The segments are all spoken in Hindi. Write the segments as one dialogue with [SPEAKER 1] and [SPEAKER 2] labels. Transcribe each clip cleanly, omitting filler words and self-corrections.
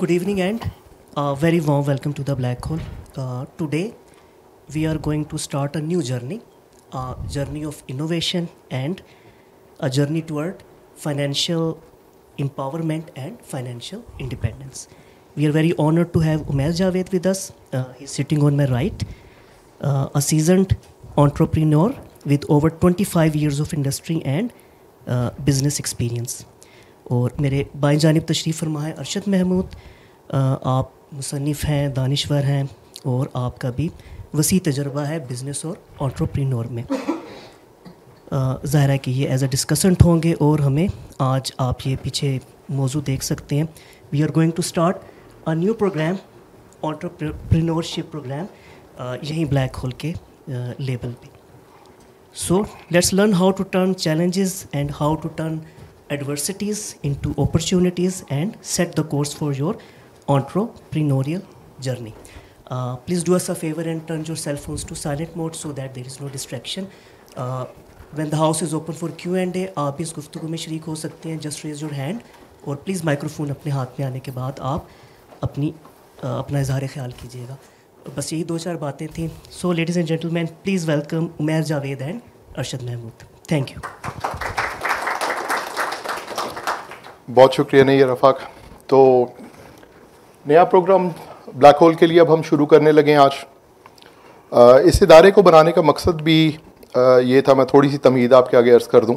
[SPEAKER 1] Good evening and a very warm welcome to the Black Hole. Today we are going to start a new journey, a journey of innovation and a journey toward financial empowerment and financial independence. We are very honored to have Umair Javed with us. He's sitting on my right, a seasoned entrepreneur with over 25 years of industry and business experience. और मेरे बाएं जानिब तशरीफ़ फरमा है अरशद महमूद. आप मुसन्निफ़ हैं, दानिश्वर हैं और आपका भी वसी तजर्बा है बिज़नेस और एंटरप्रेन्योर में. ज़ाहिर है कि ये एज अ डिस्कसेंट होंगे और हमें आज आप ये पीछे मौजू देख सकते हैं. We are going to start a new program, entrepreneurship program, यहीं ब्लैक होल के लेवल पे. So let's learn how to turn challenges and how to turn adversities into opportunities and set the course for your entrepreneurial journey. Please do us a favor and turn your cell phones to silent mode so that there is no distraction. When the house is open for Q&A, आप इस गुफ्तगू में शरीक हो सकते हैं. Just raise your hand और प्लीज़ माइक्रोफोन अपने हाथ में आने के बाद आप अपना इजहार ख्याल कीजिएगा. बस यही दो चार बातें थी. So ladies and gentlemen, please welcome Umair Javed and Arshad Mahmood. Thank you.
[SPEAKER 2] बहुत शुक्रिया नहीं रफ़ाक. तो नया प्रोग्राम ब्लैक होल के लिए अब हम शुरू करने लगे हैं आज. इस इदारे को बनाने का मकसद भी ये था. मैं थोड़ी सी तमहीद आपके आगे अर्ज़ कर दूं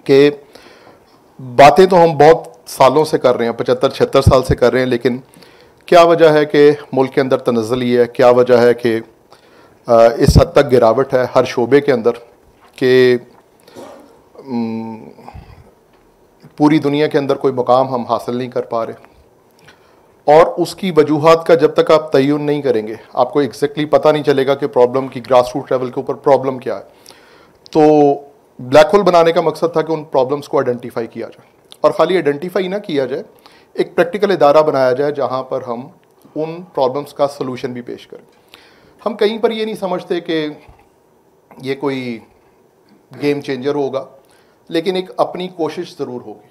[SPEAKER 2] कि बातें तो हम बहुत सालों से कर रहे हैं, 75-76 साल से कर रहे हैं, लेकिन क्या वजह है कि मुल्क के अंदर तनज़्ज़ुली है, क्या वजह है कि इस हद तक गिरावट है हर शोबे के अंदर कि पूरी दुनिया के अंदर कोई मुकाम हम हासिल नहीं कर पा रहे. और उसकी वजूहात का जब तक आप तयन नहीं करेंगे, आपको एग्जैक्टली पता नहीं चलेगा कि प्रॉब्लम की ग्रास रूट लेवल के ऊपर प्रॉब्लम क्या है. तो ब्लैक होल बनाने का मकसद था कि उन प्रॉब्लम्स को आइडेंटिफाई किया जाए, और ख़ाली आइडेंटिफाई ना किया जाए, एक प्रैक्टिकल इदारा बनाया जाए जहाँ पर हम उन प्रॉब्लम्स का सलूशन भी पेश करें. हम कहीं पर ये नहीं समझते कि ये कोई गेम चेंजर होगा, लेकिन एक अपनी कोशिश ज़रूर होगी.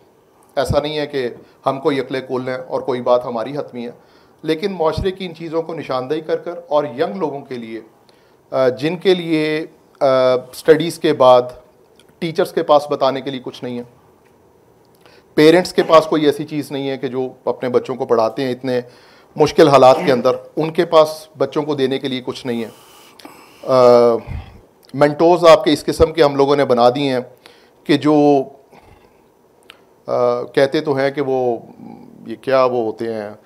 [SPEAKER 2] ऐसा नहीं है कि हम कोई अकले कुल हैं और कोई बात हमारी हतमी है, लेकिन माशरे की इन चीज़ों को निशानदेही कर कर और यंग लोगों के लिए, जिनके लिए स्टडीज़ के बाद टीचर्स के पास बताने के लिए कुछ नहीं है, पेरेंट्स के पास कोई ऐसी चीज़ नहीं है कि जो अपने बच्चों को पढ़ाते हैं इतने मुश्किल हालात के अंदर, उनके पास बच्चों को देने के लिए कुछ नहीं है. मेंटोर्स आपके इस किस्म के हम लोगों ने बना दिए हैं कि जो कहते तो हैं कि वो ये क्या वो होते हैं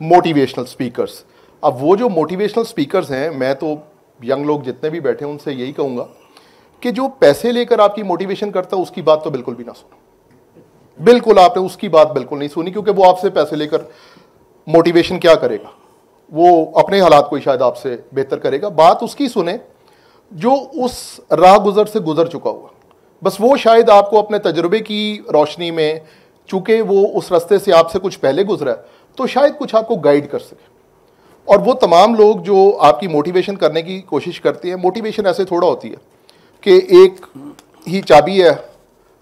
[SPEAKER 2] मोटिवेशनल स्पीकर्स. अब वो जो मोटिवेशनल स्पीकर्स हैं, मैं तो यंग लोग जितने भी बैठे हैं उनसे यही कहूँगा कि जो पैसे लेकर आपकी मोटिवेशन करता है उसकी बात तो बिल्कुल भी ना सुनो. बिल्कुल आपने उसकी बात बिल्कुल नहीं सुनी, क्योंकि वो आपसे पैसे लेकर मोटिवेशन क्या करेगा, वो अपने हालात को शायद आपसे बेहतर करेगा. बात उसकी सुने जो उस राह गुज़र से गुज़र चुका हुआ. बस वो शायद आपको अपने तजुर्बे की रोशनी में, चूँकि वो उस रास्ते से आपसे कुछ पहले गुजरा है, तो शायद कुछ आपको गाइड कर सके. और वो तमाम लोग जो आपकी मोटिवेशन करने की कोशिश करते हैं, मोटिवेशन ऐसे थोड़ा होती है कि एक ही चाबी है,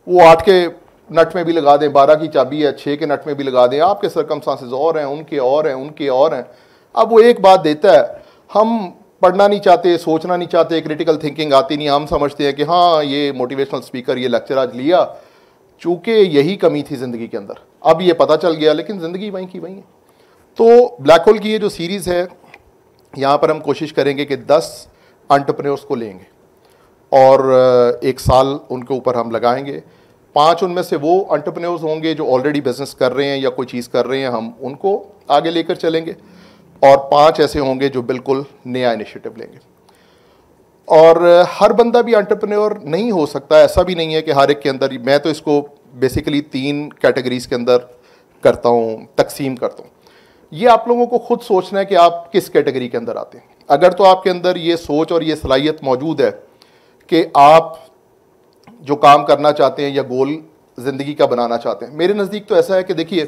[SPEAKER 2] वो 8 के नट में भी लगा दें, 12 की चाबी है 6 के नट में भी लगा दें. आपके सर्कमस्टांसेस और हैं, उनके और हैं, उनके और हैं. अब वो एक बात देता है, हम पढ़ना नहीं चाहते, सोचना नहीं चाहते, क्रिटिकल थिंकिंग आती नहीं. हम समझते हैं कि हाँ ये मोटिवेशनल स्पीकर ये लेक्चर आज लिया, चूँकि यही कमी थी ज़िंदगी के अंदर, अब ये पता चल गया, लेकिन ज़िंदगी वहीं की वहीं है. तो ब्लैक होल की ये जो सीरीज़ है, यहाँ पर हम कोशिश करेंगे कि 10 एंटरप्रेन्योर्स को लेंगे और 1 साल उनके ऊपर हम लगाएंगे. 5 उनमें से वो एंटरप्रेन्योर्स होंगे जो ऑलरेडी बिजनेस कर रहे हैं या कोई चीज़ कर रहे हैं, हम उनको आगे लेकर चलेंगे, और 5 ऐसे होंगे जो बिल्कुल नया इनिशिएटिव लेंगे. और हर बंदा भी एंटरप्रेन्योर नहीं हो सकता, ऐसा भी नहीं है कि हर एक के अंदर. मैं तो इसको बेसिकली 3 कैटेगरीज के अंदर करता हूँ, तकसीम करता हूँ. ये आप लोगों को खुद सोचना है कि आप किस कैटेगरी के अंदर आते हैं. अगर तो आपके अंदर ये सोच और ये सलाहियत मौजूद है कि आप जो काम करना चाहते हैं या गोल ज़िंदगी का बनाना चाहते हैं, मेरे नज़दीक तो ऐसा है कि देखिए,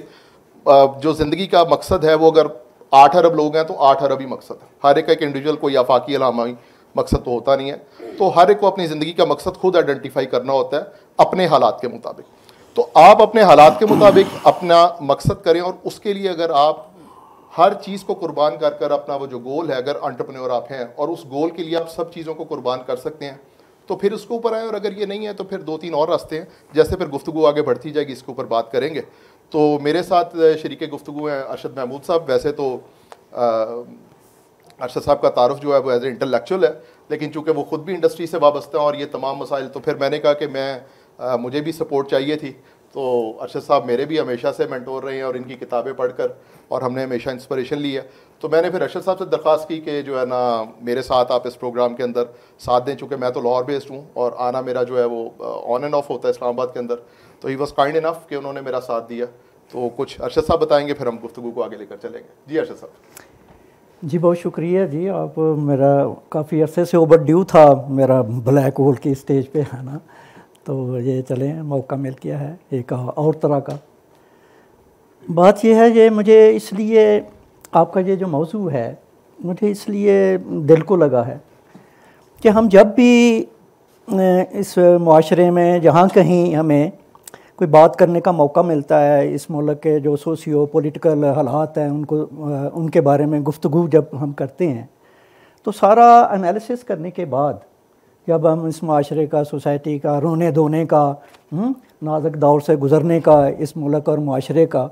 [SPEAKER 2] जो ज़िंदगी का मकसद है वो अगर 8 अरब लोग हैं तो 8 अरब ही मकसद है. हर एक इंडिविजुअल कोई आफाकी अलामी मकसद तो होता नहीं है. तो हर एक को अपनी ज़िंदगी का मकसद खुद आइडेंटिफाई करना होता है अपने हालात के मुताबिक. तो आप अपने हालात के मुताबिक अपना मकसद करें, और उसके लिए अगर आप हर चीज़ को कुर्बान कर कर अपना वो जो गोल है, अगर एंटरप्रेन्योर आप हैं और उस गोल के लिए आप सब चीज़ों को कुर्बान कर सकते हैं, तो फिर उसके ऊपर आए। और अगर ये नहीं है तो फिर 2-3 और रास्ते हैं, जैसे फिर गुफ्तगू आगे बढ़ती जाएगी, इसके ऊपर बात करेंगे। तो मेरे साथ शरीक गुफ्तगू हैं अरशद महमूद साहब। वैसे तो अरशद साहब का तारुफ जो है वो एज ए इंटेलेक्चुअल है, लेकिन चूँकि वो ख़ुद भी इंडस्ट्री से वाबस्ता हैं और ये तमाम मसाइल, तो फिर मैंने कहा कि मुझे भी सपोर्ट चाहिए थी। तो अरशद साहब मेरे भी हमेशा से मेंटोर रहे हैं और इनकी किताबें पढ़कर और हमने हमेशा इंस्पिरेशन ली है। तो मैंने फिर अरशद साहब से दरख्वास्त की कि जो है ना मेरे साथ आप इस प्रोग्राम के अंदर साथ दें, चूँकि मैं तो लाहौर बेस्ड हूँ और आना मेरा जो है वो ऑन एंड ऑफ होता है इस्लामाबाद के अंदर। तो ही वॉज काइंड इनफ कि उन्होंने मेरा साथ दिया। तो कुछ अरशद साहब बताएंगे, फिर हम गुफ्तगू को आगे लेकर चलेंगे। जी अरशद साहब।
[SPEAKER 3] जी बहुत शुक्रिया जी। आप मेरा काफ़ी अरसे से ओवर ड्यू था मेरा ब्लैक होल की स्टेज पे आना, तो ये चलें मौका मिल गया है एक और तरह का। बात ये है, ये मुझे इसलिए आपका ये जो मौजू है मुझे इसलिए दिल को लगा है कि हम जब भी इस मुआशरे में जहाँ कहीं हमें कोई बात करने का मौका मिलता है, इस मुल्क के जो सोशियो पॉलिटिकल हालात हैं उनको उनके बारे में गुफ्तगू जब हम करते हैं, तो सारा एनालिसिस करने के बाद जब हम इस माशरे का, सोसाइटी का, रोने धोने का, नाजुक दौर से गुज़रने का इस मुल्क और माशरे का,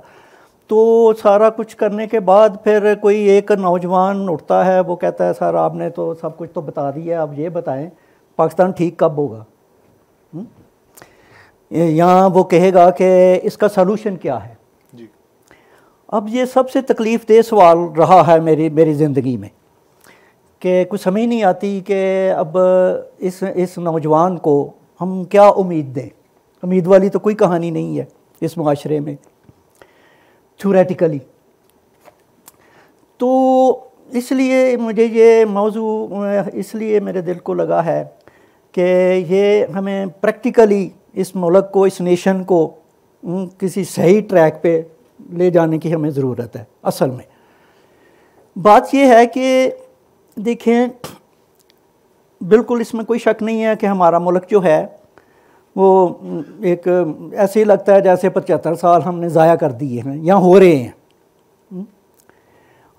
[SPEAKER 3] तो सारा कुछ करने के बाद फिर कोई एक नौजवान उठता है, वो कहता है सर आपने तो सब कुछ तो बता दिया, अब ये बताएं पाकिस्तान ठीक कब होगा। यहाँ वो कहेगा कि इसका सलूशन क्या है जी। अब ये सबसे तकलीफ़ दह सवाल रहा है मेरी ज़िंदगी में कि कुछ समझ नहीं आती कि अब इस नौजवान को हम क्या उम्मीद दें। उम्मीद वाली तो कोई कहानी नहीं है इस मुआशरे में थ्योरेटिकली। तो इसलिए मुझे ये मौजू इसलिए मेरे दिल को लगा है कि ये हमें प्रैक्टिकली इस मुल्क को, इस नेशन को किसी सही ट्रैक पे ले जाने की हमें ज़रूरत है। असल में बात ये है कि देखें, बिल्कुल इसमें कोई शक नहीं है कि हमारा मुल्क जो है वो एक ऐसे ही लगता है जैसे 75 साल हमने ज़ाया कर दिए हैं या हो रहे हैं,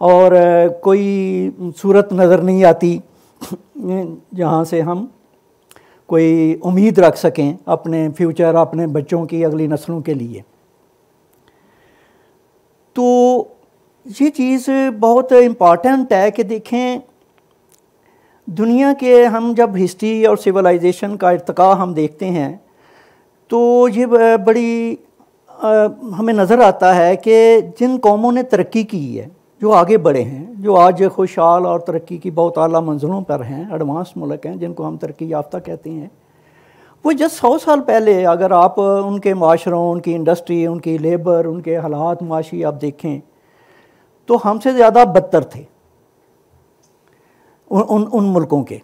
[SPEAKER 3] और कोई सूरत नज़र नहीं आती जहाँ से हम कोई उम्मीद रख सकें अपने फ्यूचर, अपने बच्चों की, अगली नस्लों के लिए। तो ये चीज़ बहुत इम्पॉर्टेंट है कि देखें दुनिया के हम जब हिस्ट्री और सिविलाइजेशन का इर्तिका हम देखते हैं तो ये बड़ी हमें नज़र आता है कि जिन कौमों ने तरक्की की है, जो आगे बढ़े हैं, जो आज खुशहाल और तरक्की की बहुत आला मंजिलों पर हैं, एडवांस मुल्क हैं जिनको हम तरक्की याफ्ता कहते हैं, वो जस्ट 100 साल पहले अगर आप उनके माशरों, उनकी इंडस्ट्री, उनकी लेबर, उनके हालात माशी आप देखें तो हमसे ज़्यादा बदतर थे उन मुल्कों के।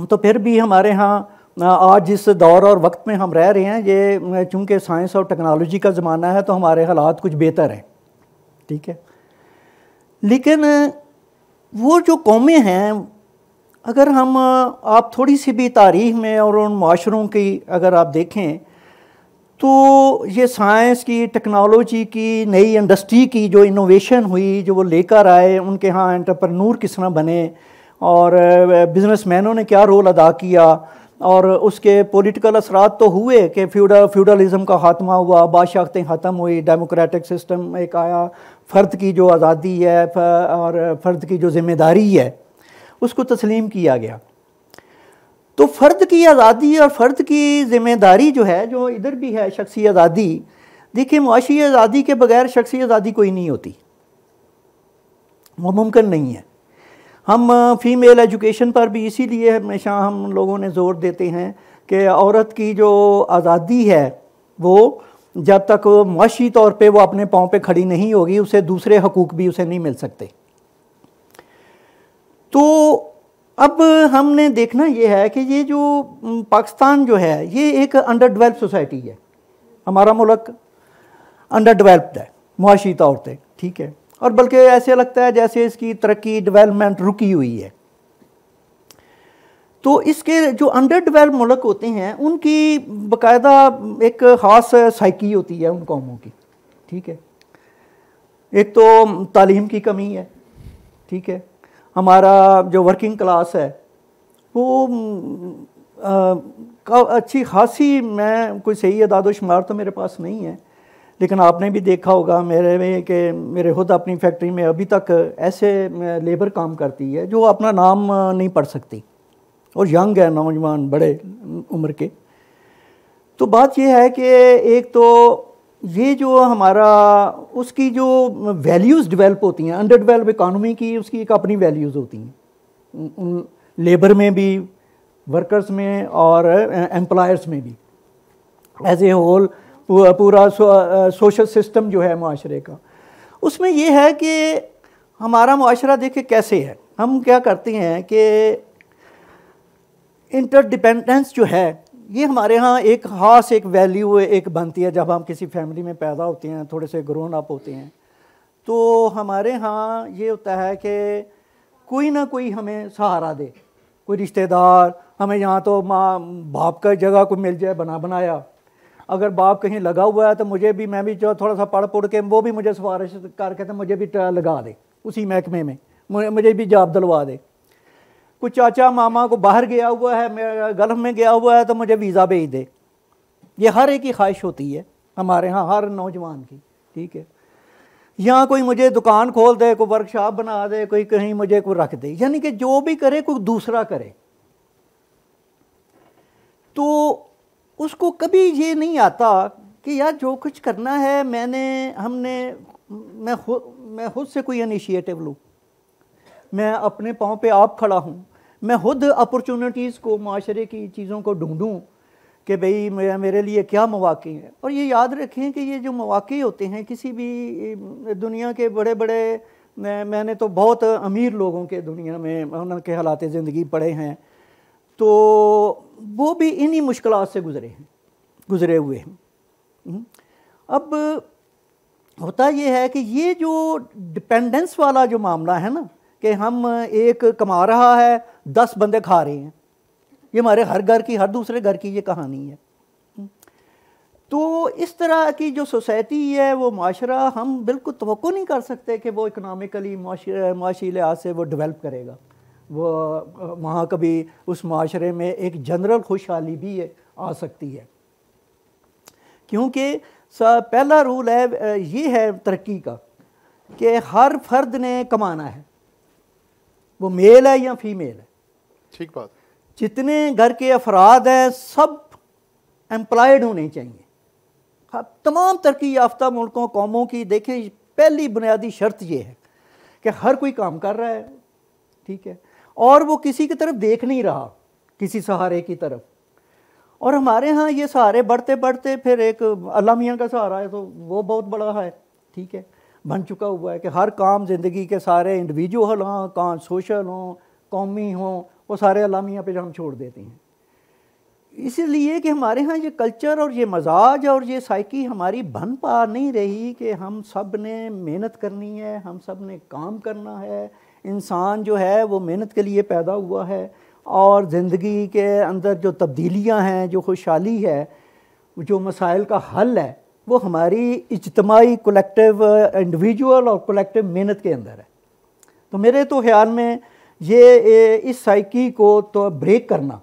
[SPEAKER 3] तो फिर भी हमारे यहाँ आज जिस दौर और वक्त में हम रह रहे हैं, ये चूँकि साइंस और टेक्नोलॉजी का ज़माना है तो हमारे हालात कुछ बेहतर हैं, ठीक है। लेकिन वो जो कौमें हैं, अगर हम आप थोड़ी सी भी तारीख़ में और उन माशरों की अगर आप देखें तो ये साइंस की, टेक्नोलॉजी की, नई इंडस्ट्री की जो इनोवेशन हुई, जो वो लेकर आए, उनके यहाँ एंटरप्रेन्योर किस तरह बने और बिजनेसमैनों ने क्या रोल अदा किया, और उसके पॉलिटिकल असरात तो हुए कि फ्यूडलिज़म का ख़ात्मा हुआ, बादशाहतें ख़त्म हुई, डेमोक्रेटिक सिस्टम एक आया, फ़र्द की जो आज़ादी है और फ़र्द की जो ज़िम्मेदारी है उसको तस्लीम किया गया। तो फ़र्द की आज़ादी और फ़र्द की ज़िम्मेदारी जो है, जो इधर भी है शख्सी आज़ादी, देखिए मुआशी आज़ादी के बगैर शख्सी आज़ादी कोई नहीं होती, वो मुमकिन नहीं है। हम फ़ीमेल एजुकेशन पर भी इसीलिए हमेशा हम लोगों ने ज़ोर देते हैं कि औरत की जो आज़ादी है वो जब तक मुआशी तौर पे वो अपने पाँव पे खड़ी नहीं होगी, उसे दूसरे हकूक़ भी उसे नहीं मिल सकते। तो अब हमने देखना ये है कि ये जो पाकिस्तान जो है ये एक अंडर डेवलप्ड सोसाइटी है, हमारा मुल्क अंडर डेवलप्ड है मुआशी तौर पे, ठीक है, और बल्कि ऐसे लगता है जैसे इसकी तरक्की, डेवलपमेंट रुकी हुई है। तो इसके जो अंडर डेवलप मुल्क होते हैं उनकी बाकायदा एक ख़ास साइकी होती है उन कौमों की, ठीक है। एक तो तालीम की कमी है, ठीक है। हमारा जो वर्किंग क्लास है वो अच्छी खासी, मैं कोई सही अदाद शुमार तो मेरे पास नहीं है, लेकिन आपने भी देखा होगा मेरे में कि मेरे खुद अपनी फैक्ट्री में अभी तक ऐसे लेबर काम करती है जो अपना नाम नहीं पढ़ सकती और यंग है, नौजवान बड़े उम्र के। तो बात यह है कि एक तो ये जो हमारा उसकी जो वैल्यूज़ डेवलप होती हैं, अंडर डेवलप इकानमी की उसकी एक अपनी वैल्यूज़ होती हैं, उन लेबर में भी, वर्कर्स में और एम्प्लॉयर्स में भी, एज ए होल पूरा सोशल सिस्टम जो है माशरे का। उसमें ये है कि हमारा माशरा देखिए कैसे है, हम क्या करते हैं कि इंटरडिपेंडेंस जो है ये हमारे यहाँ एक ख़ास एक वैल्यू एक बनती है। जब हम किसी फैमिली में पैदा होते हैं, थोड़े से ग्रोन अप होते हैं, तो हमारे यहाँ ये होता है कि कोई ना कोई हमें सहारा दे, कोई रिश्तेदार हमें, यहाँ तो माँ बाप का जगह कोई मिल जाए बना बनाया, अगर बाप कहीं लगा हुआ है तो मुझे भी, मैं भी जो थोड़ा सा पढ़ के वो भी मुझे सिफारिश कर कहते मुझे भी लगा दे उसी महकमे में, मुझे भी जॉब दिलवा दे। कुछ चाचा मामा को बाहर गया हुआ है, मैं गल्फ में गया हुआ है तो मुझे वीज़ा भेज दे। ये हर एक की ख्वाहिश होती है हमारे यहाँ हर नौजवान की, ठीक है। यहाँ कोई मुझे दुकान खोल दे, कोई वर्कशॉप बना दे, कोई कहीं मुझे कोई रख दे, यानी कि जो भी करे कोई दूसरा करे। तो उसको कभी ये नहीं आता कि यार जो कुछ करना है मैं खुद से कोई इनिशिएटिव लूँ, मैं अपने पाँव पे आप खड़ा हूँ, मैं खुद अपॉर्चुनिटीज़ को, माशरे की चीज़ों को ढूंढूं कि भाई मेरे लिए क्या मौक़े हैं। और ये याद रखें कि ये जो मौक़े होते हैं किसी भी दुनिया के बड़े बड़े, मैंने तो बहुत अमीर लोगों के दुनिया में उनके हालात ज़िंदगी पढ़े हैं, तो वो भी इन्हीं मुश्किलात से गुज़रे हुए हैं। अब होता ये है कि ये जो डिपेंडेंस वाला जो मामला है ना, कि हम एक कमा रहा है 10 बंदे खा रहे हैं, ये हमारे हर घर की, हर दूसरे घर की ये कहानी है। तो इस तरह की जो सोसाइटी है, वो माशरा, हम बिल्कुल तवक्को नहीं कर सकते कि वो इकनॉमिकली माशी लिहाज से वो डेवलप करेगा। वो वहाँ कभी उस माशरे में एक जनरल खुशहाली भी आ सकती है, क्योंकि पहला रूल है ये है तरक्की का कि हर फर्द ने कमाना है, वो मेल है या फीमेल है।
[SPEAKER 2] ठीक बात।
[SPEAKER 3] जितने घर के अफराद हैं सब एम्प्लॉयड होने चाहिए। तमाम तरक्की याफ्ता मुल्कों कौमों की देखें, पहली बुनियादी शर्त ये है कि हर कोई काम कर रहा है, ठीक है, और वो किसी की तरफ देख नहीं रहा, किसी सहारे की तरफ। और हमारे यहाँ ये सहारे बढ़ते बढ़ते फिर एक अल्लाह मियाँ का सहारा है, तो वो बहुत बड़ा है, ठीक है, बन चुका हुआ है कि हर काम ज़िंदगी के सारे इंडिविजुअल हों, काम सोशल हों, कौमी हों, वो सारे अल्लाह मियाँ पे हम छोड़ देते हैं। इसलिए कि हमारे यहाँ ये कल्चर और ये मजाज और ये साइकी हमारी बन पा नहीं रही कि हम सब ने मेहनत करनी है, हम सब ने काम करना है। इंसान जो है वो मेहनत के लिए पैदा हुआ है, और ज़िंदगी के अंदर जो तब्दीलियाँ हैं, जो खुशहाली है, जो मसाइल का हल है, वो हमारी इज्तिमाई कलेक्टिव इंडिविजुअल और कलेक्टिव मेहनत के अंदर है। तो मेरे तो ख्याल में ये इस साइकी को तो ब्रेक करना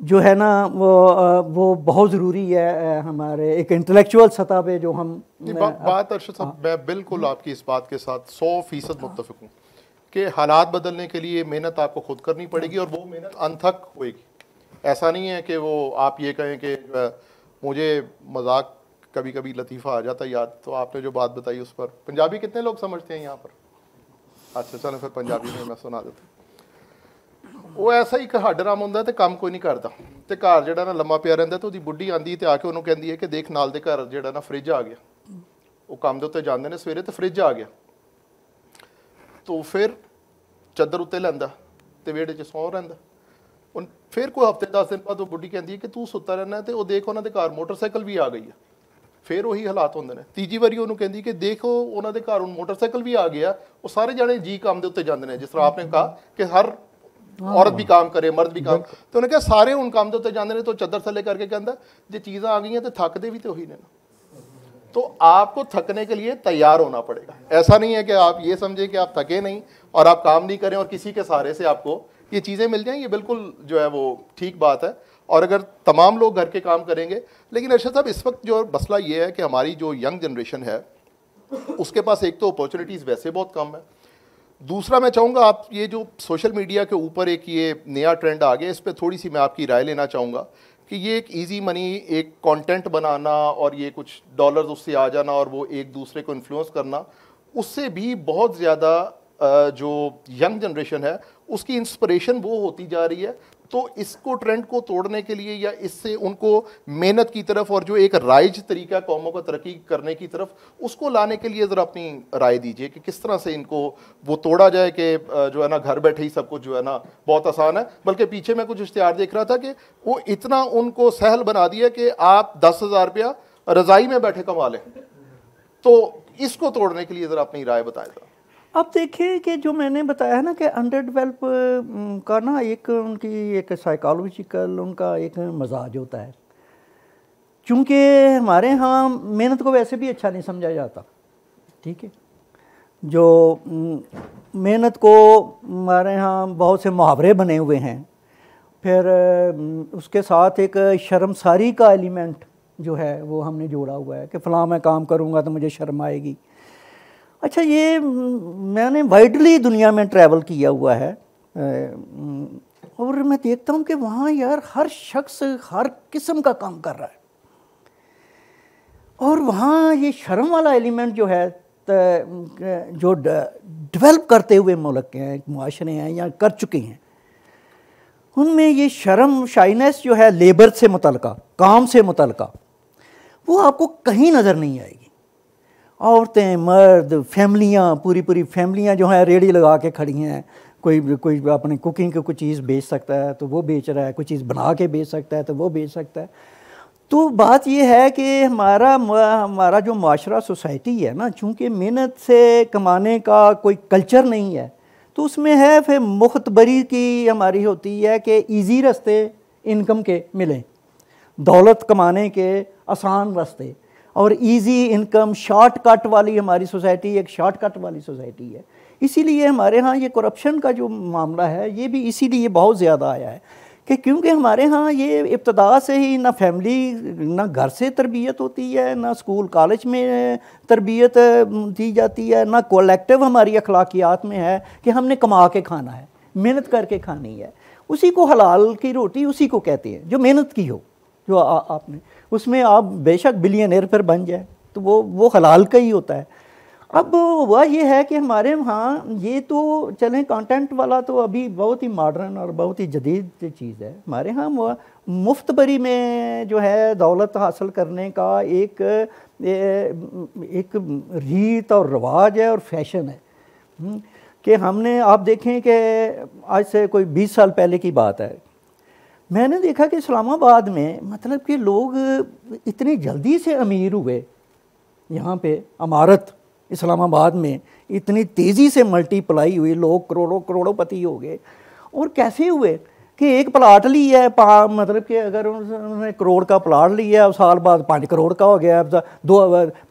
[SPEAKER 3] जो है ना, वो बहुत ज़रूरी है हमारे एक इंटेलेक्चुअल सतह पे जो हम
[SPEAKER 2] बात अरशद साहब, मैं बिल्कुल आपकी इस बात के साथ 100% मुत्तफ़िक हूँ कि हालात बदलने के लिए मेहनत आपको खुद करनी पड़ेगी, और वो मेहनत अनथक होएगी। ऐसा नहीं है कि वो आप ये कहें कि मुझे मजाक कभी कभी लतीफ़ा आ जाता याद, तो आपने जो बात बताई उस पर पंजाबी कितने लोग समझते हैं यहाँ पर? अच्छा चलो फिर पंजाबी में मैं सुना देता। वो ऐसा ही कहाडराम होंदा ते काम कोई नहीं करता, ते घर जिहड़ा ना लम्मा पिया रहिंदा, ते ओहदी बुढ़ी आंदी ते आके उन्होंने कहती है कि देख नाल दे घर जिहड़ा ना फ्रिज आ गया। वो काम दे उत्ते जांदे ने सवेरे ते फ्रिज आ गया, तो फिर चादर उत्ते लैंदा ते वेड़े च सौ रहिंदा। फिर कोई हफ्ते 10 दिन बाद वो बुढ़ी कहती है कि तू सुता रहना, तो देख उन्होंने घर मोटरसाइकिल भी आ गई है। फिर वही हालात होंगे ने। तीजी बारी उन्होंने कहती कि देखो उन्होंने घर मोटरसाइकिल भी आ गया। वो सारे जाने जी काम के उत्ते जाते हैं, जिस तरह आपने कहा कि हर औरत भी काम करे, मर्द भी काम। तो उन्हें कहा सारे उन काम तो जाने ने तो चद्दर थले करके कहता जो चीज़ें आ गई हैं तो थकते भी तो ही ना। तो आपको थकने के लिए तैयार होना पड़ेगा। ऐसा नहीं है कि आप ये समझें कि आप थके नहीं और आप काम नहीं करें और किसी के सहारे से आपको ये चीज़ें मिल जाएं, ये बिल्कुल जो है वो ठीक बात है। और अगर तमाम लोग घर के काम करेंगे, लेकिन अरशद साहब इस वक्त जो मसला ये है कि हमारी जो यंग जनरेशन है उसके पास एक तो अपॉर्चुनिटीज़ वैसे बहुत कम है, दूसरा मैं चाहूँगा आप ये जो सोशल मीडिया के ऊपर एक ये नया ट्रेंड आ गया, इस पर थोड़ी सी मैं आपकी राय लेना चाहूँगा कि ये एक इजी मनी, एक कंटेंट बनाना और ये कुछ डॉलर्स उससे आ जाना और वो एक दूसरे को इन्फ्लुएंस करना, उससे भी बहुत ज़्यादा जो यंग जनरेशन है उसकी इंस्पिरेशन वो होती जा रही है। तो इसको ट्रेंड को तोड़ने के लिए या इससे उनको मेहनत की तरफ और जो एक राइज तरीका कौमों को तरक्की करने की तरफ उसको लाने के लिए ज़रा अपनी राय दीजिए कि किस तरह से इनको वो तोड़ा जाए कि जो है ना घर बैठे ही सब कुछ जो है ना बहुत आसान है। बल्कि पीछे मैं कुछ इश्तिहार देख रहा था कि वो इतना उनको सहल बना दिया कि आप 10,000 रुपया रज़ाई में बैठे कमा लें। तो इसको तोड़ने के लिए ज़रा अपनी राय बताएं।
[SPEAKER 3] अब देखिए कि जो मैंने बताया ना कि अंडर डेवलप का ना एक उनकी एक साइकोलॉजिकल उनका एक मजाज होता है, चूँकि हमारे यहाँ मेहनत को वैसे भी अच्छा नहीं समझा जाता, ठीक है। जो मेहनत को हमारे यहाँ बहुत से मुहावरे बने हुए हैं, फिर उसके साथ एक शर्मसारी का एलिमेंट जो है वो हमने जोड़ा हुआ है कि फ़लाँ मैं काम करूँगा तो मुझे शर्म आएगी। अच्छा, ये मैंने वाइडली दुनिया में ट्रैवल किया हुआ है और मैं देखता हूँ कि वहाँ यार हर शख्स हर किस्म का काम कर रहा है और वहाँ ये शर्म वाला एलिमेंट जो है जो डेवलप करते हुए मुल्क हैं, मुआशरे हैं या कर चुके हैं, उनमें ये शर्म शाइनेस जो है लेबर से मुतल्लिका, काम से मुतल्लिका, वो आपको कहीं नज़र नहीं आएगी। औरतें, मर्द, फैमिलियाँ, पूरी पूरी फैमिलियाँ जो हैं रेडी लगा के खड़ी हैं। कोई अपनी कुकिंग की कोई चीज़ बेच सकता है तो वो बेच रहा है, कोई चीज़ बना के बेच सकता है तो वो बेच सकता है। तो बात ये है कि हमारा जो माशरा सोसाइटी है ना, चूँकि मेहनत से कमाने का कोई कल्चर नहीं है, तो उसमें है फिर मुख्तबरी की हमारी होती है कि ईजी रास्ते इनकम के मिलें, दौलत कमाने के आसान रास्ते और इजी इनकम शॉर्टकट वाली हमारी सोसाइटी एक शॉर्टकट वाली सोसाइटी है। इसीलिए हमारे यहाँ ये करप्शन का जो मामला है ये भी इसीलिए बहुत ज़्यादा आया है कि क्योंकि हमारे यहाँ ये इब्तदा से ही ना फैमिली, ना घर से तरबियत होती है, ना स्कूल कॉलेज में तरबियत दी जाती है, ना कलेक्टिव हमारी अखलाकियात में है कि हमने कमा के खाना है, मेहनत करके खानी है। उसी को हलाल की रोटी उसी को कहते हैं जो मेहनत की हो, जो आपने उसमें आप बेशक बिलियनर पर बन जाए तो वो हलाल का ही होता है। अब वह ये है कि हमारे वहाँ ये तो चलें कंटेंट वाला तो अभी बहुत ही मॉडर्न और बहुत ही जदीद चीज़ है। हमारे यहाँ मुफ्त बरी में जो है दौलत हासिल करने का एक रीत और रवाज है और फैशन है कि हमने, आप देखें कि आज से कोई 20 साल पहले की बात है, मैंने देखा कि इस्लामाबाद में मतलब कि लोग इतनी जल्दी से अमीर हुए, यहाँ पे इमारत इस्लामाबाद में इतनी तेज़ी से मल्टीप्लाई हुई, लोग करोड़ोपति हो गए। और कैसे हुए कि एक प्लाट लिया है, मतलब कि अगर उन्होंने करोड़ का प्लाट लिया है, साल बाद 5 करोड़ का हो गया,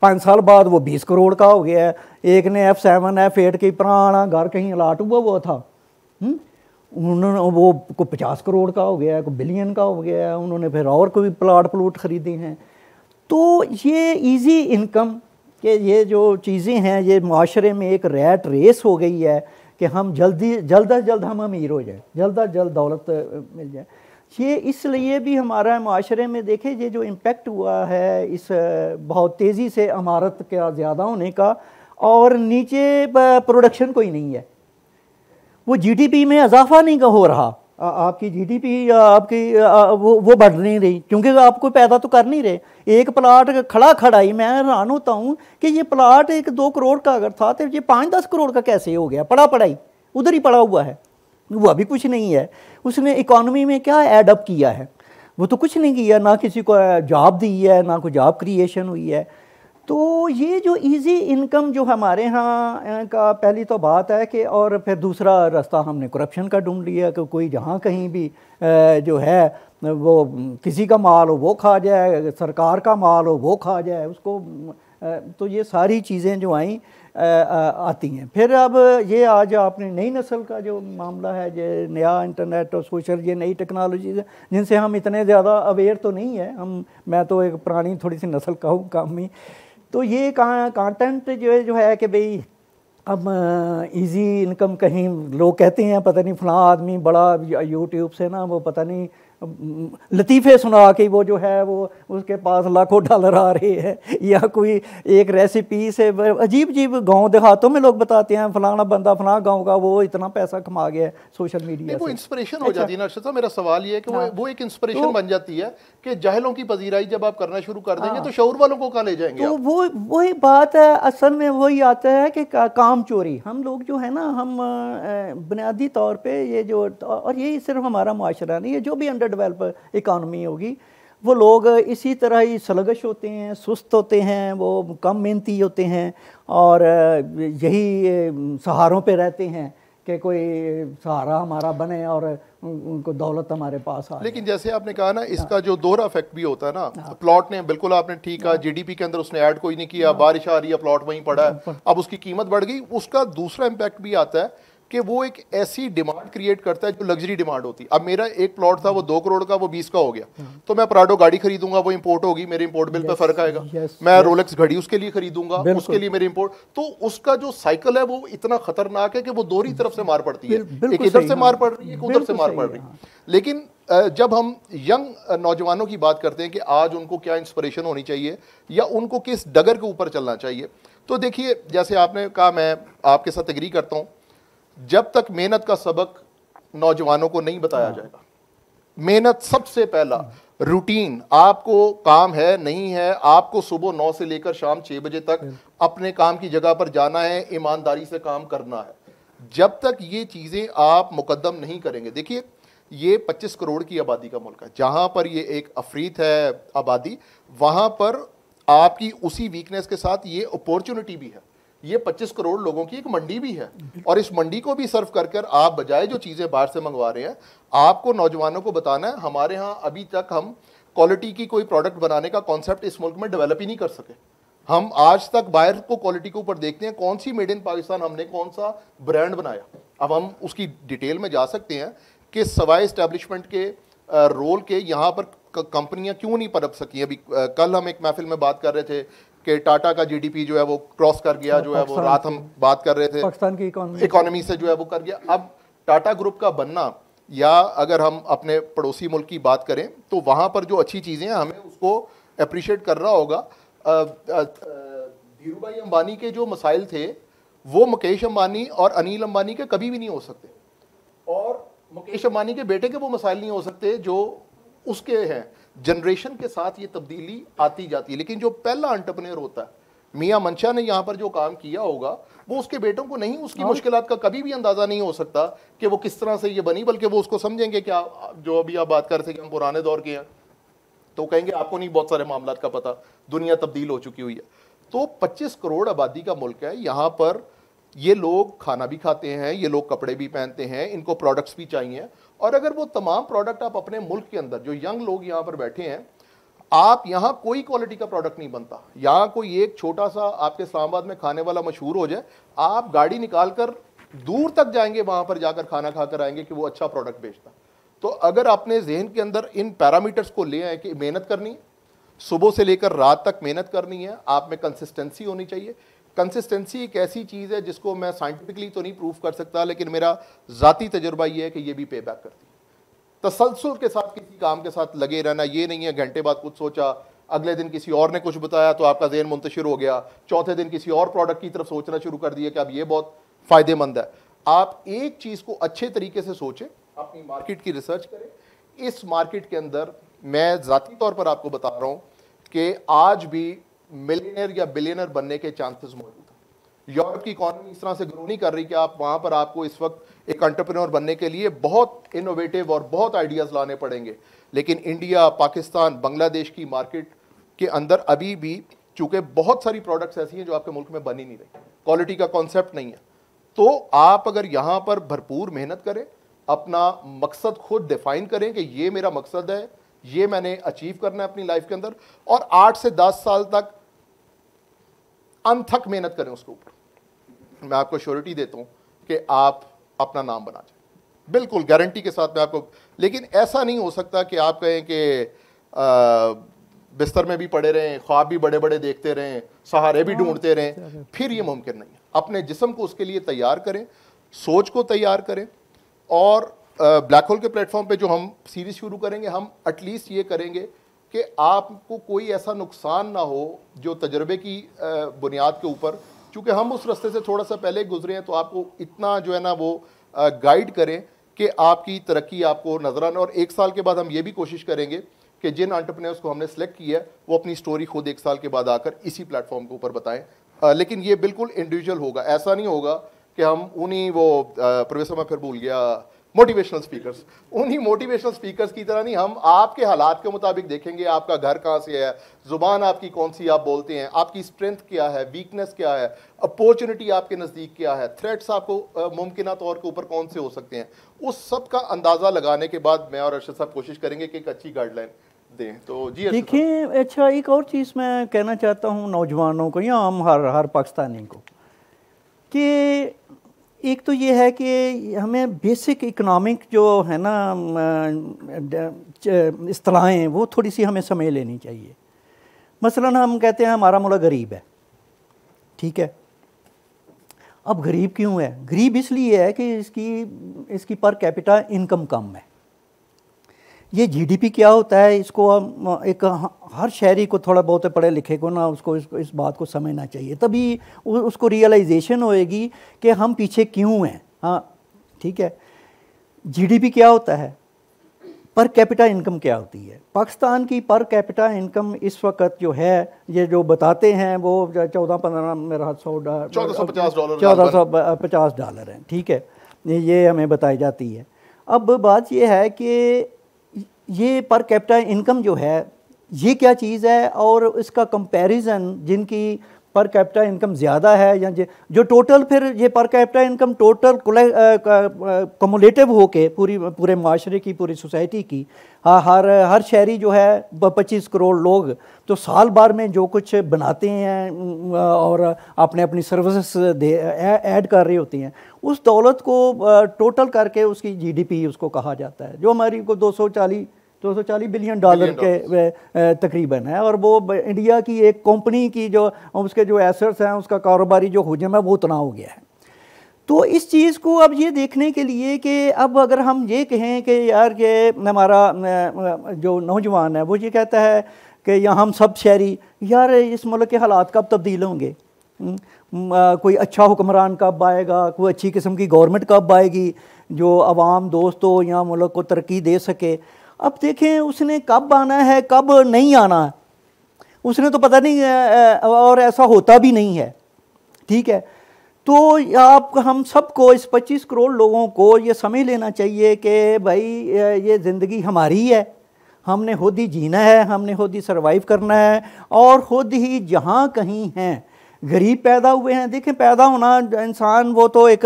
[SPEAKER 3] 5 साल बाद वो 20 करोड़ का हो गया है। एक ने F7 F8 की पुराना घर कहीं अलाट हुआ था, उन्होंने वो को 50 करोड़ का हो गया, को बिलियन का हो गया, उन्होंने फिर और कोई प्लॉट ख़रीदे हैं। तो ये इजी इनकम के ये जो चीज़ें हैं, ये माशरे में एक रैट रेस हो गई है कि हम जल्द अज जल्द हम अमीर हो जाए, जल्द अज जल्द दौलत मिल जाए। ये इसलिए भी हमारा माशरे में देखे ये जो इम्पेक्ट हुआ है इस बहुत तेज़ी से इमारत का ज़्यादा होने का, और नीचे प्रोडक्शन कोई नहीं है, वो जीडीपी में इजाफा नहीं हो रहा, आपकी जीडीपी आपकी वो बढ़ नहीं रही क्योंकि आपको पैदा तो कर नहीं रहे। एक प्लाट खड़ा ही मैं हैरान होता हूँ कि ये प्लाट 1-2 करोड़ का अगर था तो ये 5-10 करोड़ का कैसे हो गया, पड़ा ही उधर ही पड़ा हुआ है, वो अभी कुछ नहीं है। उसने इकॉनमी में क्या ऐड अप किया है, वो तो कुछ नहीं किया, ना किसी को जॉब दी है, ना कोई जॉब क्रिएशन हुई है। तो ये जो इजी इनकम जो हमारे यहाँ का पहली तो बात है कि, और फिर दूसरा रास्ता हमने करप्शन का ढूंढ लिया कि कोई जहाँ कहीं भी जो है वो किसी का माल हो वो खा जाए, सरकार का माल हो वो खा जाए उसको। तो ये सारी चीज़ें जो आई आती हैं। फिर अब ये आज आपने नई नस्ल का जो मामला है, ये नया इंटरनेट और सोशल, ये नई टेक्नोलॉजीज़ जिनसे हम इतने ज़्यादा अवेयर तो नहीं है हम, मैं तो एक पुरानी थोड़ी सी नस्ल का हूँ काम ही। तो ये कंटेंट जो है कि भाई अब इजी इनकम, कहीं लोग कहते हैं पता नहीं फलां आदमी बड़ा यूट्यूब से ना वो पता नहीं लतीफ़े सुना के वो जो है वो उसके पास लाखों डॉलर आ रहे हैं, या कोई एक रेसिपी से अजीब अजीब गांव देहातों में लोग बताते हैं फलाना बंदा फलां गांव का वो इतना पैसा कमा गया है सोशल मीडिया से।
[SPEAKER 2] वो इंस्पिरेशन हो जाती है ना अर्शद साहब। मेरा सवाल ये है कि वो एक इंस्पिरेशन बन जाती है कि जाहिलों की पजीराई जब आप करना शुरू कर देंगे तो शऊर वालों को कहाँ ले जाएंगे?
[SPEAKER 3] तो वो वही बात है, असल में वही आता है कि काम चोरी। हम लोग जो है ना, हम बुनियादी तौर पे ये जो, और यही सिर्फ हमारा माशरा नहीं है, जो भी डेवलप इकानमी होगी वो लोग इसी तरह ही सलगश होते हैं, सुस्त होते हैं, वो कम मेहनती होते हैं और यही सहारों पे रहते हैं कि कोई सहारा हमारा बने और उनको दौलत हमारे पास आ।
[SPEAKER 2] लेकिन जैसे आपने कहा ना, इसका जो दोहरा इफेक्ट भी होता है ना, प्लॉट ने, बिल्कुल आपने ठीक कहा, जीडीपी के अंदर उसने ऐड कोई नहीं किया, बारिश आ रही है प्लॉट वहीं पड़ा है, अब उसकी कीमत बढ़ गई। उसका दूसरा इम्पैक्ट भी आता है कि वो एक ऐसी डिमांड क्रिएट करता है जो लग्जरी डिमांड होती है। अब मेरा एक प्लॉट था वो 2 करोड़ का, वो 20 का हो गया, तो मैं प्राडो गाड़ी खरीदूंगा, वो इंपोर्ट होगी, मेरे इंपोर्ट बिल पे फर्क आएगा। मैं रोलेक्स घड़ी उसके लिए खरीदूंगा, उसके लिए मेरे इंपोर्ट। तो उसका जो साइकिल है वो इतना खतरनाक है कि वो दोनों तरफ से मार पड़ती है, एक इधर से मार पड़ रही है, एक उधर से मार पड़ रही है। लेकिन जब हम यंग नौजवानों की बात करते हैं कि आज उनको क्या इंस्पिरेशन होनी चाहिए या उनको किस डगर के ऊपर चलना चाहिए, तो देखिए जैसे आपने कहा, मैं आपके साथ एग्री करता हूं, जब तक मेहनत का सबक नौजवानों को नहीं बताया जाएगा, मेहनत सबसे पहला रूटीन, आपको काम है नहीं है, आपको सुबह 9 से लेकर शाम 6 बजे तक अपने काम की जगह पर जाना है, ईमानदारी से काम करना है। जब तक ये चीजें आप मुकद्दम नहीं करेंगे, देखिए ये 25 करोड़ की आबादी का मुल्क है, जहां पर ये एक अफरीत है आबादी, वहां पर आपकी उसी वीकनेस के साथ ये अपॉर्चुनिटी भी है। ये 25 करोड़ लोगों की एक मंडी भी है, और इस मंडी को भी सर्व कर आप बजाय जो चीज़ें बाहर से मंगवा रहे हैं, आपको नौजवानों को बताना है हमारे यहाँ अभी तक हम क्वालिटी की कोई प्रोडक्ट बनाने का कॉन्सेप्ट इस मुल्क में डेवलप ही नहीं कर सके। हम आज तक बाहर को क्वालिटी के ऊपर देखते हैं, कौन सी मेड इन पाकिस्तान हमने कौन सा ब्रांड बनाया। अब हम उसकी डिटेल में जा सकते हैं कि सवाए इस्टेब्लिशमेंट के रोल के यहाँ पर कंपनियां क्यों नहीं पनप सकी। अभी कल हम एक महफिल में बात कर रहे थे कि टाटा का जीडीपी जो है वो क्रॉस कर गया, जो है वो रात हम बात कर रहे थे
[SPEAKER 3] पाकिस्तान की
[SPEAKER 2] इकोनॉमी से जो है वो कर गया। अब टाटा ग्रुप का बनना, या अगर हम अपने पड़ोसी मुल्क की बात करें तो वहाँ पर जो अच्छी चीज़ें हैं हमें उसको अप्रिशिएट करना होगा। धीरू भाई अंबानी के जो मसाइल थे वो मुकेश अंबानी और अनिल अंबानी के कभी भी नहीं हो सकते, और मुकेश अंबानी के बेटे के वो मसाइल नहीं हो सकते जो उसके हैं। जनरेशन के साथ ये तब्दीली आती जाती है, लेकिन जो पहला एंटरप्रेन्योर होता है, मियां मंशा ने यहाँ पर जो काम किया होगा वो उसके बेटों को नहीं, उसकी मुश्किलात का कभी भी अंदाजा नहीं हो सकता कि वो किस तरह से ये बनी, बल्कि वो उसको समझेंगे। क्या जो अभी आप बात कर रहे थे कि हम पुराने दौर के हैं, तो कहेंगे आपको नहीं बहुत सारे मामलात का पता, दुनिया तब्दील हो चुकी हुई है। तो 25 करोड़ आबादी का मुल्क है, यहाँ पर ये लोग खाना भी खाते हैं, ये लोग कपड़े भी पहनते हैं, इनको प्रोडक्ट्स भी चाहिए, और अगर वो तमाम प्रोडक्ट आप अपने मुल्क के अंदर, जो यंग लोग यहाँ पर बैठे हैं, आप यहाँ कोई क्वालिटी का प्रोडक्ट नहीं बनता। यहाँ कोई एक छोटा सा आपके इस्लामाबाद में खाने वाला मशहूर हो जाए, आप गाड़ी निकाल कर दूर तक जाएंगे, वहाँ पर जाकर खाना खाकर आएंगे कि वो अच्छा प्रोडक्ट बेचता। तो अगर अपने जहन के अंदर इन पैरामीटर्स को ले आए कि मेहनत करनी है, सुबह से लेकर रात तक मेहनत करनी है, आप में कंसिस्टेंसी होनी चाहिए। कंसिस्टेंसी एक ऐसी चीज़ है जिसको मैं साइंटिफिकली तो नहीं प्रूव कर सकता, लेकिन मेरा ज़ाती तजुर्बा ये है कि ये भी पे बैक करती है। तसलसल के साथ किसी काम के साथ लगे रहना, ये नहीं है घंटे बाद कुछ सोचा, अगले दिन किसी और ने कुछ बताया तो आपका ज़हन मुंतशिर हो गया, चौथे दिन किसी और प्रोडक्ट की तरफ सोचना शुरू कर दिया कि अब ये बहुत फ़ायदेमंद है। आप एक चीज़ को अच्छे तरीके से सोचें, अपनी मार्केट की रिसर्च करें। इस मार्केट के अंदर मैं ज़ाती तौर पर आपको बता रहा हूँ कि आज भी मिलियनर या बिलियनर बनने के चांसेस मौजूद हैं। यूरोप की इकॉनमी इस तरह से ग्रो नहीं कर रही कि आप वहाँ पर आपको इस वक्त एक एंटरप्रेन्योर बनने के लिए बहुत इनोवेटिव और बहुत आइडियाज़ लाने पड़ेंगे, लेकिन इंडिया, पाकिस्तान, बांग्लादेश की मार्केट के अंदर अभी भी चूंकि बहुत सारी प्रोडक्ट्स ऐसी हैं जो आपके मुल्क में बन ही नहीं रही, क्वालिटी का कॉन्सेप्ट नहीं है। तो आप अगर यहां पर भरपूर मेहनत करें, अपना मकसद खुद डिफाइन करें कि ये मेरा मकसद है, ये मैंने अचीव करना है अपनी लाइफ के अंदर, और 8 से 10 साल तक अनथक मेहनत करें उसके ऊपर, मैं आपको श्योरिटी देता हूं कि आप अपना नाम बना जाए, बिल्कुल गारंटी के साथ मैं आपको। लेकिन ऐसा नहीं हो सकता कि आप कहें कि बिस्तर में भी पड़े रहें, ख्वाब भी बड़े बड़े देखते रहें, सहारे भी ढूंढते रहें, फिर ये मुमकिन नहीं है। अपने जिस्म को उसके लिए तैयार करें, सोच को तैयार करें, और ब्लैक होल के प्लेटफॉर्म पे जो हम सीरीज शुरू करेंगे, हम एटलीस्ट ये करेंगे कि आपको कोई ऐसा नुकसान ना हो जो तजर्बे की बुनियाद के ऊपर, चूँकि हम उस रास्ते से थोड़ा सा पहले गुजरे हैं, तो आपको इतना जो है ना वो गाइड करें कि आपकी तरक्की आपको नजर आना। और 1 साल के बाद हम ये भी कोशिश करेंगे कि जिन एंटरप्रेन्योर्स को हमने सेलेक्ट किया है वो अपनी स्टोरी खुद 1 साल के बाद आकर इसी प्लेटफॉर्म के ऊपर बताएं। लेकिन ये बिल्कुल इंडिविजुअल होगा, ऐसा नहीं होगा कि हम उन्हीं वो प्रोफेसर मैं फिर भूल गया, मोटिवेशनल स्पीकर्स, उन्हीं मोटिवेशनल स्पीकर्स की तरह नहीं, हम आपके हालात के मुताबिक देखेंगे, आपका घर कहाँ से है, जुबान आपकी कौन सी आप बोलते हैं, आपकी स्ट्रेंथ क्या है, वीकनेस क्या है, अपॉर्चुनिटी आपके नज़दीक क्या है, थ्रेट्स आपको मुमकिन तौर के ऊपर कौन से हो सकते हैं, उस सब का अंदाज़ा लगाने के बाद मैं और अरशद साहब कोशिश करेंगे कि एक अच्छी गाइडलाइन दें। तो जी
[SPEAKER 3] देखिए, अच्छा एक और चीज़ मैं कहना चाहता हूँ नौजवानों को या हम हर पाकिस्तानी को, कि एक तो ये है कि हमें बेसिक इकोनॉमिक जो है ना इस्तिलाहें, वो थोड़ी सी हमें समझ लेनी चाहिए। मसलन हम कहते हैं हमारा मुल्क गरीब है, ठीक है। अब गरीब क्यों है? गरीब इसलिए है कि इसकी पर कैपिटा इनकम कम है। ये जीडीपी क्या होता है, इसको एक हर शहरी को, थोड़ा बहुत पढ़े लिखे को ना, उसको इस बात को समझना चाहिए, तभी उसको रियलाइजेशन होएगी कि हम पीछे क्यों हैं। हाँ ठीक है, जीडीपी क्या होता है, पर कैपिटा इनकम क्या होती है। पाकिस्तान की पर कैपिटा इनकम इस वक्त जो है, ये जो बताते हैं वो 14-15 मेरा $1450 हैं, ठीक है, ये हमें बताई जाती है। अब बात ये है कि ये पर कैपिटा इनकम जो है ये क्या चीज़ है, और इसका कंपैरिजन जिनकी पर कैपिटा इनकम ज़्यादा है, या जो टोटल फिर ये per capita income total cumulative होके पूरे माशरे की, पूरी सोसाइटी की, हर शहरी जो है 25 करोड़ लोग तो साल भर में जो कुछ बनाते हैं और अपनी सर्विसेज ऐड कर रही होती हैं, उस दौलत को टोटल करके उसकी जीडीपी उसको कहा जाता है, जो हमारी को 240 बिलियन डॉलर के तकरीबन है। और वो इंडिया की एक कंपनी की जो उसके जो एसेट्स हैं, उसका कारोबारी जो हुजम है वो उतना हो गया है। तो इस चीज़ को अब ये देखने के लिए कि अब अगर हम ये कहें कि यार ये हमारा जो नौजवान है वो ये कहता है कि या हम सब शहरी, यार इस मुल्क के हालात कब तब्दील होंगे, कोई अच्छा हुक्मरान कब आएगा, कोई अच्छी किस्म की गवर्नमेंट कब आएगी जो अवाम दोस्त हो या मुल्क को तरक्की दे सके। अब देखें उसने कब आना है कब नहीं आना है उसने तो पता नहीं, और ऐसा होता भी नहीं है, ठीक है। तो हम सबको, इस 25 करोड़ लोगों को ये समझ लेना चाहिए कि भाई ये ज़िंदगी हमारी है, हमने खुद ही जीना है, हमने खुद ही सर्वाइव करना है, और खुद ही जहाँ कहीं हैं। गरीब पैदा हुए हैं, देखें पैदा होना इंसान वो तो एक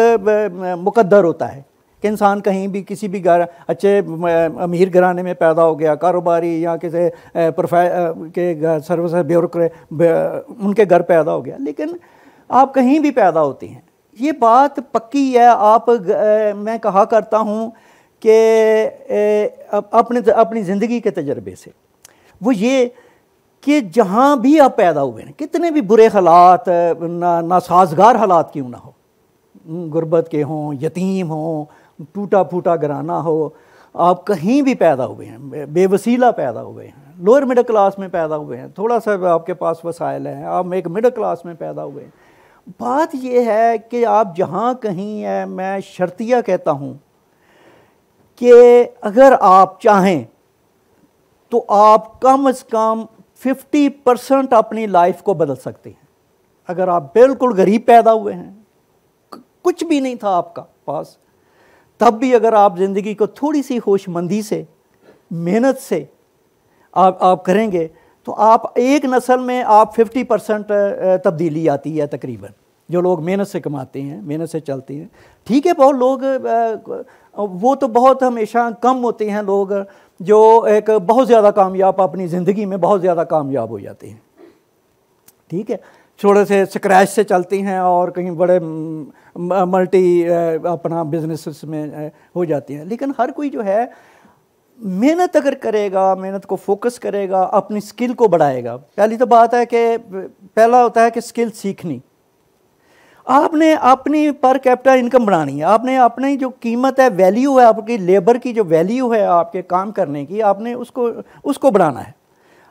[SPEAKER 3] मुकद्दर होता है कि इंसान कहीं भी किसी भी अच्छे अमीर घराने में पैदा हो गया, कारोबारी या किसी के सर्विस ब्यूरोक्रेट उनके घर पैदा हो गया, लेकिन आप कहीं भी पैदा होते हैं, ये बात पक्की है। मैं कहा करता हूँ कि अपनी ज़िंदगी के तजर्बे से, वो ये कि जहाँ भी आप पैदा हुए हैं, कितने भी बुरे हालात, नासाजगार हालात क्यों ना हो, गुर्बत के हों, यतीम हों, टूटा फूटा घराना हो, आप कहीं भी पैदा हुए हैं, बेवसीला पैदा हुए हैं, लोअर मिडिल क्लास में पैदा हुए हैं, थोड़ा सा आपके पास वसाइल हैं, आप एक मिडिल क्लास में पैदा हुए हैं, बात यह है कि आप जहाँ कहीं है, मैं शर्तिया कहता हूँ कि अगर आप चाहें तो आप कम से कम 50% अपनी लाइफ को बदल सकते हैं। अगर आप बिल्कुल गरीब पैदा हुए हैं, कुछ भी नहीं था आपका पास, तब भी अगर आप ज़िंदगी को थोड़ी सी होशमंदी से, मेहनत से आप करेंगे तो आप एक नस्ल में आप 50% तब्दीली आती है तकरीबन, जो लोग मेहनत से कमाते हैं, मेहनत से चलते हैं। ठीक है, बहुत लोग वो तो बहुत हमेशा कम होते हैं लोग जो एक बहुत ज़्यादा कामयाब अपनी ज़िंदगी में बहुत ज़्यादा कामयाब हो जाते हैं। ठीक है, थोड़े से स्क्रैच से चलते हैं और कहीं बड़े मल्टी अपना बिजनेस में हो जाते हैं। लेकिन हर कोई जो है मेहनत अगर करेगा, मेहनत को फोकस करेगा, अपनी स्किल को बढ़ाएगा। पहली तो बात है कि पहला होता है कि स्किल सीखनी। आपने अपनी पर कैपिटा इनकम बढ़ानी है, आपने अपनी जो कीमत है, वैल्यू है, आपकी लेबर की जो वैल्यू है आपके काम करने की, आपने उसको बढ़ाना है।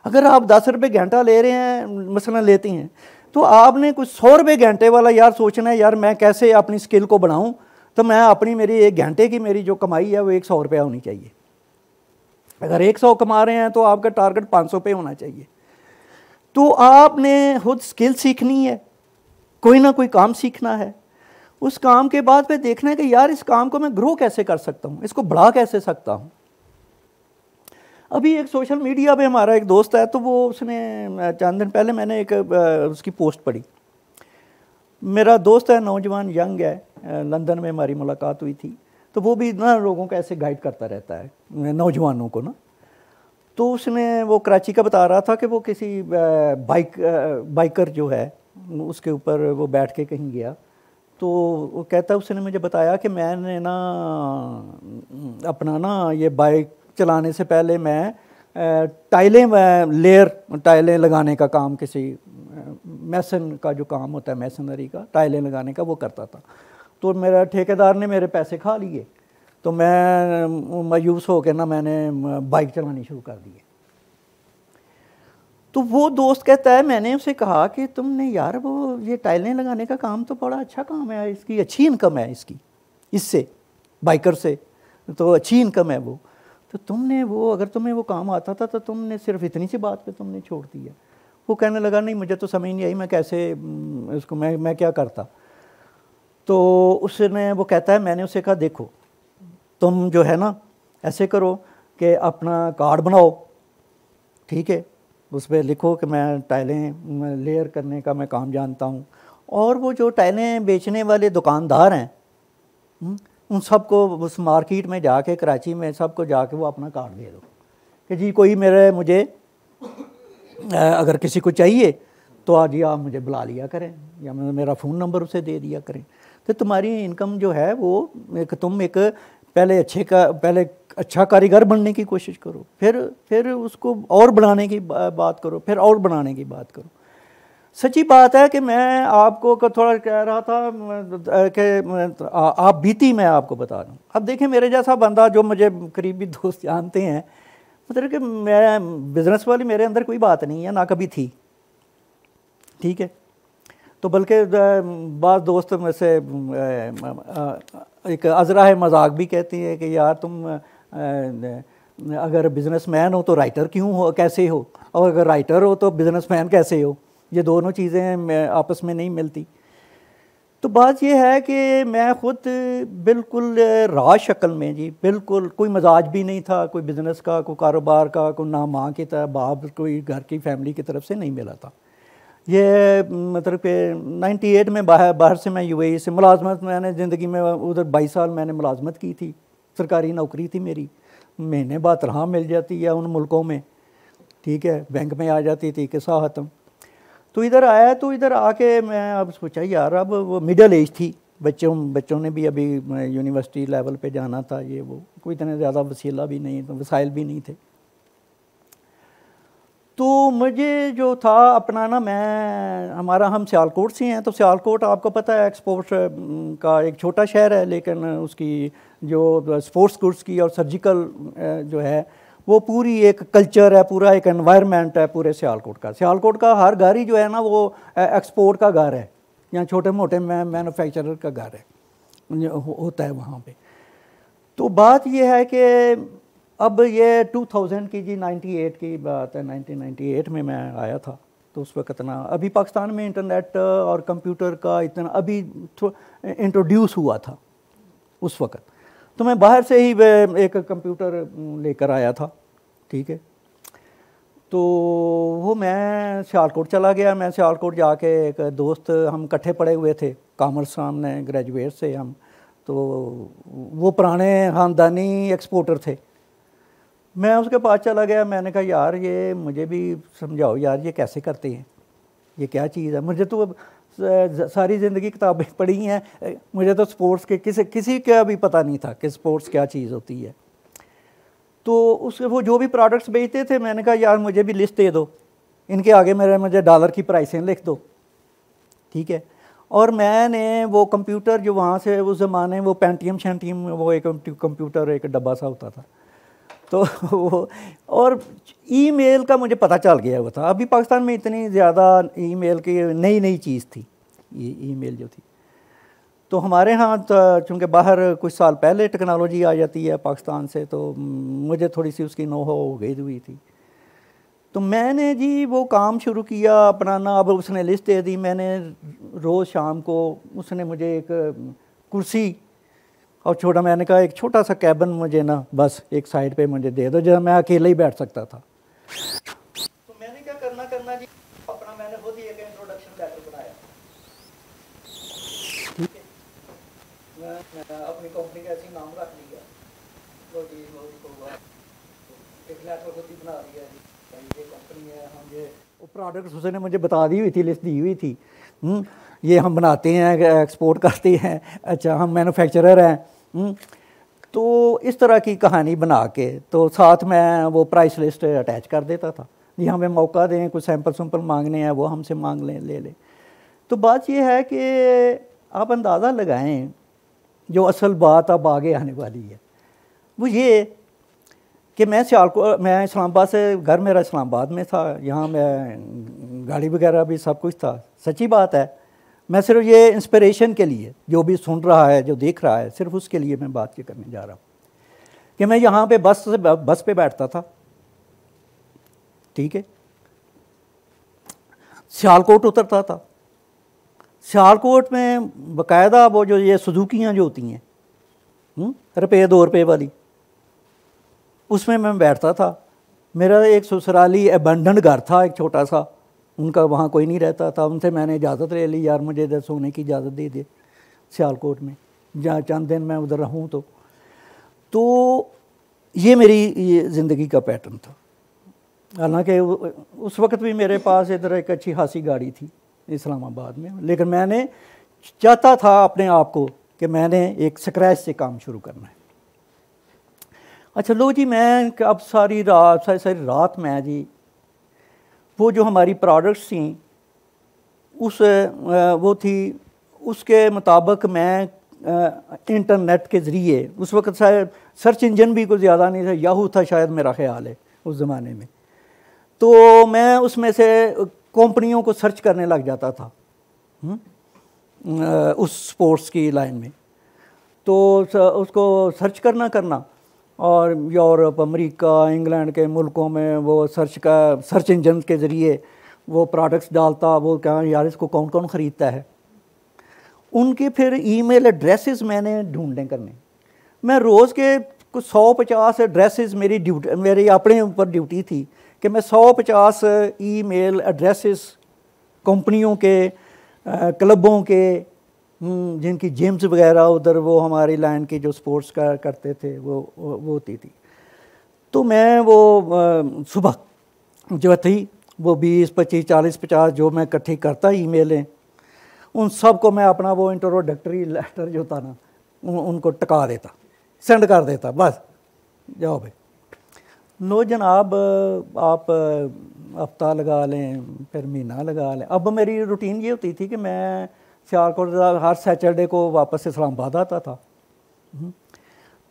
[SPEAKER 3] अगर आप 10 रुपये घंटा ले रहे हैं, मसलन लेती हैं, तो आपने कुछ 100 रुपये घंटे वाला यार सोचना है, यार मैं कैसे अपनी स्किल को बढ़ाऊं, तो मैं अपनी मेरी 1 घंटे की मेरी जो कमाई है वो 100 रुपया होनी चाहिए। अगर 100 कमा रहे हैं तो आपका टारगेट 500 पे होना चाहिए। तो आपने खुद स्किल सीखनी है, कोई ना कोई काम सीखना है। उस काम के बाद फिर देखना है कि यार इस काम को मैं ग्रो कैसे कर सकता हूँ, इसको बढ़ा कैसे सकता हूँ। अभी एक सोशल मीडिया पे हमारा एक दोस्त है, तो वो उसने चंद दिन पहले मैंने एक उसकी पोस्ट पढ़ी। मेरा दोस्त है, नौजवान, यंग है, लंदन में हमारी मुलाकात हुई थी। तो वो भी ना लोगों को ऐसे गाइड करता रहता है, नौजवानों को ना। तो उसने वो कराची का बता रहा था कि वो किसी बाइकर जो है उसके ऊपर वो बैठ के कहीं गया। तो वो कहता है, उसने मुझे बताया कि मैंने ना अपना ना ये बाइक चलाने से पहले मैं टाइलें लगाने का काम, किसी मैसन का जो काम होता है, मैसनरी का, टाइलें लगाने का, वो करता था। तो मेरा ठेकेदार ने मेरे पैसे खा लिए, तो मैं मायूस हो के ना मैंने बाइक चलानी शुरू कर दी। तो वो दोस्त कहता है, मैंने उसे कहा कि तुमने यार वो ये टाइलें लगाने का काम तो बड़ा अच्छा काम है, इसकी अच्छी इनकम है, इससे बाइकर से तो अच्छी इनकम है वो, तो तुमने वो, अगर तुम्हें वो काम आता था तो तुमने सिर्फ इतनी सी बात पे तुमने छोड़ दिया। वो कहने लगा, नहीं मुझे तो समझ नहीं आई मैं कैसे इसको मैं क्या करता। तो उसने, वो कहता है, मैंने उसे कहा, देखो तुम जो है ना ऐसे करो कि अपना कार्ड बनाओ, ठीक है, उस पर लिखो कि मैं टाइलें लेयर करने का मैं काम जानता हूँ, और वो जो टाइलें बेचने वाले दुकानदार हैं उन सबको उस मार्केट में जाके, कराची में सबको जाके वो अपना कार्ड दे दो कि जी कोई मुझे अगर किसी को चाहिए तो आज ही आप मुझे बुला लिया करें, या मेरा फ़ोन नंबर उसे दे दिया करें। तो तुम्हारी इनकम जो है वो तुम पहले अच्छा कारीगर बनने की कोशिश करो, फिर उसको और बढ़ाने की बात करो, फिर और बढ़ाने की बात करो। सच्ची बात है कि मैं आपको थोड़ा कह रहा था कि आप बीती मैं आपको बता दूं। अब देखें, मेरे जैसा बंदा जो मुझे करीबी दोस्त जानते हैं, मतलब कि मैं बिज़नेस वाली मेरे अंदर कोई बात नहीं है, ना कभी थी, ठीक है। तो बल्कि बाज़ दोस्त में से एक अज़रा मजाक भी कहती है कि यार तुम अगर बिज़नेसमैन हो तो राइटर क्यों हो, कैसे हो, और अगर राइटर हो तो बिज़नेसमैन कैसे हो, ये दोनों चीज़ें आपस में नहीं मिलती। तो बात ये है कि मैं ख़ुद बिल्कुल राज शक्ल में, जी बिल्कुल कोई मजाज भी नहीं था, कोई बिज़नेस का, कोई कारोबार का, कोई ना माँ की तरह बाप, कोई घर की फैमिली की तरफ से नहीं मिला था। ये मतलब कि 98 में बाहर से मैं यूएई से मुलाजमत, मैंने ज़िंदगी में उधर 22 साल मैंने मुलाजमत की थी, सरकारी नौकरी थी मेरी, महीने बाद तनख्वाह मिल जाती है उन मुल्कों में, ठीक है, बैंक में आ जाती थी कि साहतम। तो इधर आया, तो इधर आके मैं अब सोचा यार, अब वो मिडिल एज थी, बच्चों ने भी अभी यूनिवर्सिटी लेवल पे जाना था, ये वो कोई इतने ज़्यादा वसीला भी नहीं, तो वसाइल भी नहीं थे। तो मुझे जो था अपना ना, हम सियालकोट से हैं, तो सियालकोट आपको पता है एक्सपोर्ट का एक छोटा शहर है, लेकिन उसकी जो स्पोर्ट्स गुड्स की और सर्जिकल जो है वो पूरी एक कल्चर है, पूरा एक एनवायरनमेंट है पूरे सियालकोट का। सियालकोट का हर घर ही जो है ना वो एक्सपोर्ट का घर है, या छोटे मोटे मैन्युफैक्चरर का घर है होता है वहाँ पे। तो बात ये है कि अब ये 2000 की, जी 98 की बात है, 1998 में मैं आया था। तो उस वक्त ना अभी पाकिस्तान में इंटरनेट और कंप्यूटर का इतना अभी इंट्रोड्यूस हुआ था उस वक्त। तो मैं बाहर से ही एक कंप्यूटर लेकर आया था, ठीक है। तो वो मैं सियालकोट चला गया। मैं सियालकोट जाके एक दोस्त, हम इकट्ठे पढ़े हुए थे, कॉमर्स सामने ग्रेजुएट से हम, तो वो पुराने ख़ानदानी एक्सपोर्टर थे। मैं उसके पास चला गया, मैंने कहा यार ये मुझे भी समझाओ यार, ये कैसे करते हैं, ये क्या चीज़ है। मुझे तो सारी ज़िंदगी किताबें पढ़ी हैं, मुझे तो स्पोर्ट्स के किसी का भी पता नहीं था कि स्पोर्ट्स क्या चीज़ होती है। तो उसके वो जो भी प्रोडक्ट्स बेचते थे, मैंने कहा यार मुझे भी लिस्ट दे दो, इनके आगे मुझे डॉलर की प्राइसें लिख दो, ठीक है। और मैंने वो कंप्यूटर जो वहाँ से उस ज़माने वो पेंटियम शेंटियम, वो एक कंप्यूटर एक डब्बा सा होता था, तो वो और ईमेल का मुझे पता चल गया हुआ था। अभी पाकिस्तान में इतनी ज़्यादा ईमेल की नई चीज़ थी ये ईमेल जो थी। तो हमारे यहाँ तो चूँकि बाहर कुछ साल पहले टेक्नोलॉजी आ जाती है पाकिस्तान से, तो मुझे थोड़ी सी उसकी नो हो गई हुई थी। तो मैंने जी वो काम शुरू किया अपना ना। अब उसने लिस्ट दे दी, मैंने रोज़ शाम को उसने मुझे एक कुर्सी और छोटा, मैंने कहा एक छोटा सा कैबिन मुझे ना बस एक साइड पे मुझे दे दो, जहाँ मैं अकेले ही बैठ सकता था। तो मैंने क्या करना जी, अपना मैंने खुद ही एक इंट्रोडक्शन लेटर बनाया, ठीक है। मैं अपनी कंपनी का ऐसे नाम रख लिया, वो जी एक लेटर खुद ही बना दिया जी, ये कंपनी है, हम ये वो प्रोडक्ट्स उसने मुझे बता दी हुई थी, लिस्ट दी हुई थी, ये हम बनाते हैं, एक्सपोर्ट करते हैं, अच्छा हम मैन्युफैक्चरर हैं। तो इस तरह की कहानी बना के तो साथ में वो प्राइस लिस्ट अटैच कर देता था जी, हमें मौका दें, कुछ सैंपल मांगने हैं वो हमसे मांग लें, ले लें। तो बात ये है कि आप अंदाज़ा लगाएं, जो असल बात अब आगे आने वाली है वो ये कि मैं इस्लामाबाद से, घर मेरा इस्लामाबाद में था, यहाँ मैं गाड़ी वगैरह भी सब कुछ था। सच्ची बात है, मैं सिर्फ ये इंस्पिरेशन के लिए, जो भी सुन रहा है, जो देख रहा है, सिर्फ उसके लिए मैं बात ये करने जा रहा हूँ कि मैं यहाँ पे बस पे बैठता था, ठीक है, सियालकोट उतरता था। सियालकोट में बाकायदा वो जो ये सुजुकियाँ जो होती हैं रुपये 2 रुपये वाली, उसमें मैं बैठता था। मेरा एक ससुराली अबंडन घर था, एक छोटा सा, उनका वहाँ कोई नहीं रहता था। उनसे मैंने इजाज़त ले ली, यार मुझे इधर सोने की इजाज़त दे दे सियालकोट में, जहाँ चंद दिन मैं उधर रहूँ। तो ये मेरी ज़िंदगी का पैटर्न था। हालांकि उस वक्त भी मेरे पास इधर एक अच्छी खासी गाड़ी थी इस्लामाबाद में, लेकिन मैंने चाहता था अपने आप को कि मैंने एक स्क्रैच से काम शुरू करना है। अच्छा लो जी, मैं अब सारी रात मैं जी वो जो हमारी प्रोडक्ट्स थी वो थी, उसके मुताबिक मैं इंटरनेट के ज़रिए, उस वक्त शायद सर्च इंजन भी कुछ ज़्यादा नहीं था, याहू था शायद मेरा ख्याल है उस ज़माने में, तो मैं उसमें से कंपनियों को सर्च करने लग जाता था उस स्पोर्ट्स की लाइन में। तो उसको सर्च करना और यूरोप, अमेरिका, इंग्लैंड के मुल्कों में वो सर्च इंजन के ज़रिए वो प्रोडक्ट्स डालता, वो क्या यार इसको कौन कौन ख़रीदता है। उनके फिर ईमेल एड्रेसेस मैंने ढूंढने करने। मैं रोज़ के कुछ 150 एड्रेसेस मेरी अपने ऊपर ड्यूटी थी कि मैं 150 ईमेल एड्रेसेस कंपनियों के, क्लबों के, जिनकी जिम्स वगैरह उधर वो हमारी लाइन की जो स्पोर्ट्स करते थे वो होती थी। तो मैं वो सुबह जो थी वो 20, 25, 40, 50 जो मैं इकट्ठी करता ईमेलें, उन सब को मैं अपना वो इंट्रोडक्टरी लेटर जो था ना उनको टका देता, सेंड कर देता, बस जाओ भाई। लो जनाब, आप हफ्ता लगा लें, फिर महीना लगा लें। अब मेरी रूटीन ये होती थी कि मैं सियालकोट हर सैटरडे को वापस इस्लामाबाद आता था,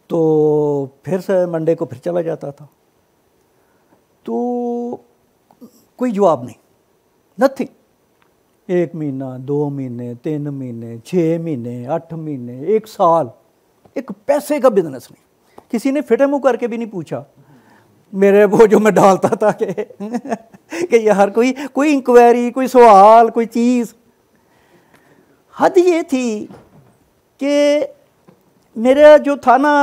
[SPEAKER 3] तो फिर से मंडे को फिर चला जाता था। तो कोई जवाब नहीं, नथिंग। 1 महीना, 2 महीने, 3 महीने, 6 महीने, 8 महीने, 1 साल, एक पैसे का बिजनेस नहीं। किसी ने फिटे मुँह करके भी नहीं पूछा मेरे वो जो मैं डालता था कि यार कोई इंक्वायरी, कोई सवाल, कोई चीज़। हद ये थी कि मेरा जो था ना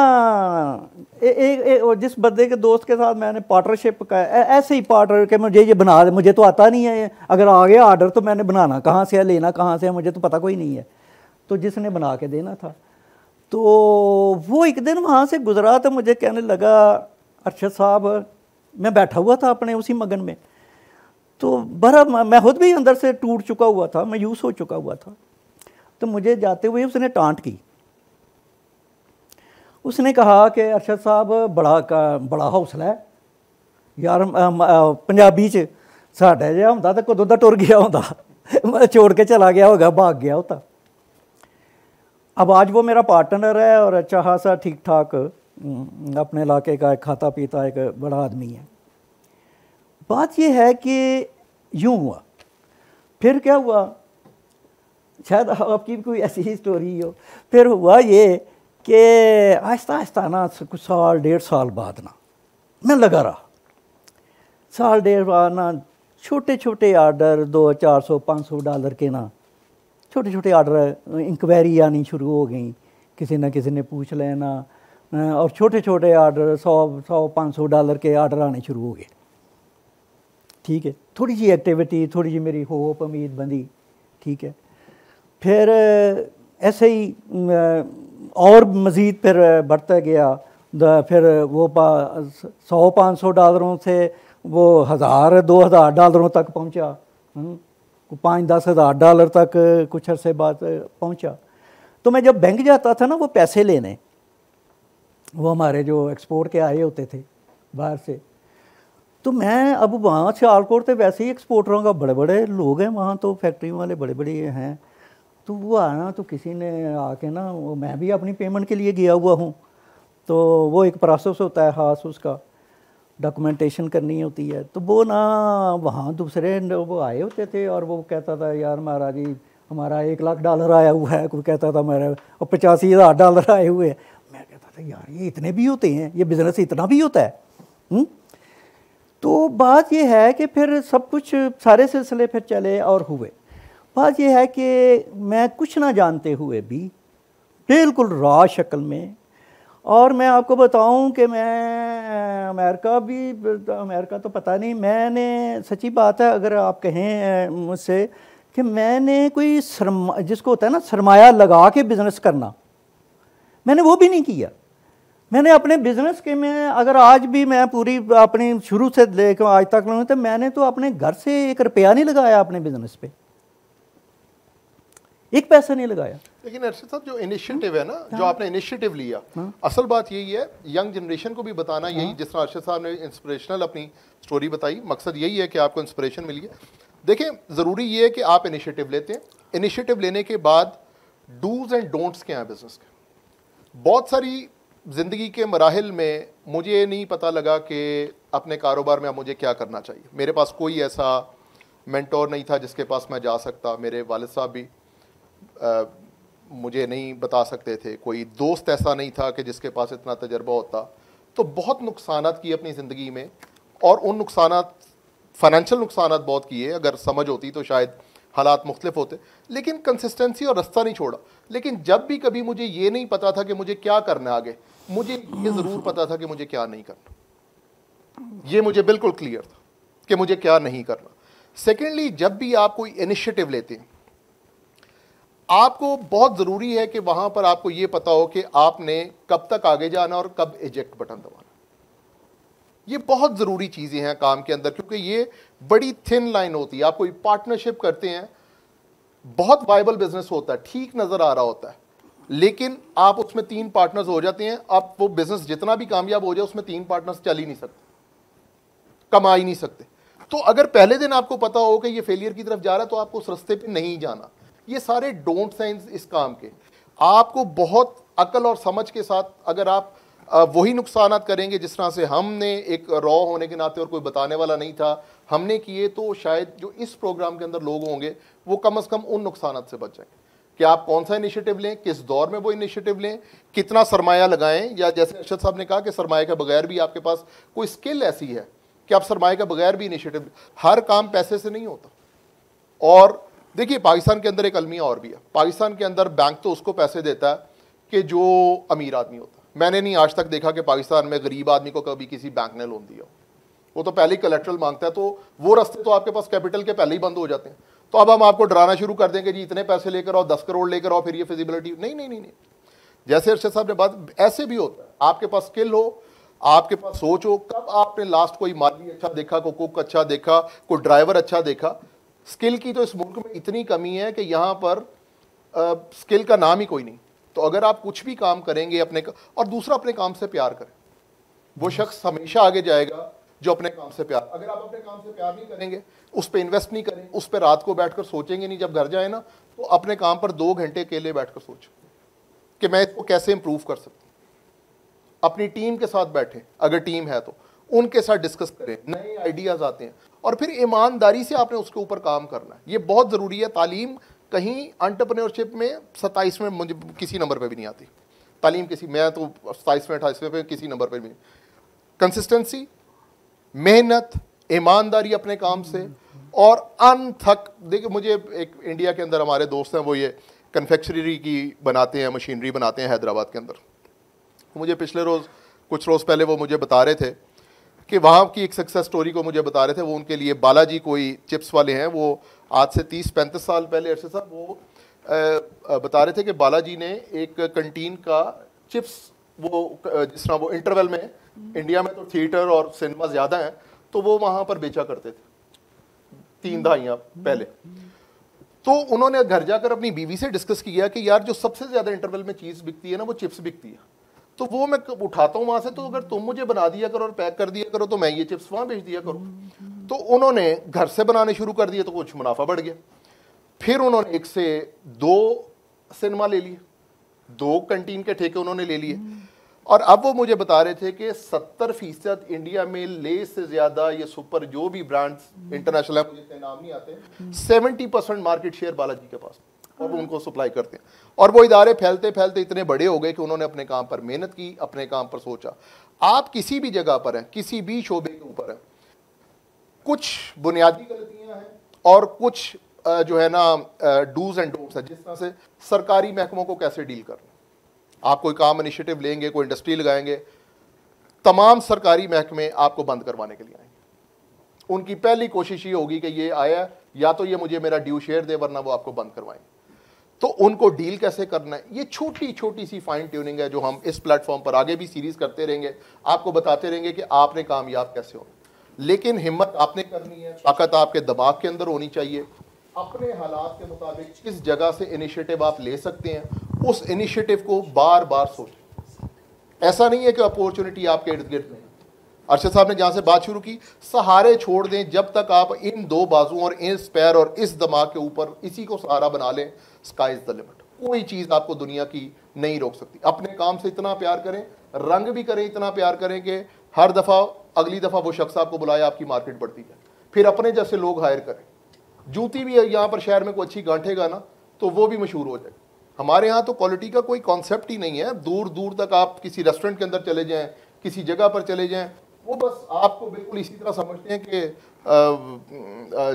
[SPEAKER 3] जिस बंदे के दोस्त के साथ मैंने पार्टनरशिप का ऐसे ही पार्टनर के मुझे ये बना दे, मुझे तो आता नहीं है, अगर आ गया ऑर्डर तो मैंने बनाना कहाँ से है, लेना कहाँ से है, मुझे तो पता कोई नहीं है, तो जिसने बना के देना था। तो वो एक दिन वहाँ से गुजरा तो मुझे कहने लगा, अरशद साहब, मैं बैठा हुआ था अपने उसी मगन में, तो बड़ा मैं खुद भी अंदर से टूट चुका हुआ था, मायूस हो चुका हुआ था। तो मुझे जाते हुए उसने टांट की। उसने कहा कि अरशद साहब, बड़ा हौसला है यार, पंजाबी च साढ़ा जिहा होंदा तो कदों दा टुर गया होंदा, मैं छोड़ के चला गया होगा, भाग गया होता। अब आज वो मेरा पार्टनर है और अच्छा खासा ठीक ठाक अपने इलाके का एक खाता पीता एक बड़ा आदमी है। बात ये है कि यूँ हुआ, फिर क्या हुआ, शायद आपकी भी कोई ऐसी ही स्टोरी हो। फिर हुआ ये कि आहिस्ता आहिस्ता ना कुछ साल 1.5 साल बाद ना मैं लगा रहा, साल 1.5 बाद ना छोटे छोटे आर्डर $200-400-500 के ना छोटे छोटे आर्डर, इंक्वायरी आनी शुरू हो गई, किसी न किसी ने पूछ लेना, और छोटे छोटे आर्डर $100-500 के आर्डर आने शुरू हो गए। ठीक है, थोड़ी सी एक्टिविटी, थोड़ी सी मेरी होप उम्मीद बंधी। ठीक है, फिर ऐसे ही और मज़ीद फिर बढ़ता गया। फिर वो $100-500 से वो $1000-2000 तक पहुंचा, $5-10 तक कुछ अरसे बाद पहुंचा। तो मैं जब बैंक जाता था ना वो पैसे लेने, वो हमारे जो एक्सपोर्ट के आए होते थे बाहर से, तो मैं अब वहाँ सियालकोट से वैसे ही एक्सपोर्टरों का बड़े बड़े लोग हैं वहाँ, तो फैक्ट्री वाले बड़े बड़े हैं। तो वो आना, तो किसी ने आके ना, वो मैं भी अपनी पेमेंट के लिए गया हुआ हूँ, तो वो एक प्रोसेस होता है ख़ास, उसका डॉक्यूमेंटेशन करनी होती है। तो वो ना वहाँ दूसरे वो आए होते थे और वो कहता था, यार महाराज जी हमारा $1,00,000 आया हुआ है, कोई कहता था मेरा और $85,000 आए हुए हैं। मैं कहता था यार ये इतने भी होते हैं, ये बिज़नेस इतना भी होता है। तो बात ये है कि फिर सब कुछ सारे सिलसिले फिर चले और हुए। बात यह है कि मैं कुछ ना जानते हुए भी बिल्कुल रॉ शक्ल में, और मैं आपको बताऊं कि मैं अमेरिका तो पता नहीं, मैंने सच्ची बात है अगर आप कहें मुझसे कि मैंने कोई जिसको होता है ना सरमाया लगा के बिज़नेस करना, मैंने वो भी नहीं किया। मैंने अपने बिज़नेस के में अगर आज भी मैं पूरी अपनी शुरू से लेकर आज तक लूँ तो मैंने तो अपने घर से ₹1 नहीं लगाया अपने बिज़नेस पे, एक पैसा नहीं लगाया।
[SPEAKER 2] लेकिन अरशद साहब जो इनिशिएटिव है ना, जो आपने इनिशिएटिव लिया, असल बात यही है यंग जनरेशन को भी बताना, यही जिस तरह अरशद साहब ने इंस्पिरेशनल अपनी स्टोरी बताई, मकसद यही है कि आपको इंस्पिरेशन मिली है। देखें, ज़रूरी ये है कि आप इनिशिएटिव लेते हैं, इनिशिएटिव लेने के बाद डूज एंड डोंट्स क्या हैं बिजनेस के। बहुत सारी ज़िंदगी के मराहिल में मुझे ये नहीं पता लगा कि अपने कारोबार में अब मुझे क्या करना चाहिए। मेरे पास कोई ऐसा मेंटोर नहीं था जिसके पास मैं जा सकता, मेरे वालिद साहब भी मुझे नहीं बता सकते थे, कोई दोस्त ऐसा नहीं था कि जिसके पास इतना तजर्बा होता। तो बहुत नुकसानात किए अपनी ज़िंदगी में, और उन नुकसानात, फाइनेंशियल नुकसानात बहुत किए, अगर समझ होती तो शायद हालात मुख्तलिफ होते, लेकिन कंसिस्टेंसी और रास्ता नहीं छोड़ा। लेकिन जब भी कभी मुझे ये नहीं पता था कि मुझे क्या करना है आगे, मुझे ये ज़रूर पता था कि मुझे क्या नहीं करना, ये मुझे बिल्कुल क्लियर था कि मुझे क्या नहीं करना। सेकेंडली, जब भी आप कोई इनिशिएटिव लेते हैं, आपको बहुत ज़रूरी है कि वहाँ पर आपको ये पता हो कि आपने कब तक आगे जाना और कब इजेक्ट बटन दबाना। ये बहुत ज़रूरी चीज़ें हैं काम के अंदर, क्योंकि ये बड़ी थिन लाइन होती है। आप कोई पार्टनरशिप करते हैं, बहुत वायबल बिजनेस होता है, ठीक नज़र आ रहा होता है, लेकिन आप उसमें 3 पार्टनर्स हो जाते हैं, आप वो बिजनेस जितना भी कामयाब हो जाए उसमें 3 पार्टनर्स चल ही नहीं सकते, कमा ही नहीं सकते। तो अगर पहले दिन आपको पता हो कि ये फेलियर की तरफ जा रहा है तो आपको उस रास्ते पे नहीं जाना। ये सारे डोंट साइंस इस काम के, आपको बहुत अकल और समझ के साथ, अगर आप वही नुकसानात करेंगे जिस तरह से हमने एक रॉ होने के नाते और कोई बताने वाला नहीं था हमने किए, तो शायद जो इस प्रोग्राम के अंदर लोग होंगे वो कम से कम उन नुकसानात से बच जाएंगे। कि आप कौन सा इनिशिएटिव लें, किस दौर में वो इनिशिएटिव लें, कितना सरमाया लगाएं, या जैसे अरशद साहब ने कहा कि सरमाए के बगैर भी आपके पास कोई स्किल ऐसी है कि आप सरमाए के बगैर भी इनिशिएटिव, हर काम पैसे से नहीं होता। और देखिए, पाकिस्तान के अंदर एक अलमिया और भी है, पाकिस्तान के अंदर बैंक तो उसको पैसे देता है कि जो अमीर आदमी होता है, मैंने नहीं आज तक देखा कि पाकिस्तान में गरीब आदमी को कभी किसी बैंक ने लोन दिया। वो तो पहले ही कलेक्ट्रल मांगता है, तो वो रास्ते तो आपके पास कैपिटल के पहले ही बंद हो जाते हैं। तो अब हम आपको डराना शुरू कर देंगे जी इतने पैसे लेकर आओ, 10 करोड़ लेकर आओ, फिर ये फिजिबिलिटी नहीं नहीं नहीं नहीं। जैसे अरशद साहब ने बात, ऐसे भी होता है, आपके पास स्किल हो, आपके पास सोच हो। कब आपने लास्ट कोई माली अच्छा देखा, कोई कुक अच्छा देखा, कोई ड्राइवर अच्छा देखा? स्किल की तो इस मुल्क में इतनी कमी है कि यहाँ पर स्किल का नाम ही कोई नहीं। तो अगर आप कुछ भी काम करेंगे अपने और दूसरा अपने काम से प्यार करें, वो शख्स हमेशा आगे जाएगा जो अपने काम से प्यार। अगर आप अपने काम से प्यार नहीं करेंगे, उस पर इन्वेस्ट नहीं करें, उस पर रात को बैठकर सोचेंगे नहीं, जब घर जाए ना तो अपने काम पर 2 घंटे अकेले बैठकर सोचें कि मैं इसको कैसे इंप्रूव कर सकता हूं। अपनी टीम के साथ बैठें, अगर टीम है तो उनके साथ डिस्कस करें, नए आइडियाज आते हैं, और फिर ईमानदारी से आपने उसके ऊपर काम करना है। ये बहुत ज़रूरी है। तालीम कहीं एंटरप्रेन्योरशिप में 27वें मुझे किसी नंबर पे भी नहीं आती तालीम, किसी, मैं तो 27वें 28वें पे किसी नंबर पे भी नहीं। कंसिस्टेंसी, मेहनत, ईमानदारी अपने काम से, और अनथक। देखिए मुझे एक इंडिया के अंदर हमारे दोस्त हैं, वो ये कन्फेक्शनरी की बनाते हैं, मशीनरी बनाते हैं हैदराबाद के अंदर। मुझे पिछले रोज़, कुछ रोज़ पहले वो मुझे बता रहे थे कि वहाँ की एक सक्सेस स्टोरी को मुझे बता रहे थे। वो उनके लिए बालाजी कोई चिप्स वाले हैं, वो आज से 30-35 साल पहले अरशद साहब वो बता रहे थे कि बालाजी ने एक कंटीन का चिप्स, वो जिस तरह वो इंटरवल में, इंडिया में तो थिएटर और सिनेमा ज़्यादा हैं, तो वो वहाँ पर बेचा करते थे 3 दहाइयाँ पहले। तो उन्होंने घर जाकर अपनी बीवी से डिस्कस किया कि यार जो सबसे ज़्यादा इंटरवल में चीज़ बिकती है ना, वो चिप्स बिकती है, तो वो मैं उठाता हूँ वहाँ से, तो अगर तुम मुझे बना दिया करो और पैक कर दिया करो तो मैं ये चिप्स वहाँ भेज दिया करूँ। तो उन्होंने घर से बनाने शुरू कर दिए, तो कुछ मुनाफा बढ़ गया। फिर उन्होंने 1 से 2 सिनेमा ले लिए, 2 कैंटीन के ठेके उन्होंने ले लिए, और अब वो मुझे बता रहे थे कि 70% इंडिया में ले से ज़्यादा ये सुपर जो भी ब्रांड्स इंटरनेशनल है, मुझे इतने नाम नहीं आते, 70% मार्केट शेयर बालाजी के पास, और वो उनको सप्लाई करते हैं। और वो इदारे फैलते फैलते इतने बड़े हो गए कि उन्होंने अपने काम पर मेहनत की, अपने काम पर सोचा। आप किसी भी जगह पर हैं, किसी भी शोबे के ऊपर हैं, कुछ बुनियादी गलतियां हैं और कुछ जो है ना डूज एंड डोंट्स है। जिस तरह से सरकारी महकमों को कैसे डील करना, आप कोई काम इनिशिएटिव लेंगे, कोई इंडस्ट्री लगाएंगे, तमाम सरकारी महकमे आपको बंद करवाने के लिए आएंगे। उनकी पहली कोशिश ये होगी कि ये आया, या तो ये मुझे मेरा ड्यू शेयर दे, वरना वो आपको बंद करवाएंगे। तो उनको डील कैसे करना है, ये छोटी छोटी सी फाइन ट्यूनिंग है जो हम इस प्लेटफॉर्म पर आगे भी सीरीज करते रहेंगे, आपको बताते रहेंगे कि आपने कामयाब कैसे होना। लेकिन हिम्मत आपने करनी है, ताकत आपके दिमाग के अंदर होनी चाहिए। अपने हालात के मुताबिक किस जगह से इनिशिएटिव आप ले सकते हैं, उस इनिशिएटिव को बार बार सोचें। ऐसा नहीं है कि अपॉर्चुनिटी आपके इर्द गिर्द नहीं। अरशद साहब ने जहां से बात शुरू की, सहारे छोड़ दें। जब तक आप इन 2 बाजुओं और इस पैर और इस दिमाग के ऊपर इसी को सहारा बना लें, स्काई इज द लिमिट। कोई चीज़ आपको दुनिया की नहीं रोक सकती। अपने काम से इतना प्यार करें, रंग भी करें, इतना प्यार करें कि हर दफ़ा अगली दफ़ा वो शख्स आपको बुलाए, आपकी मार्केट बढ़ती है। फिर अपने जैसे लोग हायर करें। जूती भी यहाँ पर शहर में कोई अच्छी गांठेगा ना, तो वो भी मशहूर हो जाएगा। हमारे यहाँ तो क्वालिटी का कोई कॉन्सेप्ट ही नहीं है। दूर दूर तक आप किसी रेस्टोरेंट के अंदर चले जाएं, किसी जगह पर चले जाएं, वो बस आपको बिल्कुल इसी तरह समझते हैं कि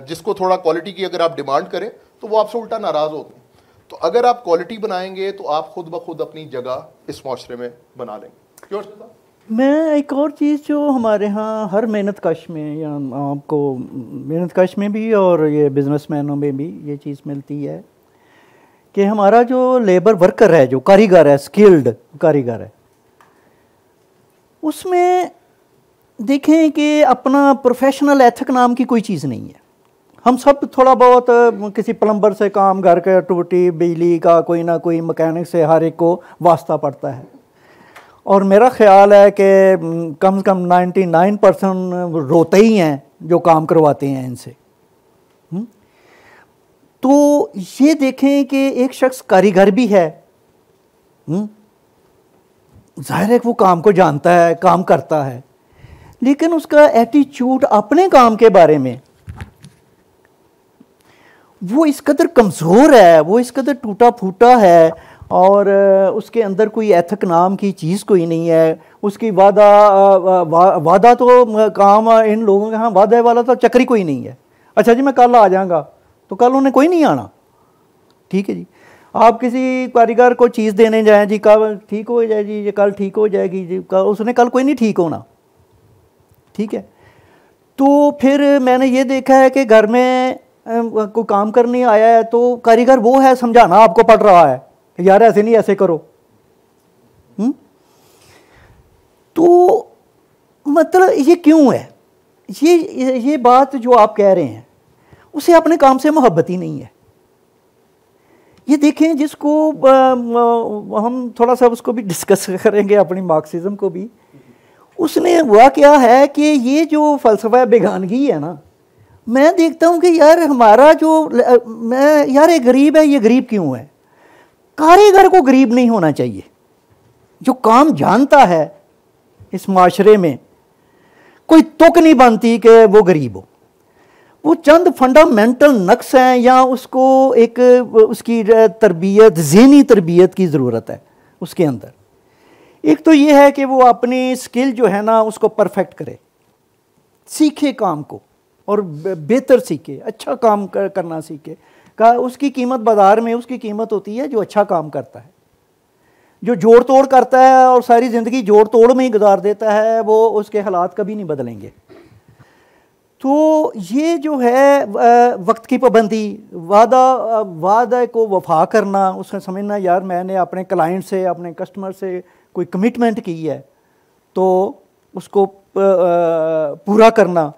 [SPEAKER 2] जिसको थोड़ा क्वालिटी की अगर आप डिमांड करें तो वो आपसे उल्टा नाराज़ होते हैं। तो अगर आप क्वालिटी बनाएंगे तो आप खुद ब खुद अपनी जगह इस माशरे में बना लेंगे। क्यों साहब?
[SPEAKER 3] मैं एक और चीज़ जो हमारे यहाँ हर मेहनत कश में, या आपको मेहनत कश में भी और ये बिजनेसमैनों में भी ये चीज़ मिलती है कि हमारा जो लेबर वर्कर है, जो कारीगर है, स्किल्ड कारीगर है, उसमें देखें कि अपना प्रोफेशनल एथिक नाम की कोई चीज़ नहीं है। हम सब थोड़ा बहुत किसी प्लम्बर से काम, घर का टूटी बिजली का कोई ना कोई मैकेनिक से हर एक को वास्ता पड़ता है। और मेरा ख्याल है कि कम से कम 99% रोते ही हैं जो काम करवाते हैं इनसे। तो ये देखें कि एक शख्स कारीगर भी है, जाहिर है कि वो काम को जानता है, काम करता है, लेकिन उसका एटीट्यूड अपने काम के बारे में वो इस कदर कमज़ोर है, वो इस कदर टूटा फूटा है, और उसके अंदर कोई एथिक नाम की चीज़ कोई नहीं है। उसकी वादा तो काम इन लोगों के यहाँ वादा वाला तो चक्री कोई नहीं है। अच्छा जी मैं कल आ जाऊँगा, तो कल उन्हें कोई नहीं आना, ठीक है जी। आप किसी कारीगर को चीज़ देने जाएं, जी कल ठीक हो जाए जी, ये कल ठीक हो जाएगी जी, उसने कल कोई नहीं ठीक होना, ठीक है। तो फिर मैंने ये देखा है कि घर में कोई काम करने आया है तो कारीगर वो है, समझाना आपको पड़ रहा है कि यार ऐसे नहीं ऐसे करो। तो मतलब ये क्यों है, ये बात जो आप कह रहे हैं उसे अपने काम से मोहब्बत ही नहीं है। ये देखें, जिसको हम थोड़ा सा उसको भी डिस्कस करेंगे, अपनी मार्क्सिज्म को भी, उसने हुआ क्या है कि ये जो फ़लसफ़ा बेगानगी है ना, मैं देखता हूँ कि यार हमारा जो मैं यार ये गरीब है, ये गरीब क्यों है? कारीगर को गरीब नहीं होना चाहिए। जो काम जानता है इस माशरे में कोई तुक नहीं बनती कि वो गरीब हो। वो चंद फंडामेंटल नक्स हैं या उसको एक उसकी तरबियत, ज़हनी तरबियत की ज़रूरत है उसके अंदर। एक तो ये है कि वो अपनी स्किल जो है ना उसको परफेक्ट करे, सीखे काम को और बेहतर सीखे, अच्छा काम करना सीखे। का उसकी कीमत बाज़ार में उसकी कीमत होती है जो अच्छा काम करता है। जो जोड़ तोड़ करता है और सारी ज़िंदगी जोड़ तोड़ में ही गुजार देता है, वो उसके हालात कभी नहीं बदलेंगे। तो ये जो है वक्त की पाबंदी, वादा को वफा करना, उसने समझना यार मैंने अपने क्लाइंट से, अपने कस्टमर से कोई कमिटमेंट की है तो उसको पूरा करना,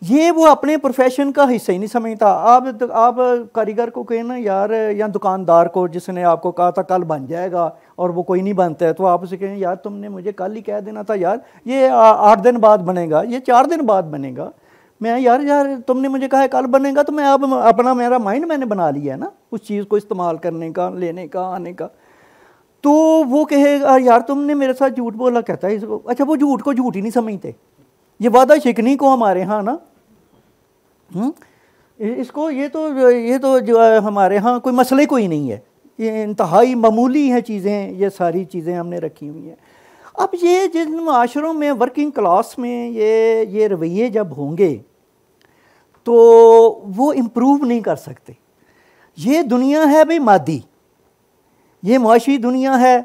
[SPEAKER 3] ये वो अपने प्रोफेशन का हिस्सा ही नहीं समझता। आप कारीगर को कहें ना यार, या दुकानदार को जिसने आपको कहा था कल बन जाएगा और वो कोई नहीं बनता है, तो आप उसे कहें यार तुमने मुझे कल ही कह देना था यार, ये 8 दिन बाद बनेगा, ये 4 दिन बाद बनेगा। मैं यार तुमने मुझे कहा है कल बनेगा, तो मैं अब अपना मेरा माइंड मैंने बना लिया है ना उस चीज़ को इस्तेमाल करने का, लेने का, आने का। तो वो कहेगा यार तुमने मेरे साथ झूठ बोला, कहता है इसको। अच्छा, वो झूठ को झूठ ही नहीं समझते। ये वादा शिकनी को हमारे यहाँ ना इसको ये तो जो है हमारे यहाँ कोई मसले कोई नहीं है, ये इंतहाई मामूली हैं चीज़ें, ये सारी चीज़ें हमने रखी हुई हैं। अब ये जिन माशरों में वर्किंग क्लास में ये रवैये जब होंगे तो वो इम्प्रूव नहीं कर सकते। ये दुनिया है भाई मादी, ये मुआशी दुनिया है।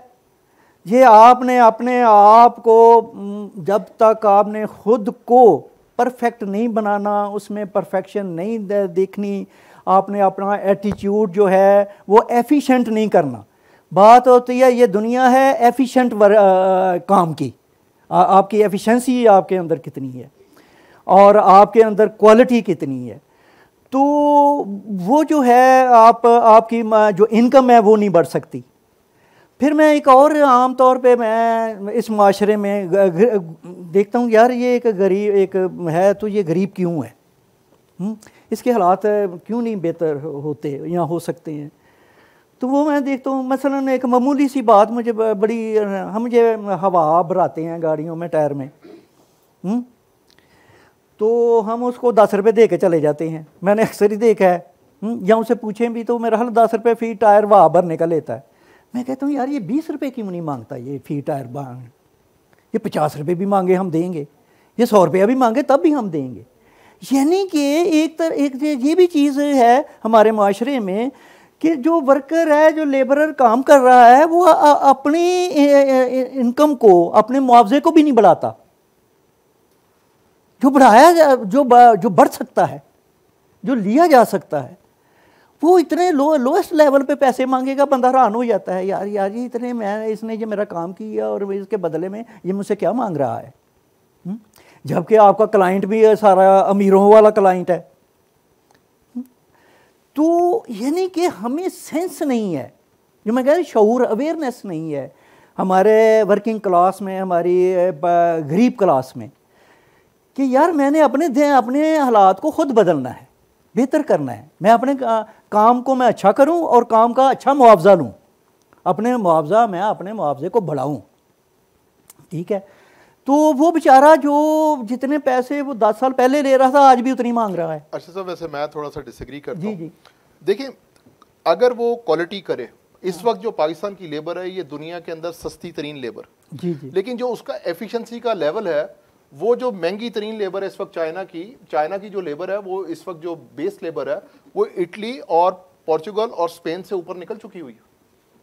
[SPEAKER 3] ये आपने अपने आप को जब तक आपने ख़ुद को परफेक्ट नहीं बनाना, उसमें परफेक्शन नहीं देखनी, आपने अपना एटीट्यूड जो है वो एफिशिएंट नहीं करना। बात होती है ये दुनिया है एफिशिएंट काम की, आपकी एफिशिएंसी आपके अंदर कितनी है और आपके अंदर क्वालिटी कितनी है। तो वो जो है आपकी जो इनकम है वो नहीं बढ़ सकती। फिर मैं एक और आम तौर पे मैं इस माशरे में देखता हूँ यार ये एक गरीब एक है, तो ये गरीब क्यों है, इसके हालात क्यों नहीं बेहतर होते या हो सकते हैं। तो वो मैं देखता हूँ मसलन एक मामूली सी बात मुझे बड़ी, हम मुझे हवा भराते हैं गाड़ियों में टायर में, तो हम उसको 10 रुपये दे के चले जाते हैं। मैंने अक्सर ही देखा है, या उसे पूछें भी तो मेरा हाल 10 रुपये फी टायर हवा भरने का लेता है। मैं कहता हूँ यार ये 20 रुपये क्यों नहीं मांगता ये फी टायर बांग, ये 50 रुपये भी मांगे हम देंगे, ये 100 रुपया भी मांगे तब भी हम देंगे। यानी कि एक ये भी चीज़ है हमारे माशरे में कि जो वर्कर है, जो लेबरर काम कर रहा है, वो अपनी इनकम को, अपने मुआवजे को भी नहीं बढ़ाता। जो बढ़ाया जो बढ़ सकता है, जो लिया जा सकता है, वो इतने लोएस्ट लेवल पे पैसे मांगेगा। बंदा हैरान हो जाता है यार ये इतने इसने ये मेरा काम किया और इसके बदले में ये मुझसे क्या मांग रहा है, जबकि आपका क्लाइंट भी सारा अमीरों वाला क्लाइंट है। तो यानी कि हमें सेंस नहीं है, जो मैं कह रही शऊर, अवेयरनेस नहीं है हमारे वर्किंग क्लास में, हमारी गरीब क्लास में, कि यार मैंने अपने हालात को ख़ुद बदलना है, बेहतर करना है। मैं अपने काम को मैं अच्छा करूं और काम का अच्छा मुआवजा लूं, मैं अपने मुआवजे को बढ़ाऊं, ठीक है। तो वो बेचारा जो जितने पैसे वो 10 साल पहले ले रहा था आज भी उतनी मांग रहा है।
[SPEAKER 2] अच्छा साहब, वैसे मैं थोड़ा सा डिसएग्री करता हूं।
[SPEAKER 3] जी।
[SPEAKER 2] देखिए, अगर वो क्वालिटी करे, इस वक्त जो पाकिस्तान की लेबर है ये दुनिया के अंदर सस्ती तरीन लेबर,
[SPEAKER 3] जी,
[SPEAKER 2] लेकिन जो उसका एफिशिएंसी का लेवल है, वो जो महंगी तरीन लेबर है इस वक्त चाइना की जो लेबर है, वो इस वक्त जो बेस लेबर है वो इटली और पोर्चुगल और स्पेन से ऊपर निकल चुकी हुई है।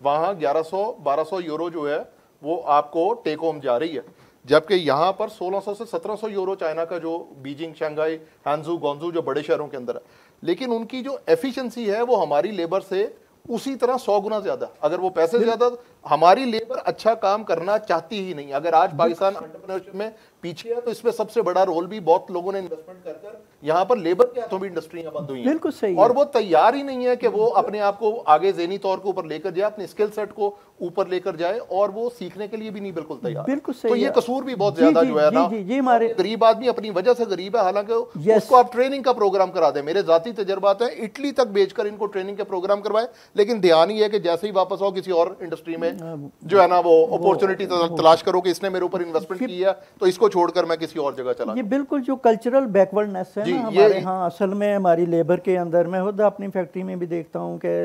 [SPEAKER 2] वहाँ 1100-1200 यूरो जो है वो आपको टेक होम जा रही है, जबकि यहाँ पर 1600 से 1700 यूरो चाइना का, जो बीजिंग, शंघाई, हांजू, गोंजू जो बड़े शहरों के अंदर है। लेकिन उनकी जो एफिशिएंसी है वो हमारी लेबर से उसी तरह 100 गुना ज्यादा। अगर वो पैसे ज्यादा, हमारी लेबर अच्छा काम करना चाहती ही नहीं। अगर आज पाकिस्तान एंटरप्रेन्योरशिप में पीछे है तो इसमें सबसे बड़ा रोल भी बहुत लोगों ने इन्वेस्टमेंट कर यहाँ पर लेबर के हाथों भी इंडस्ट्रियां बंद हुई हैं।
[SPEAKER 3] बिल्कुल सही
[SPEAKER 2] और वो तैयार ही नहीं है कि वो अपने आप को आगे ज़हनी तौर के ऊपर लेकर जाए, अपने स्किल सेट को ऊपर लेकर जाए, और वो सीखने के लिए भी नहीं बिल्कुल तैयार।
[SPEAKER 3] बिल्कुल सही
[SPEAKER 2] तो ये कसूर भी बहुत ज्यादा जो है ना,
[SPEAKER 3] ये हमारे
[SPEAKER 2] गरीब आदमी अपनी वजह से गरीब है। हालांकि उसको आप ट्रेनिंग का प्रोग्राम करा दें, मेरे जाती तजर्बात है, इटली तक भेजकर इनको ट्रेनिंग के प्रोग्राम करवाए, लेकिन ध्यान ही है कि जैसे ही वापस आओ किसी और इंडस्ट्री में जो है ना वो अपॉर्चुनिटी तलाश करो कि इसने मेरे ऊपर इन्वेस्टमेंट की है तो इसको छोड़कर मैं किसी और जगह चला।
[SPEAKER 3] ये बिल्कुल जो कल्चरल बैकवर्डनेस है ना हमारे यहाँ, असल में हमारी लेबर के अंदर, मैं खुद अपनी फैक्ट्री में भी देखता हूँ कि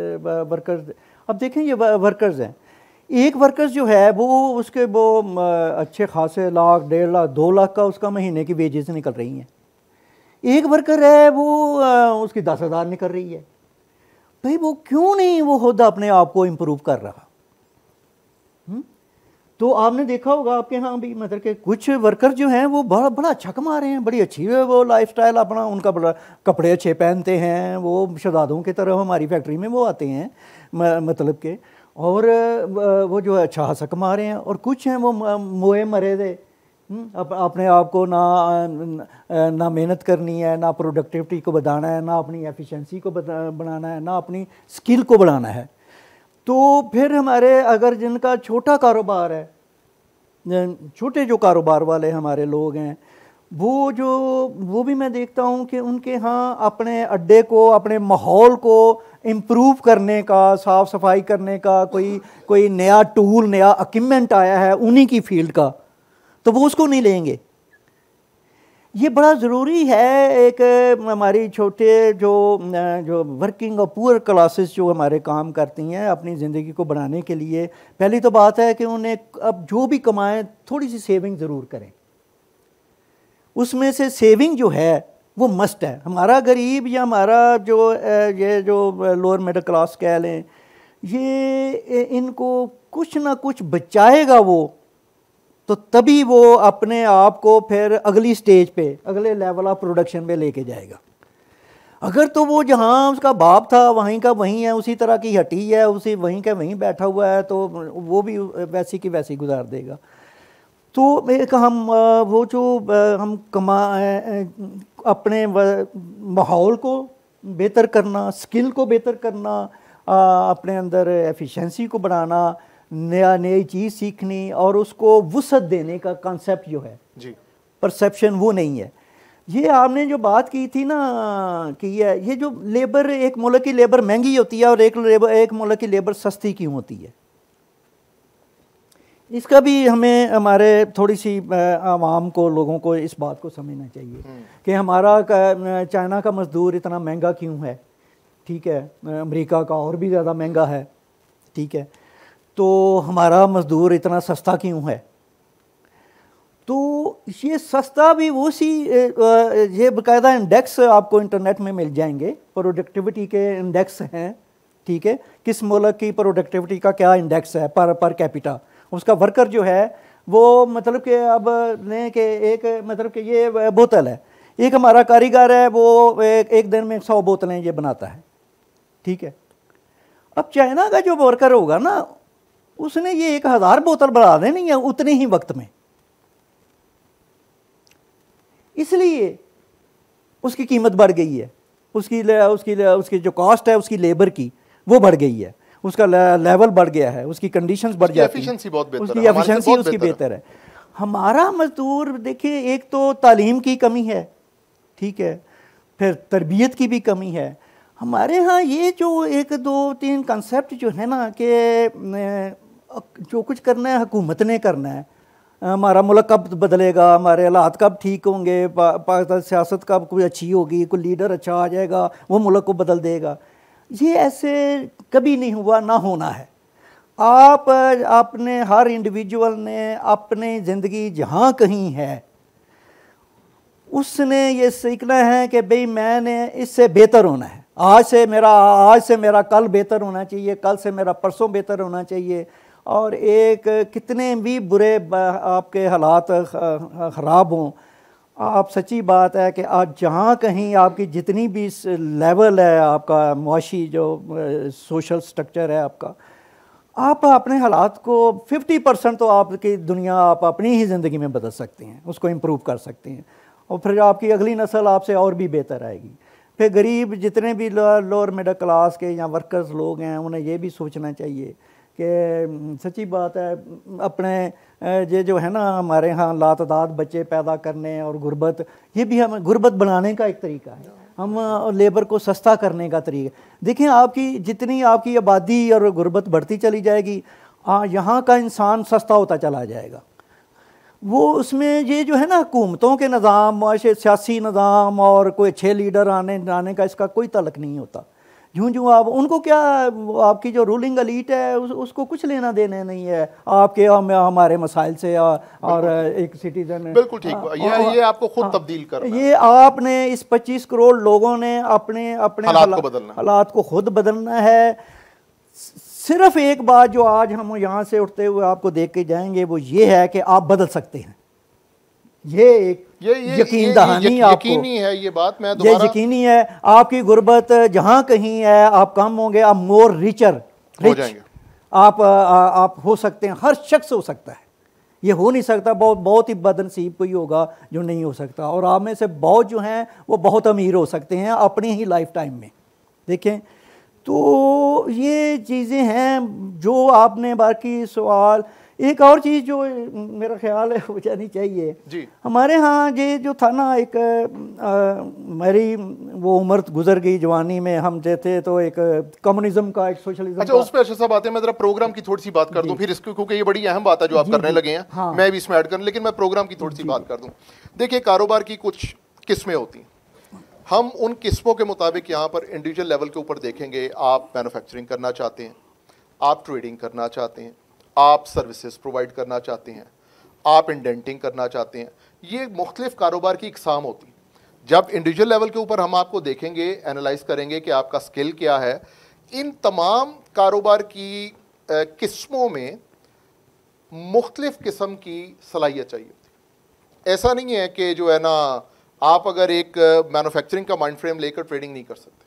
[SPEAKER 3] वर्कर्स, अब देखें ये वर्कर्स हैं, एक वर्कर्स जो है वो उसके वो अच्छे खासे लाख, 1.5 लाख, 2 लाख का उसका महीने की वेजेस निकल रही हैं। एक वर्कर है वो उसकी 10,000 निकल रही है। भाई वो क्यों नहीं वो खुद अपने आप को इम्प्रूव कर रहा? तो आपने देखा होगा आपके यहाँ भी, मतलब कि कुछ वर्कर जो हैं वो बड़ा बड़ा अच्छा कमा रहे हैं, बड़ी अच्छी है वो लाइफस्टाइल अपना, उनका बड़ा कपड़े अच्छे पहनते हैं, वो शहजादों की तरह हमारी फैक्ट्री में वो आते हैं, मतलब के, और वो जो है अच्छा खासा कमा रहे हैं। और कुछ हैं वो मोए मरे दे, अपने आप को ना मेहनत करनी है, ना प्रोडक्टिविटी को बढ़ाना है, ना अपनी एफिशिएंसी को बढ़ाना है, ना अपनी स्किल को बढ़ाना है। तो फिर हमारे अगर जिनका छोटा कारोबार है, छोटे जो कारोबार वाले हमारे लोग हैं, वो भी मैं देखता हूँ कि उनके यहाँ अपने अड्डे को, अपने माहौल को इम्प्रूव करने का, साफ़ सफाई करने का कोई नया टूल, नया इक्विपमेंट आया है उन्हीं की फील्ड का, तो वो उसको नहीं लेंगे। ये बड़ा ज़रूरी है। एक हमारी छोटे जो वर्किंग और पुअर क्लासेस जो हमारे काम करती हैं अपनी ज़िंदगी को बढ़ाने के लिए, पहली तो बात है कि उन्हें अब जो भी कमाएं थोड़ी सी सेविंग ज़रूर करें। उसमें से सेविंग जो है वो मस्ट है। हमारा गरीब या हमारा ये जो लोअर मिडिल क्लास कह लें, ये इनको कुछ ना कुछ बचाएगा वो, तो तभी वो अपने आप को फिर अगली स्टेज पे, अगले लेवल ऑफ प्रोडक्शन पे लेके जाएगा। अगर तो वो जहाँ उसका बाप था वहीं का वहीं है, उसी तरह की हटी है, उसी वहीं का वहीं बैठा हुआ है, तो वो भी वैसी की वैसी गुजार देगा। तो एक हम वो जो हम अपने माहौल को बेहतर करना, स्किल को बेहतर करना, अपने अंदर एफिशिएंसी को बढ़ाना, नई चीज़ सीखनी और उसको वुसअत देने का कॉन्सेप्ट जो है जी, परसेप्शन, वो नहीं है। ये आपने जो बात की थी ना कि ये जो लेबर, एक मुल्क की लेबर महंगी होती है और एक मुल्क की लेबर सस्ती क्यों होती है, इसका भी हमें हमारे थोड़ी सी आवाम को, लोगों को इस बात को समझना चाहिए कि हमारा चाइना का मज़दूर इतना महंगा क्यों है, ठीक है, अमेरिका का और भी ज़्यादा महंगा है, ठीक है, तो हमारा मज़दूर इतना सस्ता क्यों है। तो ये सस्ता भी वो सी, ये बाकायदा इंडेक्स आपको इंटरनेट में मिल जाएंगे, प्रोडक्टिविटी के इंडेक्स हैं, ठीक है, किस मुल्क की प्रोडक्टिविटी का क्या इंडेक्स है पर कैपिटा, उसका वर्कर जो है वो, मतलब कि अब ने के एक, मतलब कि ये बोतल है, एक हमारा कारीगर है वो एक दिन में 100 बोतलें ये बनाता है, ठीक है। अब चाइना का जो वर्कर होगा ना, उसने ये 1000 बोतल बना देनी है उतने ही वक्त में, इसलिए उसकी कीमत बढ़ गई है, उसकी जो कॉस्ट है उसकी लेबर की वो बढ़ गई है, उसका लेवल बढ़ गया है, उसकी कंडीशंस बढ़ जाती हैं, उसकी एफिशिएंसी उसकी बेहतर है। हमारा मजदूर देखिए, एक तो तालीम की कमी है, ठीक है, फिर तरबियत की भी कमी है। हमारे यहाँ ये जो 1 2 3 कंसेप्ट जो है ना कि जो कुछ करना है हुकूमत ने करना है, हमारा मुल्क कब बदलेगा, हमारे हालात कब ठीक होंगे, पाकिस्तान सियासत कब कोई अच्छी होगी, कोई लीडर अच्छा आ जाएगा वो मुल्क को बदल देगा, ये ऐसे कभी नहीं हुआ, ना होना है। आपने हर इंडिविजुअल ने अपनी ज़िंदगी जहाँ कहीं है उसने ये सीखना है कि भाई मैंने इससे बेहतर होना है, आज से मेरा कल बेहतर होना चाहिए, कल से मेरा परसों बेहतर होना चाहिए। और एक कितने भी बुरे आपके हालात ख़राब हों, आप सच्ची बात है कि आज जहाँ कहीं आपकी जितनी भी लेवल है आपका मुआशी जो सोशल स्ट्रक्चर है आपका, आप अपने हालात को 50% तो आपकी दुनिया आप अपनी ही ज़िंदगी में बदल सकते हैं, उसको इम्प्रूव कर सकते हैं, और फिर आपकी अगली नस्ल आपसे और भी बेहतर आएगी। फिर गरीब जितने भी लोअर मिडिल क्लास के या वर्कर्स लोग हैं, उन्हें ये भी सोचना चाहिए कि सच्ची बात है अपने ये जो है ना हमारे यहाँ लातदाद बच्चे पैदा करने और गुर्बत, ये भी हमें गुर्बत बनाने का एक तरीका है, हम लेबर को सस्ता करने का तरीका। देखिए आपकी जितनी आपकी आबादी और गुर्बत बढ़ती चली जाएगी, यहाँ का इंसान सस्ता होता चला जाएगा। वो उसमें ये जो है ना हुकूमतों के निज़ाम, सियासी निज़ाम और कोई अच्छे लीडर आने का इसका कोई तल्लक नहीं होता। यूँ आप उनको क्या, आपकी जो रूलिंग एलीट है उसको कुछ लेना देने नहीं है आपके हमारे मसाइल से, और एक सिटीजन।
[SPEAKER 2] बिल्कुल ठीक, ये आपको खुद तब्दील करना है।
[SPEAKER 3] ये आपने इस 25 करोड़ लोगों ने अपने हालात को खुद बदलना है। सिर्फ एक बात जो आज हम यहाँ से उठते हुए आपको देख के जाएंगे वो ये है कि आप बदल सकते हैं। ये एक यकीन दहानी आपको
[SPEAKER 2] यकीनी है, ये बात मैं
[SPEAKER 3] ये यकीनी है। आपकी गुर्बत जहाँ कहीं है, आप कम होंगे, आप मोर रिचर
[SPEAKER 2] हो जाएंगे,
[SPEAKER 3] आप हो सकते हैं, हर शख्स हो सकता है। ये हो नहीं सकता, बहुत ही बदनसीब कोई होगा जो नहीं हो सकता, और आप में से बहुत जो हैं वो बहुत अमीर हो सकते हैं अपनी ही लाइफ टाइम में। देखें तो ये चीज़ें हैं जो आपने, बाकी सवाल एक और चीज़ जो मेरा ख्याल है हो जानी चाहिए
[SPEAKER 2] जी।
[SPEAKER 3] हमारे यहाँ ये जो था ना, एक मेरी वो उम्र गुजर गई जवानी में, हम जो थे तो एक कम्युनिज्म का, एक सोशलिज्म।
[SPEAKER 2] अच्छा, उस पर अच्छा सब आते हैं। मैं जरा प्रोग्राम की थोड़ी सी बात कर दूं फिर इसको, क्योंकि ये बड़ी अहम बात है जो आप करने लगे हैं।
[SPEAKER 3] हाँ।
[SPEAKER 2] मैं भी इसमें ऐड करूं, लेकिन मैं प्रोग्राम की थोड़ी सी बात कर दूं। देखिए, कारोबार की कुछ किस्में होती हैं, हम उन किस्मों के मुताबिक यहाँ पर इंडिविजुअल लेवल के ऊपर देखेंगे। आप मैन्युफैक्चरिंग करना चाहते हैं, आप ट्रेडिंग करना चाहते हैं, आप सर्विसेज प्रोवाइड करना चाहते हैं, आप इंडेंटिंग करना चाहते हैं, ये मुख्तलिफ कारोबार की इकसाम होती हैं। जब इंडिविजुअल लेवल के ऊपर हम आपको देखेंगे, एनालाइज करेंगे कि आपका स्किल क्या है, इन तमाम कारोबार की किस्मों में मुख्तलिफ किस्म की सलाहियत चाहिए होती है। ऐसा नहीं है कि जो है ना, आप अगर एक मैन्युफैक्चरिंग का माइंड फ्रेम लेकर ट्रेडिंग नहीं कर सकते,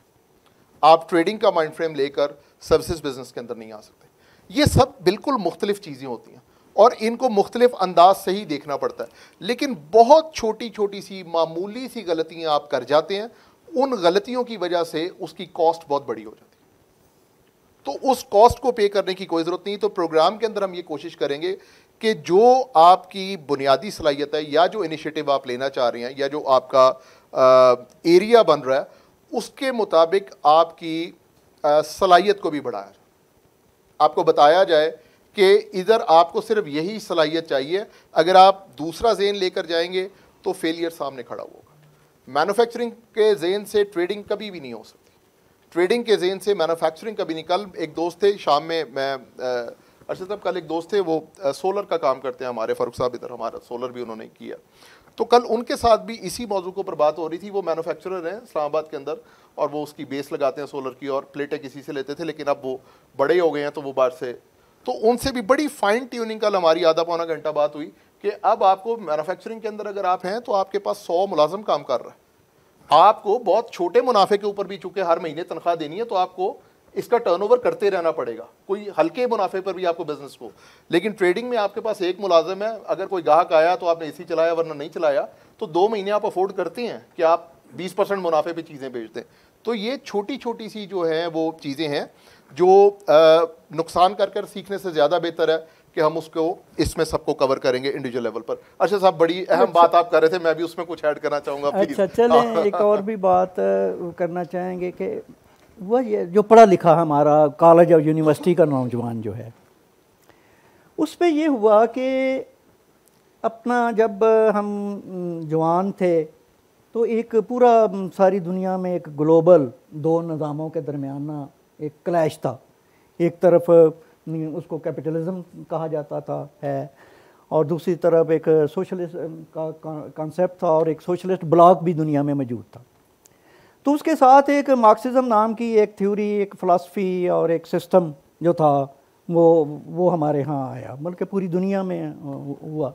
[SPEAKER 2] आप ट्रेडिंग का माइंड फ्रेम लेकर सर्विसेज बिजनेस के अंदर नहीं आ सकते। ये सब बिल्कुल मुख्तलिफ चीज़ें होती हैं और इनको मुख्तलिफ अंदाज से ही देखना पड़ता है। लेकिन बहुत छोटी छोटी सी मामूली सी गलतियां आप कर जाते हैं, उन गलतियों की वजह से उसकी कॉस्ट बहुत बड़ी हो जाती है। तो उस कॉस्ट को पे करने की कोई ज़रूरत नहीं। तो प्रोग्राम के अंदर हम ये कोशिश करेंगे कि जो आपकी बुनियादी सलाहियत है, या जो इनिशिएटिव आप लेना चाह रहे हैं, या जो आपका एरिया बन रहा है, उसके मुताबिक आपकी सलाहियत को भी बढ़ाया जाए। आपको बताया जाए कि इधर आपको सिर्फ यही सलाहियत चाहिए, अगर आप दूसरा जेन लेकर जाएंगे तो फेलियर सामने खड़ा होगा। मैन्युफैक्चरिंग के जेन से ट्रेडिंग कभी भी नहीं हो सकती, ट्रेडिंग के जेन से मैन्युफैक्चरिंग कभी नहीं। कल एक दोस्त थे, शाम में मैं अर्शद साहब, कल एक दोस्त थे, वो सोलर का काम करते हैं, हमारे फारूक साहब इधर, हमारा सोलर भी उन्होंने किया। तो कल उनके साथ भी इसी मौजू के ऊपर बात हो रही थी। वो मैन्युफैक्चरर हैं इस्लामाबाद के अंदर, और वो उसकी बेस लगाते हैं सोलर की, और प्लेटें किसी से लेते थे, लेकिन अब वो बड़े हो गए हैं तो वो बाहर से। तो उनसे भी बड़ी फाइन ट्यूनिंग कल हमारी आधा पौना घंटा बात हुई कि अब आपको मैन्युफैक्चरिंग के अंदर अगर आप हैं तो आपके पास 100 मुलाजिम काम कर रहा है, आपको बहुत छोटे मुनाफे के ऊपर भी चूंकि हर महीने तनख्वाह देनी है, तो आपको इसका टर्नओवर करते रहना पड़ेगा, कोई हल्के मुनाफे पर भी आपको बिजनेस को। लेकिन ट्रेडिंग में आपके पास एक मुलाजिम है, अगर कोई ग्राहक आया तो आपने एसी चलाया, वरना नहीं चलाया, तो 2 महीने आप अफोर्ड करते हैं कि आप 20% मुनाफे पे चीज़ें बेचते हैं। तो ये छोटी छोटी सी जो है वो चीज़ें हैं जो नुकसान कर कर सीखने से ज़्यादा बेहतर है कि हम उसको इसमें सबको कवर करेंगे इंडिविजुअल लेवल पर। अच्छा साहब, बड़ी अहम बात आप कर रहे थे, मैं भी उसमें कुछ ऐड करना चाहूँगा।
[SPEAKER 3] अच्छा चलें, एक और भी बात करना चाहेंगे कि वह ये जो पढ़ा लिखा हमारा कॉलेज और यूनिवर्सिटी का नौजवान जो है, उस पर ये हुआ कि अपना जब हम जवान थे तो एक पूरा सारी दुनिया में एक ग्लोबल 2 निज़ामों के दरमियाना एक क्लैश था। एक तरफ उसको कैपिटलिज्म कहा जाता था है, और दूसरी तरफ एक सोशलिस्ट का कॉन्सेप्ट था, और एक सोशलिस्ट ब्लॉक भी दुनिया में मौजूद था। तो उसके साथ एक मार्क्सिज्म नाम की एक थ्योरी, एक फ़िलासफ़ी और एक सिस्टम जो था वो हमारे यहाँ आया, बल्कि पूरी दुनिया में हुआ।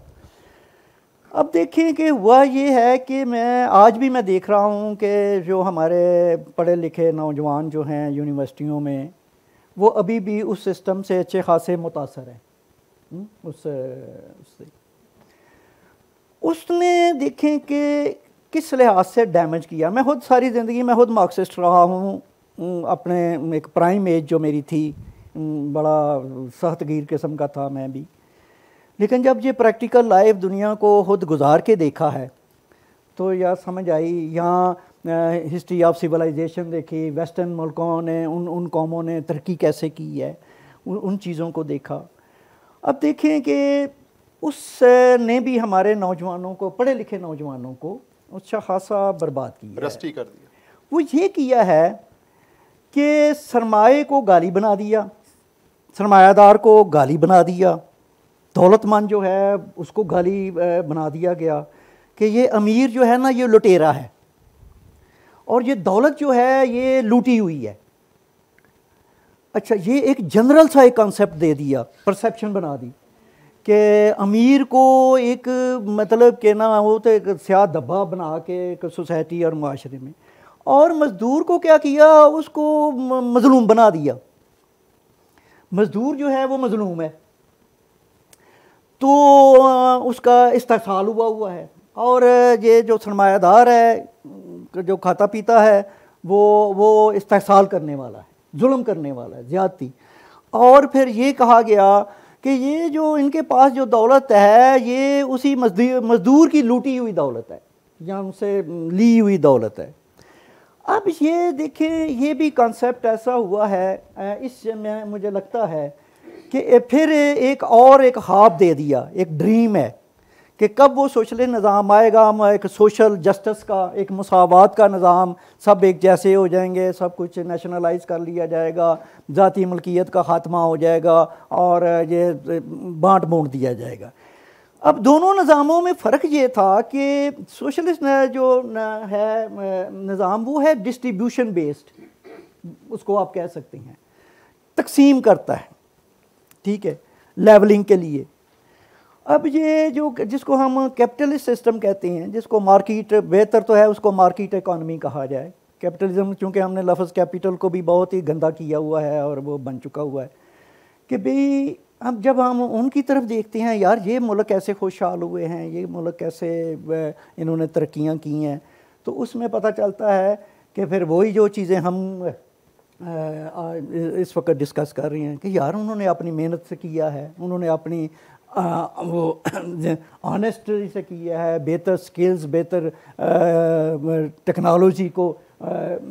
[SPEAKER 3] अब देखें कि हुआ ये है कि आज भी मैं देख रहा हूँ कि जो हमारे पढ़े लिखे नौजवान जो हैं यूनिवर्सिटियों में, वो अभी भी उस सिस्टम से अच्छे खासे मुतासर हैं। उसने देखें कि किस लिहाज से डैमेज किया। मैं खुद सारी ज़िंदगी में खुद मार्क्सिस्ट रहा हूँ, अपने एक प्राइम एज जो मेरी थी, बड़ा सख्तगीर किस्म का था मैं भी। लेकिन जब ये प्रैक्टिकल लाइफ दुनिया को खुद गुजार के देखा है तो यार समझ आई। यहाँ हिस्ट्री ऑफ सिविलाइजेशन देखी, वेस्टर्न मुल्कों ने उन कौमों ने तरक्की कैसे की है, उन चीज़ों को देखा। अब देखें कि उसने भी हमारे नौजवानों को, पढ़े लिखे नौजवानों को अच्छा खासा बर्बाद किया,
[SPEAKER 2] रस्टी कर दिया।
[SPEAKER 3] वो ये किया है कि सरमाए को गाली बना दिया, सरमायादार को गाली बना दिया, दौलतमंद जो है उसको गाली बना दिया गया कि ये अमीर जो है ना ये लुटेरा है और ये दौलत जो है ये लूटी हुई है। अच्छा, ये एक जनरल सा एक कॉन्सेप्ट दे दिया, परसेप्शन बना दी कि अमीर को एक मतलब कि ना वो तो एक स्याह धब्बा बना के एक सोसाइटी और माशरे में, और मज़दूर को क्या किया, उसको मज़लूम बना दिया। मज़दूर जो है वो मज़लूम है, तो उसका इस्तेहसाल हुआ है। और ये जो सरमायादार है जो खाता पीता है वो इस्तेहसाल करने वाला है, जुल्म करने वाला है, ज़्यादती। और फिर ये कहा गया कि ये जो इनके पास जो दौलत है ये उसी मज़दूर की लूटी हुई दौलत है या उनसे ली हुई दौलत है। अब ये देखें, ये भी कॉन्सेप्ट ऐसा हुआ है, इसमें मुझे लगता है कि फिर एक ख्वाब दे दिया, एक ड्रीम है कि कब वो सोशल निज़ाम आएगा, एक सोशल जस्टिस का, एक मुसावात का निज़ाम, सब एक जैसे हो जाएंगे, सब कुछ नेशनलाइज कर लिया जाएगा, ज़ाती मलकियत का ख़ात्मा हो जाएगा और ये बांट बूँट दिया जाएगा। अब दोनों निज़ामों में फ़र्क ये था कि सोशलिस्ट जो है निज़ाम वो है डिस्ट्रीब्यूशन बेस्ड, उसको आप कह सकते हैं, तकसीम करता है, ठीक है, लेवलिंग के लिए। अब ये जो जिसको हम कैपिटलिस्ट सिस्टम कहते हैं, जिसको मार्केट, बेहतर तो है उसको मार्केट इकॉनमी कहा जाए। कैपिटलिज्म, चूँकि हमने लफ्ज़ कैपिटल को भी बहुत ही गंदा किया हुआ है और वो बन चुका हुआ है कि भाई अब जब हम उनकी तरफ देखते हैं, यार ये मुल्क कैसे खुशहाल हुए हैं, ये मुल्क कैसे इन्होंने तरक्कियाँ की हैं, तो उसमें पता चलता है कि फिर वही जो चीज़ें हम इस वक्त डिस्कस कर रहे हैं कि यार उन्होंने अपनी मेहनत से किया है, उन्होंने अपनी वो ऑनेस्टी से किया है, बेहतर स्किल्स, बेहतर टेक्नोलॉजी को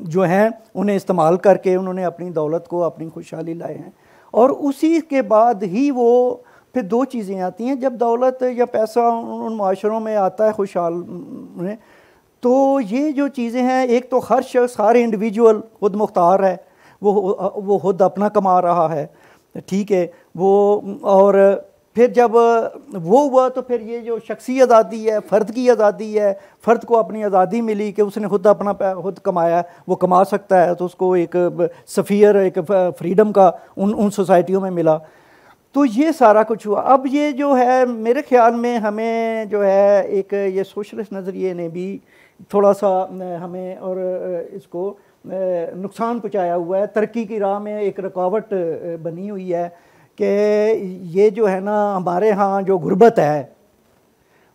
[SPEAKER 3] जो है उन्हें इस्तेमाल करके उन्होंने अपनी दौलत को, अपनी खुशहाली लाए हैं। और उसी के बाद ही वो फिर दो चीज़ें आती हैं, जब दौलत या पैसा उन माशरों में आता है खुशहाल में, तो ये जो चीज़ें हैं, एक तो हर शख्स, हर इंडिविजुअल खुद मुख्तार है, वो खुद अपना कमा रहा है, ठीक है वो। और फिर जब वो हुआ तो फिर ये जो शख्सी आज़ादी है, फ़र्द की आज़ादी है, फ़र्द को अपनी आज़ादी मिली कि उसने खुद अपना खुद कमाया, वो कमा सकता है, तो उसको एक सफ़ियर, एक फ्रीडम का उन सोसाइटियों में मिला। तो ये सारा कुछ हुआ। अब ये जो है मेरे ख़्याल में हमें जो है एक ये सोशलिस्ट नज़रिए ने भी थोड़ा सा हमें और इसको नुकसान पहुँचाया हुआ है, तरक्की की राह में एक रुकावट बनी हुई है कि ये जो है ना हमारे यहाँ जो गुर्बत है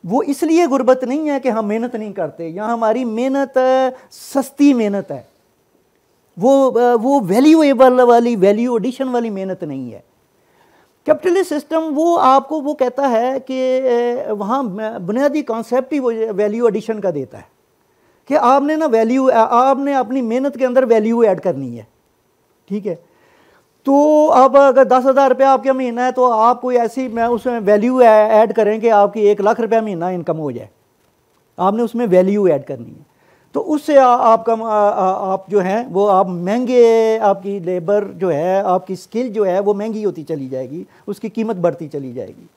[SPEAKER 3] वो इसलिए गुर्बत नहीं है कि हम मेहनत नहीं करते, यहाँ हमारी मेहनत सस्ती मेहनत है, वो वैल्यूएबल वाली, वैल्यू एडिशन वाली मेहनत नहीं है। कैपिटलिस्ट सिस्टम वो आपको वो कहता है कि वहाँ बुनियादी कॉन्सेप्ट ही वो वैल्यू एडिशन का देता है कि आपने ना आपने अपनी मेहनत के अंदर वैल्यू ऐड करनी है, ठीक है। तो अब अगर 10,000 रुपया आपका महीना है तो आप कोई ऐसी उसमें वैल्यू ऐड करें कि आपकी 1 लाख रुपया महीना इनकम हो जाए, आपने उसमें वैल्यू ऐड करनी है। तो उससे आपका आप जो हैं वो आप महंगे, आपकी लेबर जो है, आपकी स्किल जो है वो महंगी होती चली जाएगी, उसकी कीमत बढ़ती चली जाएगी।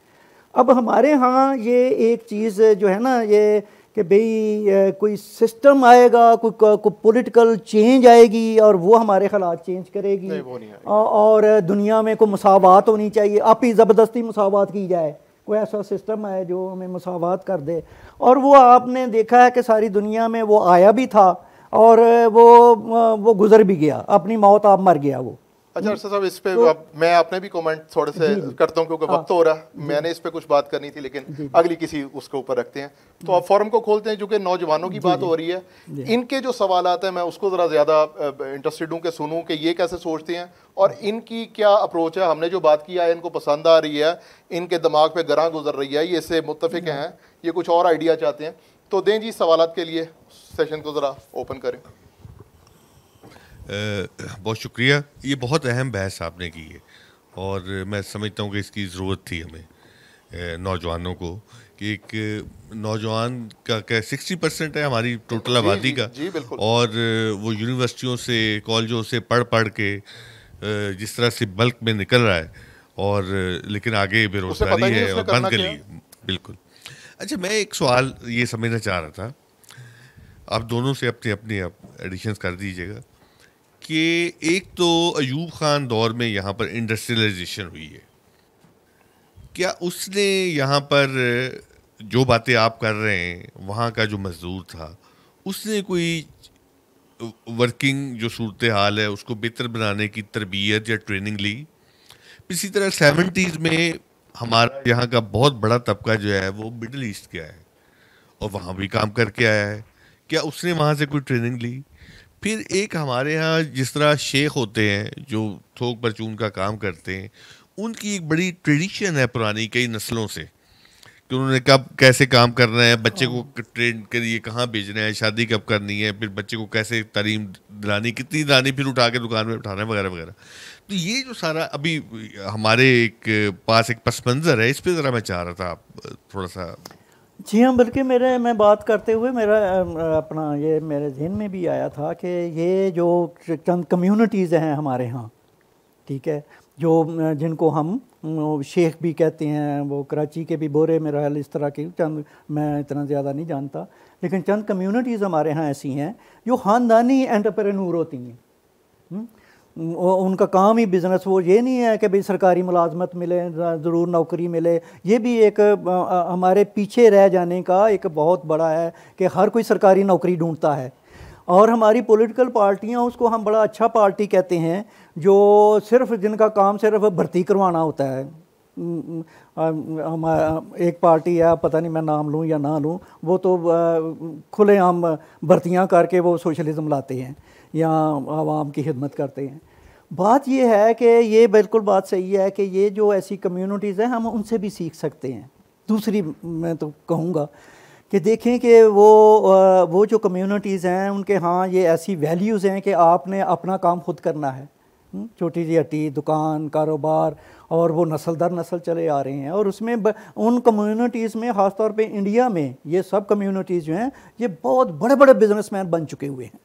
[SPEAKER 3] अब हमारे यहाँ ये एक चीज़ जो है ना, ये कि भाई कोई सिस्टम आएगा, कोई पॉलिटिकल चेंज आएगी और वो हमारे हालात चेंज करेगी।
[SPEAKER 2] नहीं, वो नहीं आएगी।
[SPEAKER 3] और दुनिया में कोई मसावात होनी चाहिए, आप ही ज़बरदस्ती मसावात की जाए, कोई ऐसा सिस्टम है जो हमें मसावात कर दे। और वो आपने देखा है कि सारी दुनिया में वो आया भी था और वो गुजर भी गया, अपनी मौत आप मर गया वो।
[SPEAKER 2] अच्छा अरशद साहब, इस पे मैं आपने भी कमेंट थोड़े से करता हूँ क्योंकि वक्त हो रहा है। मैंने इस पे कुछ बात करनी थी लेकिन अगली किसी उसके ऊपर रखते हैं। तो आप फोरम को खोलते हैं, क्योंकि नौजवानों की बात हो रही है, इनके जो सवालात हैं मैं उसको ज़रा ज़्यादा इंटरेस्टेड हूँ कि सुनूँ कि ये कैसे सोचते हैं और इनकी क्या अप्रोच है। हमने जो बात की है इनको पसंद आ रही है, इनके दिमाग पे गरां गुजर रही है, ये इससे मुत्तफिक हैं, ये कुछ और आइडिया चाहते हैं। तो दें जी सवालात के लिए सेशन को ज़रा ओपन करें।
[SPEAKER 4] बहुत शुक्रिया, ये बहुत अहम बहस आपने की है और मैं समझता हूँ कि इसकी ज़रूरत थी हमें नौजवानों को, कि एक नौजवान का क्या 60% है हमारी टोटल आबादी का।
[SPEAKER 2] जी बिल्कुल।
[SPEAKER 4] और वो यूनिवर्सिटियों से कॉलेजों से पढ़ के जिस तरह से बल्क में निकल रहा है और लेकिन आगे बेरोजगारी है और बंद कर ली। बिल्कुल। अच्छा, मैं एक सवाल ये समझना चाह रहा था, आप दोनों से अपने अपने एडिशंस कर दीजिएगा, कि एक तो अयूब खान दौर में यहाँ पर इंडस्ट्रियलाइजेशन हुई है, क्या उसने यहाँ पर जो बातें आप कर रहे हैं, वहाँ का जो मजदूर था उसने कोई वर्किंग जो सूरत हाल है उसको बेहतर बनाने की तरबियत या ट्रेनिंग ली? इसी तरह 70s में हमारा यहाँ का बहुत बड़ा तबका जो है वो मिडिल ईस्ट गया है और वहाँ भी काम करके आया है, क्या उसने वहाँ से कोई ट्रेनिंग ली? फिर एक हमारे यहाँ जिस तरह शेख होते हैं जो थोक परचून का काम करते हैं, उनकी एक बड़ी ट्रेडिशन है पुरानी कई नस्लों से कि उन्होंने कब कैसे काम करना है, बच्चे को ट्रेन करिए कहाँ भेजना है, शादी कब करनी है, फिर बच्चे को कैसे तालीम दिलानी, कितनी दिलानी, फिर उठा के दुकान में उठाना वगैरह वगैरह। तो ये जो सारा अभी हमारे एक पास एक पस मंज़र है, इस पर ज़रा मैं चाह रहा था आप थोड़ा सा।
[SPEAKER 3] जी हाँ, बल्कि मैं बात करते हुए मेरा अपना ये मेरे जहन में भी आया था कि ये जो चंद कम्युनिटीज़ हैं हमारे यहाँ, ठीक है, जो जिनको हम शेख भी कहते हैं, वो कराची के भी बोरे मेरा हाल इस तरह की चंद, मैं इतना ज़्यादा नहीं जानता, लेकिन चंद कम्युनिटीज़ हमारे यहाँ ऐसी हैं जो ख़ानदानी एंटरप्रेन्योर होती हैं। उनका काम ही बिज़नेस, वो ये नहीं है कि भाई सरकारी मुलाजमत मिले, ज़रूर नौकरी मिले। ये भी एक हमारे पीछे रह जाने का एक बहुत बड़ा है कि हर कोई सरकारी नौकरी ढूंढता है और हमारी पॉलिटिकल पार्टियां उसको हम बड़ा अच्छा पार्टी कहते हैं जो सिर्फ जिनका काम सिर्फ भर्ती करवाना होता है। हमारा एक पार्टी है, पता नहीं मैं नाम लूँ या ना लूँ, वो तो खुलेआम भर्तियाँ करके वो सोशलिज्म लाते हैं या आवाम की खिदमत करते हैं। बात ये है कि ये बिल्कुल बात सही है कि ये जो ऐसी कम्युनिटीज़ हैं हम उनसे भी सीख सकते हैं। दूसरी मैं तो कहूँगा कि देखें कि वो जो कम्युनिटीज़ हैं उनके यहाँ ये ऐसी वैल्यूज़ हैं कि आपने अपना काम खुद करना है। छोटी सी हट्टी दुकान कारोबार और वो नस्ल दर नस्ल चले आ रहे हैं और उसमें उन कम्युनिटीज़ में ख़ास तौर पे इंडिया में ये सब कम्युनिटीज़ जो हैं ये बहुत बड़े बड़े बिजनेसमैन बन चुके हुए हैं।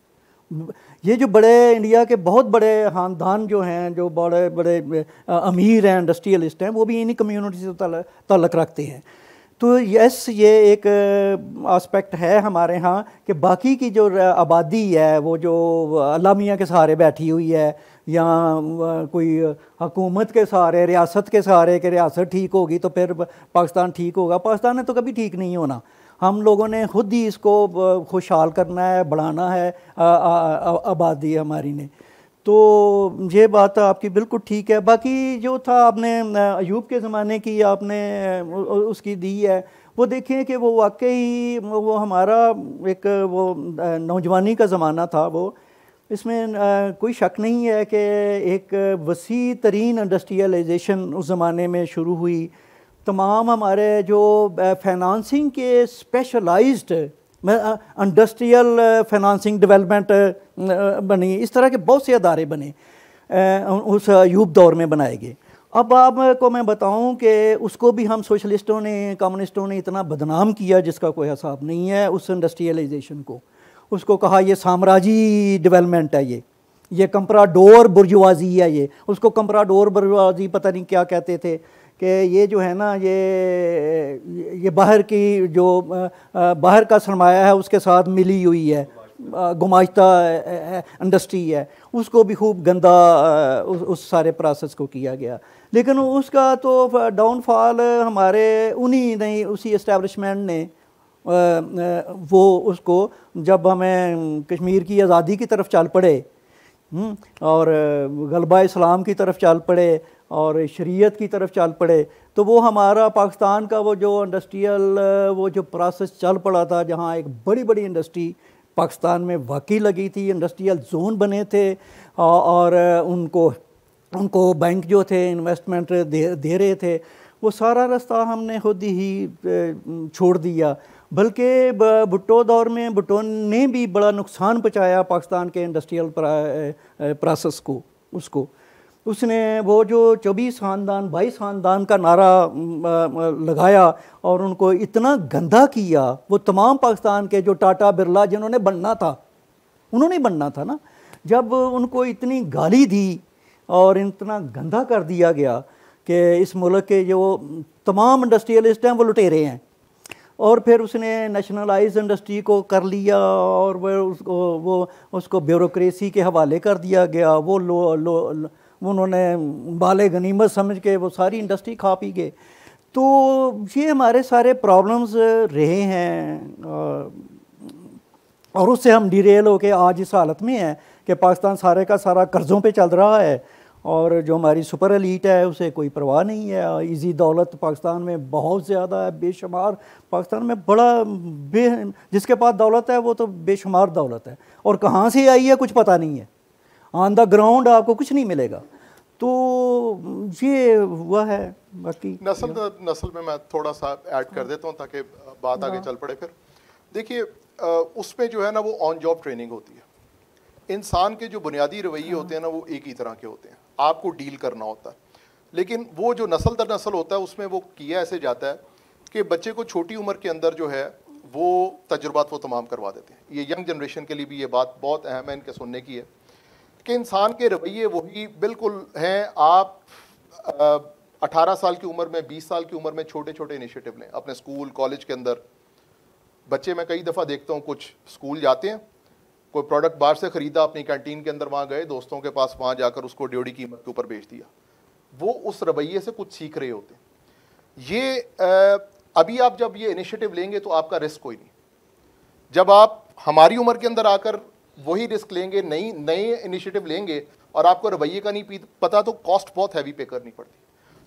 [SPEAKER 3] ये जो बड़े इंडिया के बहुत बड़े ख़ानदान जो हैं, जो बड़े बड़े अमीर हैं, इंडस्ट्रियलिस्ट हैं, वो भी इन्हीं कम्युनिटी से ताल्लुक़ रखते हैं। तो यस, ये एक आस्पेक्ट है हमारे यहाँ कि बाकी की जो आबादी है वो जो अल्लाह मियाँ के सहारे बैठी हुई है या कोई हुकूमत के सहारे, रियासत के सहारे कि रियासत ठीक होगी तो फिर पाकिस्तान ठीक होगा, पाकिस्तान ने तो कभी ठीक नहीं होना। हम लोगों ने खुद ही इसको खुशहाल करना है, बढ़ाना है आबादी हमारी ने। तो ये बात आपकी बिल्कुल ठीक है। बाकी जो था आपने अयूब के ज़माने की आपने उसकी दी है, वो देखें कि वो वाकई वो हमारा एक वो नौजवानी का ज़माना था। वो इसमें कोई शक नहीं है कि एक वसी तरीन इंडस्ट्रियलाइजेशन उस ज़माने में शुरू हुई। तमाम हमारे जो फाइनेंसिंग के स्पेशलाइज्ड इंडस्ट्रियल फाइनेंसिंग डेवलपमेंट बनी, इस तरह के बहुत से अदारे बने उस अयूब दौर में बनाए गए। अब आपको मैं बताऊं कि उसको भी हम सोशलिस्टों ने, कम्युनिस्टों ने इतना बदनाम किया जिसका कोई हिसाब नहीं है। उस इंडस्ट्रियलाइजेशन को उसको कहा ये साम्राज्यी डेवलपमेंट है, ये कंप्राडोर बुर्जुआजी है, ये उसको कंप्राडोर बुर्जुआजी पता नहीं क्या कहते थे कि ये जो है ना ये बाहर की जो बाहर का सरमाया है उसके साथ मिली हुई है, गुमाश्ता इंडस्ट्री है, उसको भी खूब गंदा उस सारे प्रोसेस को किया गया। लेकिन उसका तो डाउनफॉल हमारे उसी इस्टेब्लिशमेंट ने वो उसको जब हमें कश्मीर की आज़ादी की तरफ चल पड़े और गलबा इस्लाम की तरफ चल पड़े और शरीयत की तरफ चल पड़े, तो वो हमारा पाकिस्तान का वो जो इंडस्ट्रियल वो जो प्रोसेस चल पड़ा था, जहाँ एक बड़ी बड़ी इंडस्ट्री पाकिस्तान में वाकई लगी थी, इंडस्ट्रियल जोन बने थे और उनको बैंक जो थे इन्वेस्टमेंट दे रहे थे, वो सारा रास्ता हमने खुद ही छोड़ दिया। बल्कि भुट्टो दौर में भुट्टो ने भी बड़ा नुकसान पहुँचाया पाकिस्तान के इंडस्ट्रियल प्रोसेस को। उसने वो जो 24 ख़ानदान 22 ख़ानदान का नारा लगाया और उनको इतना गंदा किया, वो तमाम पाकिस्तान के जो टाटा बिरला जिन्होंने बनना था, उन्होंने बनना था ना, जब उनको इतनी गाली दी और इतना गंदा कर दिया गया कि इस मुल्क के जो तमाम इंडस्ट्रियलिस्ट हैं वो लुटेरे हैं। और फिर उसने नेशनलाइज इंडस्ट्री को कर लिया और वो उसको ब्यूरोक्रेसी के हवाले कर दिया गया। वो उन्होंने बाले गनीमत समझ के वो सारी इंडस्ट्री खा पी गए। तो ये हमारे सारे प्रॉब्लम्स रहे हैं और उससे हम डिरेल होके आज इस हालत में हैं कि पाकिस्तान सारे का सारा कर्ज़ों पे चल रहा है और जो हमारी सुपर एलीट है उसे कोई परवाह नहीं है। इजी दौलत पाकिस्तान में बहुत ज़्यादा है, बेशुमार। पाकिस्तान में जिसके पास दौलत है वो तो बेशुमार दौलत है और कहाँ से आई है कुछ पता नहीं है। ऑन द ग्राउंड आपको कुछ नहीं मिलेगा। तो ये हुआ है। बाकी
[SPEAKER 2] नस्ल में मैं थोड़ा सा ऐड कर देता हूँ ताकि बात आगे चल पड़े। फिर देखिए उसमें जो है ना वो ऑन जॉब ट्रेनिंग होती है। इंसान के जो बुनियादी रवैये होते हैं ना वो एक ही तरह के होते हैं, आपको डील करना होता है। लेकिन वो जो नस्ल दर नस्ल होता है उसमें वो किया ऐसे जाता है कि बच्चे को छोटी उम्र के अंदर जो है वो तजुर्बात वो तमाम करवा देते हैं। ये यंग जनरेशन के लिए भी ये बात बहुत अहम है इनके सुनने की है कि इंसान के रवैये वही बिल्कुल हैं। आप 18 साल की उम्र में 20 साल की उम्र में छोटे छोटे इनिशिएटिव लें अपने स्कूल कॉलेज के अंदर। बच्चे मैं कई दफ़ा देखता हूँ कुछ स्कूल जाते हैं, कोई प्रोडक्ट बाहर से ख़रीदा, अपनी कैंटीन के अंदर वहाँ गए, दोस्तों के पास वहाँ जाकर उसको ड्योढ़ी कीमत के ऊपर बेच दिया। वो उस रवैये से कुछ सीख रहे होते हैं। ये अभी आप जब ये इनिशिएटिव लेंगे तो आपका रिस्क कोई नहीं। जब आप हमारी उम्र के अंदर आकर वही रिस्क लेंगे, नए इनिशिएटिव लेंगे और आपको रवैये का नहीं पता तो कॉस्ट बहुत हैवी पे करनी पड़ती।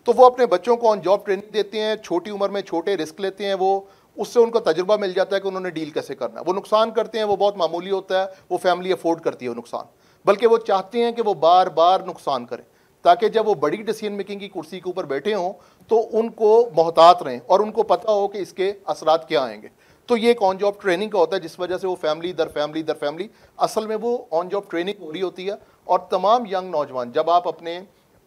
[SPEAKER 2] तो वो अपने बच्चों को ऑन जॉब ट्रेनिंग देते हैं, छोटी उम्र में छोटे रिस्क लेते हैं, वो उससे उनको तजुर्बा मिल जाता है कि उन्होंने डील कैसे करना है। वो नुकसान करते हैं, वो बहुत मामूली होता है, वो फैमिली अफोर्ड करती है वो नुकसान, बल्कि वो चाहते हैं कि वो बार बार नुकसान करें ताकि जब वो बड़ी डिसीजन मेकिंग की कुर्सी के ऊपर बैठे हों तो उनको मोहतात रहें और उनको पता हो कि इसके असरात क्या आएंगे। तो ये एक ऑन जॉब ट्रेनिंग का होता है जिस वजह से वो फैमिली दर फैमिली असल में वो ऑन जॉब ट्रेनिंग हो रही होती है। और तमाम यंग नौजवान जब आप अपने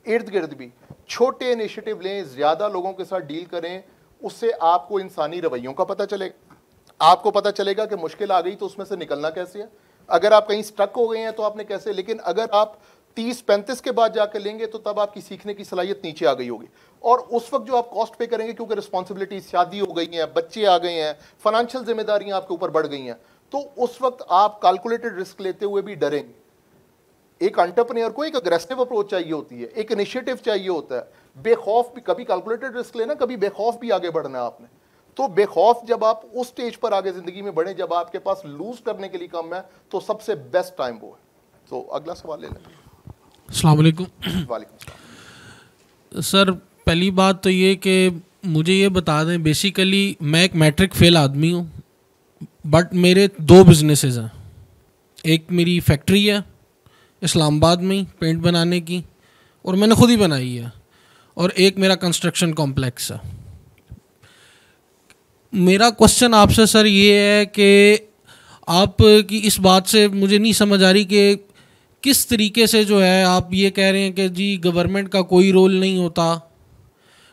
[SPEAKER 2] इर्द गिर्द भी छोटे इनिशिएटिव लें, ज़्यादा लोगों के साथ डील करें, उससे आपको इंसानी रवैयों का पता चलेगा। आपको पता चलेगा कि मुश्किल आ गई तो उसमें से निकलना कैसे है। अगर आप कहीं स्टक हो गए हैं तो आपने कैसे, लेकिन अगर आप 30-35 के बाद जाकर लेंगे तो तब आपकी सीखने की सलाहियत नीचे आ गई होगी। और उस वक्त जो आप कॉस्ट पे करेंगे, क्योंकि रिस्पॉन्सिबिलिटी, शादी हो गई हैं, बच्चे आ गए हैं, फाइनेंशियल जिम्मेदारियां आपके ऊपर बढ़ गई हैं, तो उस वक्त आप कैलकुलेटेड रिस्क लेते हुए भी डरेंगे। एक एंटरप्रेन्योर को एक अग्रेसिव अप्रोच चाहिए होती है, एक इनिशिएटिव चाहिए होता है। बेखौफ भी, कभी कैलकुलेटेड रिस्क लेना, कभी बेखौफ भी आगे बढ़ना है आपने। तो बेखौफ जब आप उस स्टेज पर आगे जिंदगी में बढ़े जब आपके पास लूज करने के लिए कम है, तो सबसे बेस्ट टाइम वो है। तो अगला सवाल ले लें।
[SPEAKER 5] अस्सलाम वालेकुम।
[SPEAKER 2] वालेकुम
[SPEAKER 5] सर, पहली बात तो ये कि मुझे ये बता दें, बेसिकली मैं एक मैट्रिक फेल आदमी हूँ, बट मेरे 2 बिजनेसेस हैं। एक मेरी फैक्ट्री है इस्लामाबाद में पेंट बनाने की, और मैंने खुद ही बनाई है, और एक मेरा कंस्ट्रक्शन कॉम्प्लेक्स है। मेरा क्वेश्चन आपसे सर ये है कि आप की इस बात से मुझे नहीं समझ आ रही कि किस तरीके से जो है आप ये कह रहे हैं कि जी गवर्नमेंट का कोई रोल नहीं होता,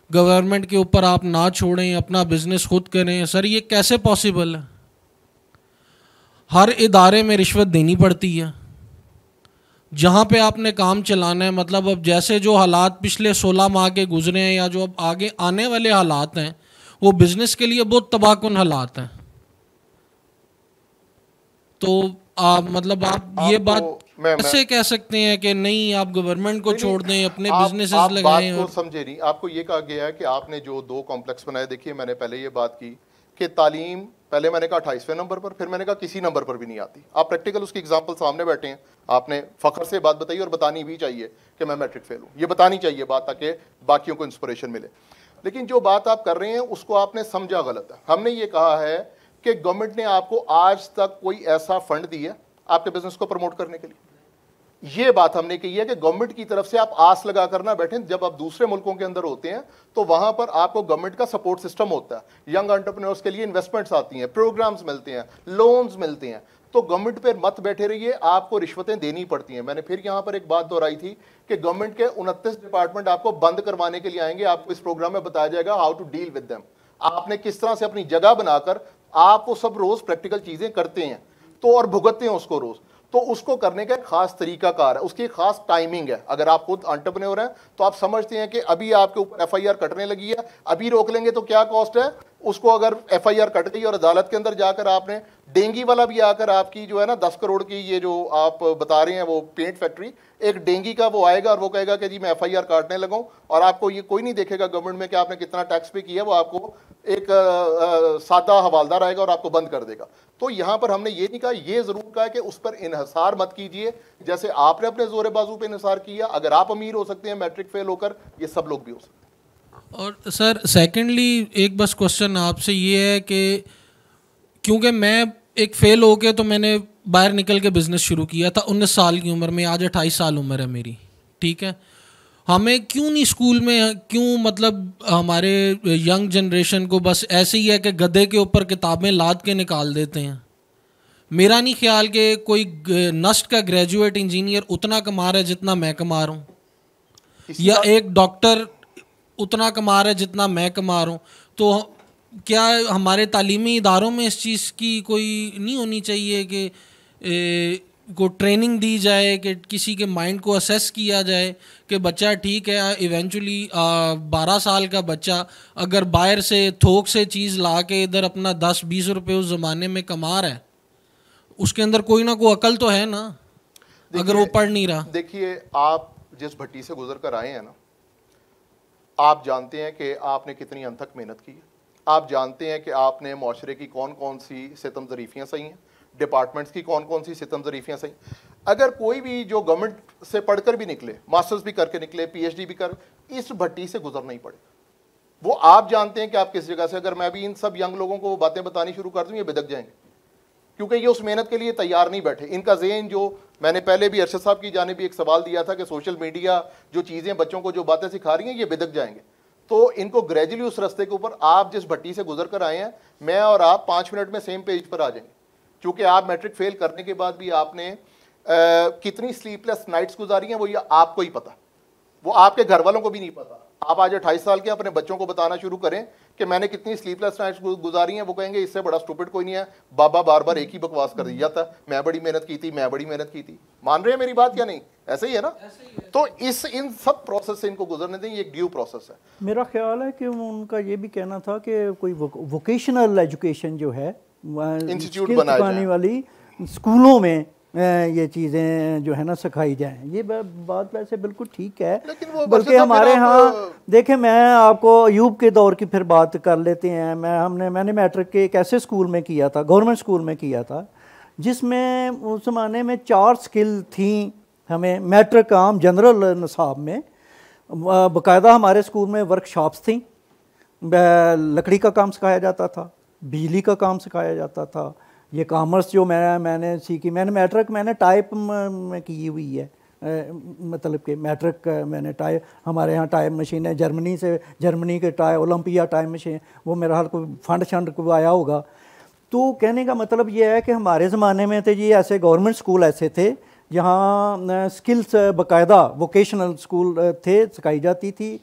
[SPEAKER 5] गवर्नमेंट के ऊपर आप ना छोड़ें, अपना बिजनेस खुद करें। सर ये कैसे पॉसिबल है? हर इदारे में रिश्वत देनी पड़ती है, जहाँ पे आपने काम चलाना है, मतलब अब जैसे जो हालात पिछले 16 माह के गुजरे हैं या जो अब आगे आने वाले हालात हैं, वो बिजनेस के लिए बहुत तबाहकुन हालात हैं। तो मतलब आप ये बात कैसे कह सकते हैं कि नहीं आप गवर्नमेंट को छोड़ दें, अपने बिजनेसेस लगाएं?
[SPEAKER 2] बात को समझे नहीं। आपको ये कहा गया है कि आपने जो 2 कॉम्प्लेक्स बनाए, देखिए मैंने पहले ये बात की कि तालीम, पहले मैंने कहा 28वें नंबर पर, फिर मैंने कहा किसी नंबर पर भी नहीं आती। आप प्रैक्टिकल उसकी एग्जांपल सामने बैठे हैं, आपने फख्र से बात बताई और बतानी भी चाहिए कि मैं मैट्रिक फेल हूँ, ये बतानी चाहिए बात, ताकि बाकियों को इंस्पिरेशन मिले। लेकिन जो बात आप कर रहे हैं उसको आपने समझा गलत है। हमने ये कहा है कि गवर्नमेंट ने आपको आज तक कोई ऐसा फंड दिया आपके बिजनेस को प्रमोट करने के लिए, ये बात हमने कही है कि गवर्नमेंट की तरफ से आप आस लगा कर ना बैठें। जब आप दूसरे मुल्कों के अंदर होते हैं तो वहां पर आपको गवर्नमेंट का सपोर्ट सिस्टम होता है, यंग एंटरप्रेन्योर्स के लिए इन्वेस्टमेंट्स आती हैं, प्रोग्राम्स मिलते हैं, लोन्स मिलते हैं। तो गवर्नमेंट पे मत बैठे रहिए, आपको रिश्वतें देनी पड़ती हैं। मैंने फिर यहां पर एक बात दोहराई थी कि गवर्नमेंट के 29 डिपार्टमेंट आपको बंद करवाने के लिए आएंगे। आपको इस प्रोग्राम में बताया जाएगा how to deal with them, आपने किस तरह से अपनी जगह बनाकर आप वो सब रोज प्रैक्टिकल चीजें करते हैं तो और भुगतते हैं उसको रोज। तो उसको करने का एक खास तरीकाकार है, उसकी एक खास टाइमिंग है। अगर आप खुद एंटरप्रेन्योर हैं तो आप समझते हैं कि अभी आपके ऊपर एफआईआर कटने लगी है, अभी रोक लेंगे तो क्या कॉस्ट है उसको। अगर एफआईआर कट गई और अदालत के अंदर जाकर आपने, डेंगी वाला भी आकर आपकी जो है ना 10 करोड़ की ये जो आप बता रहे हैं वो पेंट फैक्ट्री, एक डेंगी का वो आएगा और वो कहेगा कि जी मैं एफआईआर काटने लगा हूं, और आपको ये कोई नहीं देखेगा गवर्नमेंट में कि आपने कितना टैक्स पे किया, वो आपको एक सादा हवालदार आएगा और आपको बंद कर देगा। तो यहां पर हमने ये नहीं कहा, ये जरूर कहा कि उस पर इन्हिसार मत कीजिए, जैसे आपने अपने जोरे बाजू पे इन्हिसार किया। अगर आप अमीर हो सकते हैं मैट्रिक फेल होकर, ये सब लोग भी हो सकते हैं।
[SPEAKER 5] और सर सेकेंडली एक बस क्वेश्चन आपसे ये है कि क्योंकि मैं एक फेल हो के तो मैंने बाहर निकल के बिजनेस शुरू किया था 19 साल की उम्र में, आज 28 साल उम्र है मेरी, ठीक है। हमें क्यों नहीं स्कूल में, क्यों मतलब हमारे यंग जनरेशन को बस ऐसे ही है कि गधे के ऊपर किताबें लाद के निकाल देते हैं। मेरा नहीं ख्याल कि कोई नस्ट का ग्रेजुएट इंजीनियर उतना कमा रहा है जितना मैं कमा रहा हूँ, या एक डॉक्टर उतना कमा रहा है जितना मैं कमा रहा हूँ। तो क्या हमारे तालीमी इदारों में इस चीज़ की कोई नहीं होनी चाहिए कि को ट्रेनिंग दी जाए, कि किसी के माइंड को असेस किया जाए कि बच्चा ठीक है, इवेंचुअली 12 साल का बच्चा अगर बाहर से थोक से चीज़ ला के इधर अपना 10-20 रुपये उस ज़माने में कमा रहा है, उसके अंदर कोई ना कोई अकल तो है ना, अगर वो पढ़ नहीं रहा।
[SPEAKER 2] देखिए आप जिस भट्टी से गुजर कर आए हैं ना, आप जानते हैं कि आपने कितनी अनथक मेहनत की है, आप जानते हैं कि आपने माशरे की कौन कौन सी सितम ज़रीफ़ियाँ सही हैं, डिपार्टमेंट्स की कौन कौन सी सितम ज़रीफ़ियाँ सही। अगर कोई भी जो गवर्नमेंट से पढ़कर भी निकले, मास्टर्स भी करके निकले, पीएचडी भी कर, इस भट्टी से गुजरना ही पड़ेगा। वो आप जानते हैं कि आप किस जगह से, अगर मैं भी इन सब यंग लोगों को वो बातें बतानी शुरू कर दूँ ये बिदक जाएंगे, क्योंकि ये उस मेहनत के लिए तैयार नहीं बैठे। इनका ज़हन, जो मैंने पहले भी अरशद साहब की जानिब भी एक सवाल दिया था कि सोशल मीडिया जो चीज़ें बच्चों को जो बातें सिखा रही हैं ये बिदक जाएंगे। तो इनको ग्रेजुअली उस रास्ते के ऊपर, आप जिस भट्टी से गुजर कर आए हैं, मैं और आप 5 मिनट में सेम पेज पर आ जाएंगे। क्योंकि आप मैट्रिक फेल करने के बाद भी आपने कितनी स्लीपलेस नाइट्स गुजारी हैं वो ये आपको ही पता, वो आपके घर वालों को भी नहीं पता। आप आज 28 साल के अपने बच्चों को बताना शुरू करें कि मैंने कितनी स्लीपलेस नाइट्स गुजारी हैं, वो कहेंगे इससे बड़ा स्टूपिड कोई नहीं है, बाबा बार बार एक ही बकवास कर दिया था, मैं बड़ी मेहनत की थी, मैं बड़ी मेहनत की थी। मान रहे हैं मेरी बात या नहीं? ऐसे ही है ना? तो इन सब प्रोसेस से इनको गुजरने दें, ये एक ड्यू प्रोसेस है।
[SPEAKER 3] मेरा ख्याल है कि उनका ये भी कहना था कि कोई वोकेशनल एजुकेशन जो है,
[SPEAKER 2] इंस्टीट्यूट बनाने
[SPEAKER 3] वाली स्कूलों में ये चीज़ें जो है ना सिखाई जाएं। ये बात वैसे बिल्कुल ठीक है, बल्कि हमारे यहाँ देखें, मैं आपको अयूब के दौर की फिर बात कर लेते हैं। मैंने मैट्रिक के एक ऐसे स्कूल में किया था, गवर्नमेंट स्कूल में किया था, जिसमें उस ज़माने में 4 स्किल थी हमें मैट्रिक आम जनरल निसाब में। बाकायदा हमारे स्कूल में वर्कशॉप्स थी, लकड़ी का काम सिखाया जाता था, बिजली का काम सिखाया जाता था, ये कॉमर्स जो मैंने सीखी। मैंने मैट्रिक मैंने टाइप में की हुई है, मतलब कि मैट्रिक मैंने टाइप, हमारे यहाँ टाइप मशीन है जर्मनी के टाइप ओलंपिया टाइप मशीन, वो मेरा हाल कोई फंड शंड को आया होगा। तो कहने का मतलब ये है कि हमारे ज़माने में थे जी ऐसे गवर्नमेंट स्कूल ऐसे थे जहाँ स्किल्स बाकायदा वोकेशनल स्कूल थे, सिखाई जाती थी।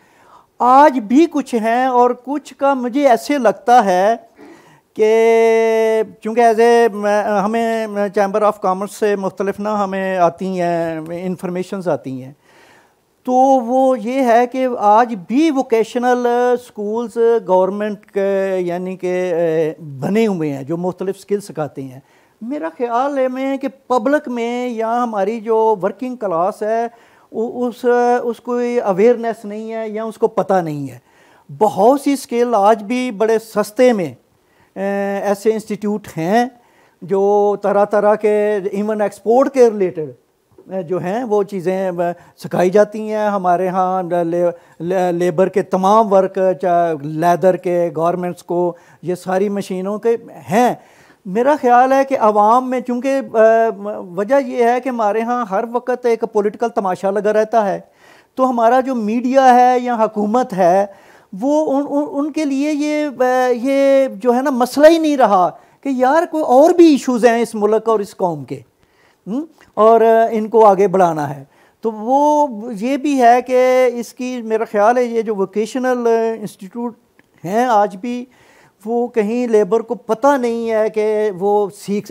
[SPEAKER 3] आज भी कुछ हैं और कुछ का मुझे ऐसे लगता है कि चूँकि एज ए हमें चैम्बर ऑफ कॉमर्स से मुख्तलिफ ना हमें आती हैं इंफॉर्मेशंस आती हैं, तो वो ये है कि आज भी वोकेशनल स्कूल्स गवर्नमेंट के यानी कि बने हुए हैं जो मुख्तलिफ स्किल सिखाते हैं। मेरा ख्याल है में कि पब्लिक में या हमारी जो वर्किंग क्लास है उसको अवेयरनेस नहीं है या उसको पता नहीं है। बहुत सी स्किल आज भी बड़े सस्ते में ऐसे इंस्टीट्यूट हैं जो तरह तरह के इवन एक्सपोर्ट के रिलेटेड जो हैं वो चीज़ें सिखाई जाती हैं। हमारे यहाँ लेबर के तमाम वर्क, चाहे लेदर के, गारमेंट्स को, ये सारी मशीनों के हैं। मेरा ख्याल है कि आवाम में, चूँकि वजह ये है कि हमारे यहाँ हर वक्त एक पॉलिटिकल तमाशा लगा रहता है, तो हमारा जो मीडिया है या हुकूमत है वो उनके लिए ये जो है ना मसला ही नहीं रहा कि यार कोई और भी इश्यूज़ हैं इस मुल्क और इस कौम के, और इनको आगे बढ़ाना है। तो वो ये भी है कि इसकी मेरा ख्याल है ये जो वोकेशनल इंस्टीट्यूट हैं आज भी वो कहीं लेबर को पता नहीं है कि वो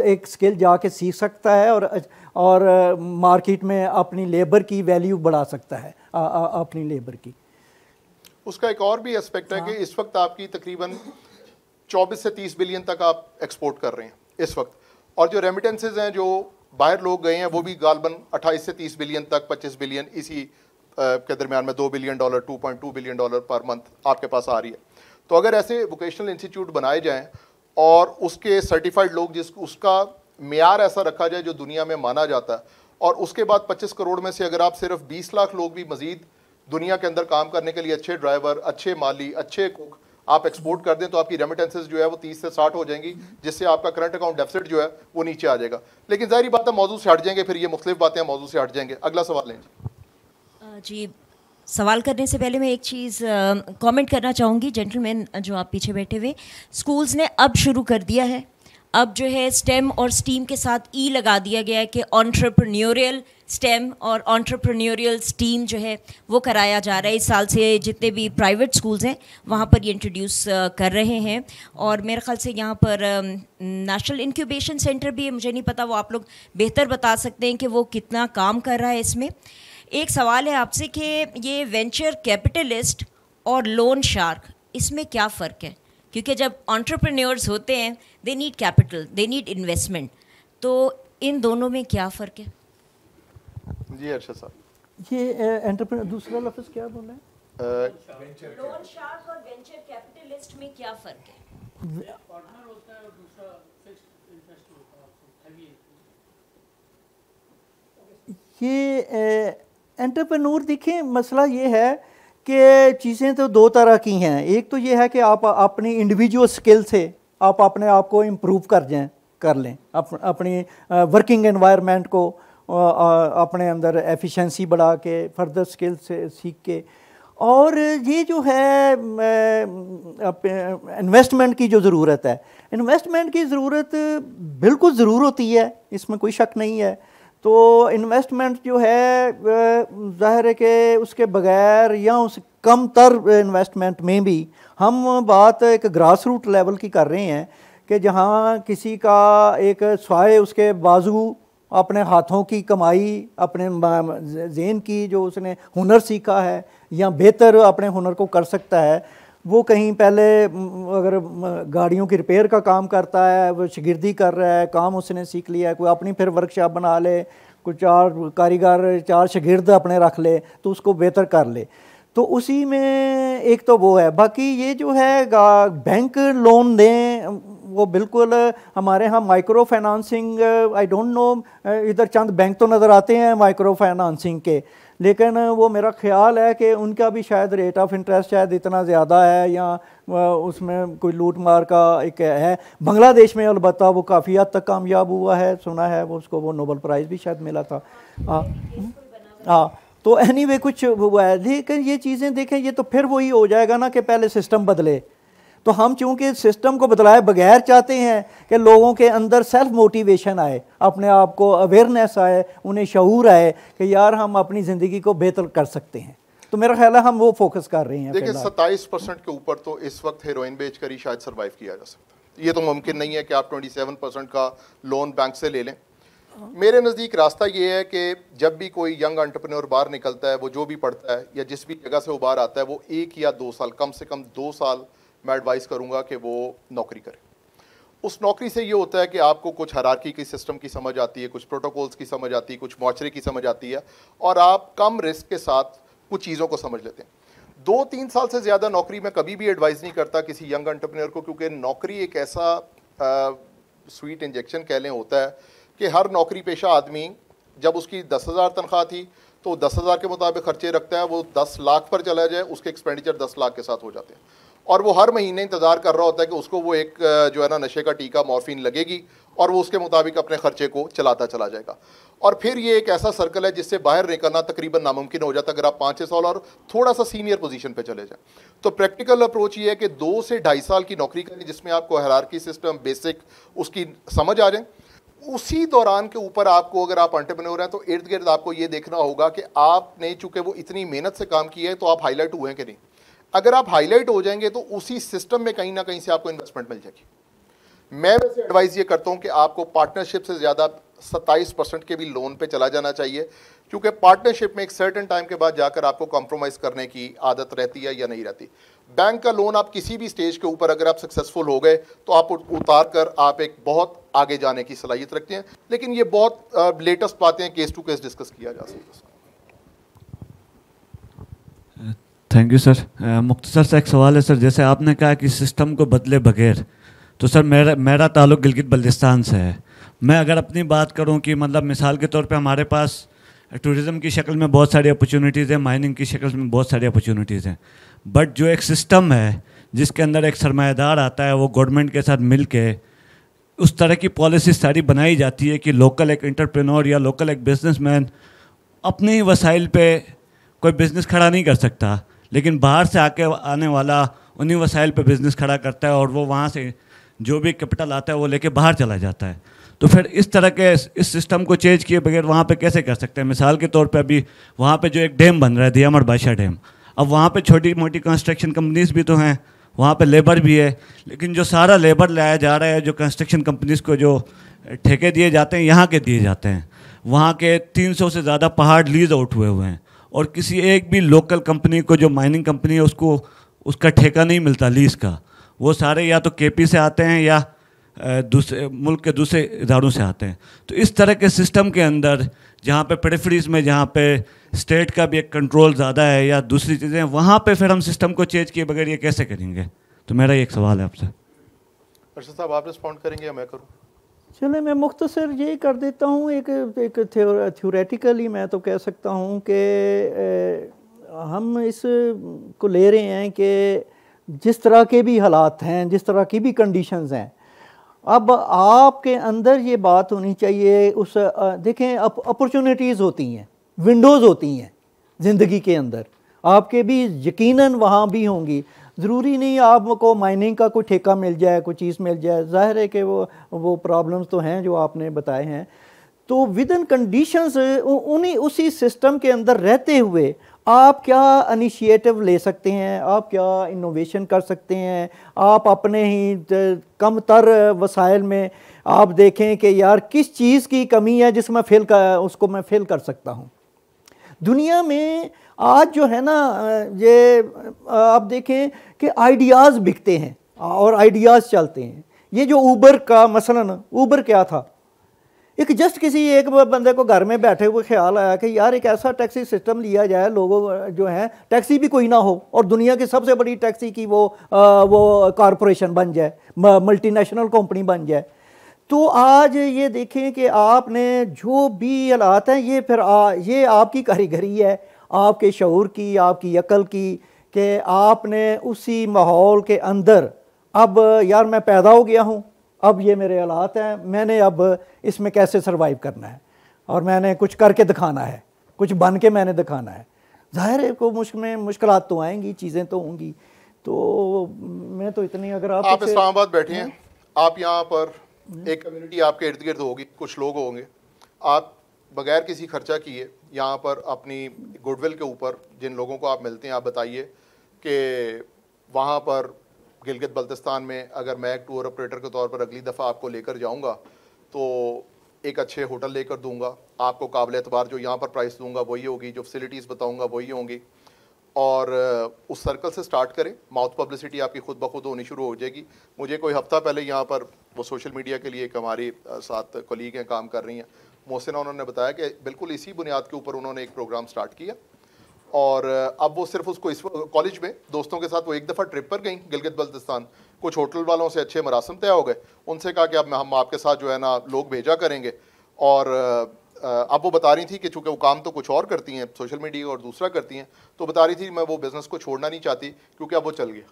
[SPEAKER 3] एक स्किल जाके सीख सकता है और मार्केट में अपनी लेबर की वैल्यू बढ़ा सकता है, अपनी लेबर की।
[SPEAKER 2] उसका एक और भी एस्पेक्ट है कि इस वक्त आपकी तकरीबन 24 से 30 बिलियन तक आप एक्सपोर्ट कर रहे हैं इस वक्त, और जो रेमिटेंसेज हैं जो बाहर लोग गए हैं वो भी गालबन 28 से 30 बिलियन तक, 25 बिलियन इसी के दरमियान में $2 बिलियन, $2.2 बिलियन पर मंथ आपके पास आ रही है। तो अगर ऐसे वोकेशनल इंस्टीट्यूट बनाए जाएं और उसके सर्टिफाइड लोग उसका मेयार ऐसा रखा जाए जो दुनिया में माना जाता है, और उसके बाद 25 करोड़ में से अगर आप सिर्फ 20 लाख लोग भी मजीद दुनिया के अंदर काम करने के लिए, अच्छे ड्राइवर, अच्छे माली, अच्छे कुक आप एक्सपोर्ट कर दें, तो आपकी रेमिटेंसेज जो है वो 30 से 60 हो जाएंगी, जिससे आपका करंट अकाउंट डेफिसिट जो है वो नीचे आ जाएगा। लेकिन जाहिर बात है मौजूद से हट जाएंगे, फिर ये मुख्तलिफ बातें मौजूद से हट जाएंगे। अगला सवाल लें
[SPEAKER 6] जी। सवाल करने से पहले मैं एक चीज़ कमेंट करना चाहूँगी, जेंटलमैन जो आप पीछे बैठे हुए, स्कूल्स ने अब शुरू कर दिया है, अब जो है स्टेम और स्टीम के साथ ई लगा दिया गया है कि एंटरप्रेन्योरियल स्टेम और एंटरप्रेन्योरियल स्टीम जो है वो कराया जा रहा है। इस साल से जितने भी प्राइवेट स्कूल्स हैं वहाँ पर ये इंट्रोड्यूस कर रहे हैं, और मेरे ख्याल से यहाँ पर नेशनल इंक्यूबेशन सेंटर भी है, मुझे नहीं पता, वो आप लोग बेहतर बता सकते हैं कि वो कितना काम कर रहा है इसमें। एक सवाल है आपसे कि ये वेंचर कैपिटलिस्ट और लोन शार्क, इसमें क्या फ़र्क है? क्योंकि जब एंटरप्रेन्योर्स होते हैं they need capital, they need investment, तो इन दोनों में क्या फ़र्क है? जी
[SPEAKER 2] अरशद साहब,
[SPEAKER 3] ये एंटरप्रेन्योर दूसरा लफ्ज़ क्या बोला है?
[SPEAKER 6] लोन शार्क और वेंचर कैपिटलिस्ट में क्या फ़र्क है?
[SPEAKER 5] पार्टनर होता है और दूसरा फिक्स्ड इन्वेस्ट होता है।
[SPEAKER 3] ये एंटरप्रेन्योर देखें, मसला ये है कि चीज़ें तो दो तरह की हैं। एक तो ये है कि आप अपनी इंडिविजुअल स्किल से आप अपने आप को इम्प्रूव कर लें, अपनी वर्किंग एनवायरनमेंट को अपने अंदर एफिशिएंसी बढ़ा के, फर्दर स्किल से सीख के। और ये जो है इन्वेस्टमेंट की जो ज़रूरत है, इन्वेस्टमेंट की ज़रूरत बिल्कुल ज़रूर होती है, इसमें कोई शक नहीं है। तो इन्वेस्टमेंट जो है ज़ाहिर है कि उसके बगैर या उस कम तर इन्वेस्टमेंट में भी हम बात एक ग्रास रूट लेवल की कर रहे हैं कि जहाँ किसी का एक स्वाय उसके बाजू, अपने हाथों की कमाई, अपने ज़हन की जो उसने हुनर सीखा है या बेहतर अपने हुनर को कर सकता है, वो कहीं पहले अगर गाड़ियों की रिपेयर का काम करता है, वो शागिर्दी कर रहा है, काम उसने सीख लिया है, कोई अपनी फिर वर्कशॉप बना ले, कोई 4 कारीगर 4 शागिर्द अपने रख ले तो उसको बेहतर कर ले, तो उसी में एक तो वो है। बाकी ये जो है बैंक लोन दें, वो बिल्कुल हमारे यहाँ micro financing, I don't know, इधर चंद बैंक तो नज़र आते हैं माइक्रो फाइनेंसिंग के, लेकिन वो मेरा ख्याल है कि उनका भी शायद रेट ऑफ इंटरेस्ट शायद इतना ज़्यादा है या उसमें कोई लूट मार का एक है। बांग्लादेश में अलबत्ता वो काफ़ी हद तक कामयाब हुआ है, सुना है वो, उसको वो नोबल प्राइज़ भी शायद मिला था। हाँ, तो एनीवे कुछ हुआ है। लेकिन ये चीज़ें देखें, ये तो फिर वही हो जाएगा ना कि पहले सिस्टम बदले। तो हम चूँकि सिस्टम को बदलाए बगैर चाहते हैं कि लोगों के अंदर सेल्फ मोटिवेशन आए, अपने आप को अवेयरनेस आए, उन्हें शऊर आए कि यार हम अपनी ज़िंदगी को बेहतर कर सकते हैं, तो मेरा ख्याल है हम वो फोकस कर रहे हैं।
[SPEAKER 2] देखिए 27% के ऊपर तो इस वक्त हेरोइन बेच कर ही शायद सर्वाइव किया जा सकता है। ये तो मुमकिन नहीं है कि आप 27% का लोन बैंक से ले लें। मेरे नज़दीक रास्ता ये है कि जब भी कोई यंग एंटरप्रेन्योर बाहर निकलता है, वो जो भी पढ़ता है या जिस भी जगह से वो बाहर आता है, वो 1 या 2 साल, कम से कम 2 साल मैं एडवाइस करूँगा कि वो नौकरी करे। उस नौकरी से ये होता है कि आपको कुछ हायरार्की की सिस्टम की समझ आती है, कुछ प्रोटोकॉल्स की समझ आती है, कुछ मुआशरे की समझ आती है, और आप कम रिस्क के साथ कुछ चीज़ों को समझ लेते हैं। 2-3 साल से ज़्यादा नौकरी मैं कभी भी एडवाइस नहीं करता किसी यंग एंटरप्रेन्योर को, क्योंकि नौकरी एक ऐसा स्वीट इंजेक्शन कह लें होता है कि हर नौकरी पेशा आदमी जब उसकी 10,000 तनख्वाह थी तो 10,000 के मुताबिक खर्चे रखता है, वो 10 लाख पर चला जाए उसके एक्सपेंडिचर 10 लाख के साथ हो जाते हैं, और वो हर महीने इंतज़ार कर रहा होता है कि उसको वो एक जो है ना नशे का टीका मॉर्फिन लगेगी और वो उसके मुताबिक अपने खर्चे को चलाता चला जाएगा। और फिर ये एक ऐसा सर्कल है जिससे बाहर निकलना तकरीबन नामुमकिन हो जाता है अगर आप 5-6 साल और थोड़ा सा सीनियर पोजीशन पे चले जाएं। तो प्रैक्टिकल अप्रोच ये है कि 2 से 2.5 साल की नौकरी करें जिसमें आपको हायरार्की सिस्टम बेसिक उसकी समझ आ जाए। उसी दौरान के ऊपर आपको, अगर आप एंटरप्रेन्योर हैं तो इर्द गिर्द आपको ये देखना होगा कि आपने चूंकि वो इतनी मेहनत से काम किया है तो आप हाईलाइट हुए हैं कि नहीं। अगर आप हाईलाइट हो जाएंगे तो उसी सिस्टम में कहीं ना कहीं से आपको इन्वेस्टमेंट मिल जाएगी। मैं वैसे एडवाइस ये करता हूं कि आपको पार्टनरशिप से ज़्यादा 27% के भी लोन पे चला जाना चाहिए, क्योंकि पार्टनरशिप में एक सर्टेन टाइम के बाद जाकर आपको कॉम्प्रोमाइज़ करने की आदत रहती है या नहीं रहती। बैंक का लोन आप किसी भी स्टेज के ऊपर अगर आप सक्सेसफुल हो गए तो आप उतार कर आप एक बहुत आगे जाने की सलाहियत रखते हैं, लेकिन ये बहुत लेटेस्ट बातें हैं, केस टू केस डिस्कस किया जा सकता है।
[SPEAKER 7] Thank you sir. मुख्तसर सा एक सवाल है सर, जैसे आपने कहा कि सिस्टम को बदले बगैर, तो सर मेरा ताल्लुक़ गिलगित बल्तिस्तान से है। मैं अगर अपनी बात करूं कि मतलब मिसाल के तौर पे हमारे पास टूरिज़म की शक्ल में बहुत सारी अपॉर्चुनिटीज़ हैं, माइनिंग की शक्ल में बहुत सारी अपॉर्चुनिटीज़ हैं, बट जो एक सिस्टम है जिसके अंदर एक सरमायादार आता है, वो गवर्नमेंट के साथ मिल के उस तरह की पॉलिसी सारी बनाई जाती है कि लोकल एक एंटरप्रेन्योर या लोकल एक बिजनेसमैन अपने ही वसाइल पे कोई बिज़नेस खड़ा नहीं कर सकता, लेकिन बाहर से आने वाला उन्हीं वसाइल पे बिज़नेस खड़ा करता है और वो वहाँ से जो भी कैपिटल आता है वो लेके बाहर चला जाता है। तो फिर इस तरह के इस सिस्टम को चेंज किए बगैर वहाँ पे कैसे कर सकते हैं? मिसाल के तौर पे अभी वहाँ पे जो एक डैम बन रहा है, दियामर बादशाह डैम, अब वहाँ पे छोटी मोटी कंस्ट्रक्शन कंपनीज भी तो हैं, वहाँ पे लेबर भी है, लेकिन जो सारा लेबर लाया जा रहा है, जो कंस्ट्रक्शन कंपनीज को जो ठेके दिए जाते हैं यहाँ के दिए जाते हैं, वहाँ के 300 से ज़्यादा पहाड़ लीज आउट हुए हैं, और किसी एक भी लोकल कंपनी को, जो माइनिंग कंपनी है, उसको उसका ठेका नहीं मिलता लीज का। वो सारे या तो केपी से आते हैं या दूसरे मुल्क के दूसरे इदारों से आते हैं। तो इस तरह के सिस्टम के अंदर जहाँ पे पेरिफेरीज में, जहाँ पे स्टेट का भी एक कंट्रोल ज़्यादा है या दूसरी चीज़ें, वहाँ पे फिर हम सिस्टम को चेंज किए बगैर ये कैसे करेंगे? तो मेरा एक सवाल है आपसे।
[SPEAKER 2] अर्शद साहब, आप रिस्पॉन्ड करेंगे या मैं करूँ?
[SPEAKER 3] चले, मैं मुख्तसर ये कर देता हूँ। एक थ्योरेटिकली मैं तो कह सकता हूँ कि हम इस को ले रहे हैं कि जिस तरह के भी हालात हैं, जिस तरह की भी कंडीशंस हैं, अब आपके अंदर ये बात होनी चाहिए। उस देखें, अपॉर्चुनिटीज़ होती हैं, विंडोज़ होती हैं ज़िंदगी के अंदर, आपके भी यकीनन वहाँ भी होंगी। ज़रूरी नहीं आपको माइनिंग का कोई ठेका मिल जाए, कोई चीज़ मिल जाए। ज़ाहिर है कि वो प्रॉब्लम्स तो हैं जो आपने बताए हैं। तो विद इन कंडीशंस उसी सिस्टम के अंदर रहते हुए आप क्या इनिशिएटिव ले सकते हैं, आप क्या इनोवेशन कर सकते हैं। आप अपने ही कम तर वसाइल में आप देखें कि यार किस चीज़ की कमी है जिसमें उसको मैं फिल कर सकता हूँ। दुनिया में आज जो है ना, ये आप देखें कि आइडियाज़ बिकते हैं और आइडियाज़ चलते हैं। ये जो ऊबर का मसलन, ऊबर क्या था, एक जस्ट किसी एक बंदे को घर में बैठे हुए ख्याल आया कि यार एक ऐसा टैक्सी सिस्टम लिया जाए, लोगों जो है टैक्सी भी कोई ना हो और दुनिया की सबसे बड़ी टैक्सी की वो कॉरपोरेशन बन जाए, मल्टीनेशनल कंपनी बन जाए। तो आज ये देखें कि आपने जो भी हालात हैं, ये फिर ये आपकी कारीगरी है, आपके शऊर की, आपकी अकल की, कि आपने उसी माहौल के अंदर, अब यार मैं पैदा हो गया हूँ, अब ये मेरे हालात हैं, मैंने अब इसमें कैसे सरवाइव करना है और मैंने कुछ करके दिखाना है, कुछ बन के मैंने दिखाना है। ज़ाहिर है को मुश्किलात तो आएंगी, चीज़ें तो होंगी। तो मैं तो इतनी, अगर आप
[SPEAKER 2] इस्लामाबाद बैठे हैं, आप यहाँ पर एक कम्युनिटी आपके इर्द गिर्द होगी, कुछ लोग होंगे, आप बगैर किसी खर्चा किए यहाँ पर अपनी गुडविल के ऊपर जिन लोगों को आप मिलते हैं, आप बताइए कि वहाँ पर गिलगित बल्तिस्तान में अगर मैं एक टूर ऑपरेटर के तौर पर अगली दफ़ा आपको लेकर जाऊंगा तो एक अच्छे होटल लेकर दूंगा, आपको काबिल एतबार जो यहाँ पर प्राइस दूंगा वही होगी, जो फैसिलिटीज़ बताऊंगा वही होंगी, और उस सर्कल से स्टार्ट करें। माउथ पब्लिसिटी आपकी खुद ब खुद होनी शुरू हो जाएगी। मुझे कोई हफ्ता पहले यहाँ पर वो सोशल मीडिया के लिए एक हमारी साथ कलीग हैं, काम कर रही हैं, मोहसिना, उन्होंने बताया कि बिल्कुल इसी बुनियाद के ऊपर उन्होंने एक प्रोग्राम स्टार्ट किया, और अब वो सिर्फ उसको इस कॉलेज में दोस्तों के साथ वो एक दफ़ा ट्रिप पर गई गिलगित बल्तिस्तान। कुछ होटल वालों से अच्छे मरासम तय हो गए, उनसे कहा कि अब हम आपके साथ जो है ना लोग भेजा करेंगे, और अब वो बता रही थी कि चूँकि वो काम तो कुछ और करती हैं, सोशल मीडिया और दूसरा करती हैं, तो बता रही थी मैं वो बिज़नेस को छोड़ना नहीं चाहती क्योंकि अब वो चल गया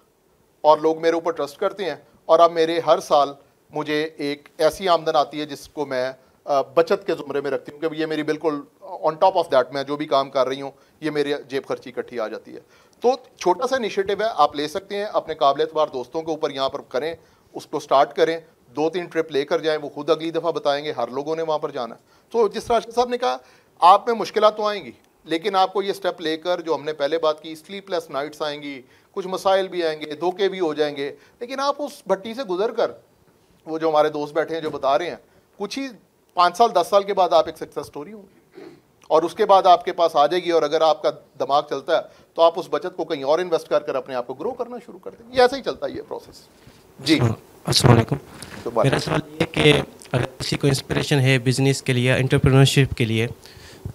[SPEAKER 2] और लोग मेरे ऊपर ट्रस्ट करते हैं, और अब मेरे हर साल मुझे एक ऐसी आमदन आती है जिसको मैं बचत के ज़ुमरे में रखती हूँ कि ये मेरी बिल्कुल ऑन टॉप ऑफ दैट, मैं जो भी काम कर रही हूँ ये मेरी जेब खर्ची इकट्ठी आ जाती है। तो छोटा सा इनिशिएटिव है, आप ले सकते हैं, अपने काबिल एतबार दोस्तों के ऊपर यहाँ पर करें, उसको स्टार्ट करें, 2-3 ट्रिप लेकर जाएं, वो खुद अगली दफ़ा बताएंगे, हर लोगों ने वहाँ पर जाना है। तो जिस राशिद साहब ने कहा, आप में मुश्किलात तो आएंगी, लेकिन आपको ये स्टेप लेकर जो हमने पहले बात की, स्लीपलेस नाइट्स आएंगी, कुछ मसाइल भी आएंगे, धोखे भी हो जाएंगे, लेकिन आप उस भट्टी से गुजर कर, वो जो हमारे दोस्त बैठे हैं जो बता रहे हैं, कुछ ही 5 साल 10 साल के बाद आप एक सक्सेस स्टोरी होंगी, और उसके बाद आपके पास आ जाएगी, और अगर आपका दिमाग चलता है तो आप उस बचत को कहीं और इन्वेस्ट कर अपने आप को ग्रो करना शुरू कर देंगे। ये ऐसे ही चलता है ये प्रोसेस। जी,
[SPEAKER 8] अस्सलाम वालेकुम। मेरा सवाल ये कि अगर किसी को इंस्पिरेशन है बिजनेस के लिए, एंटरप्रेन्योरशिप के लिए,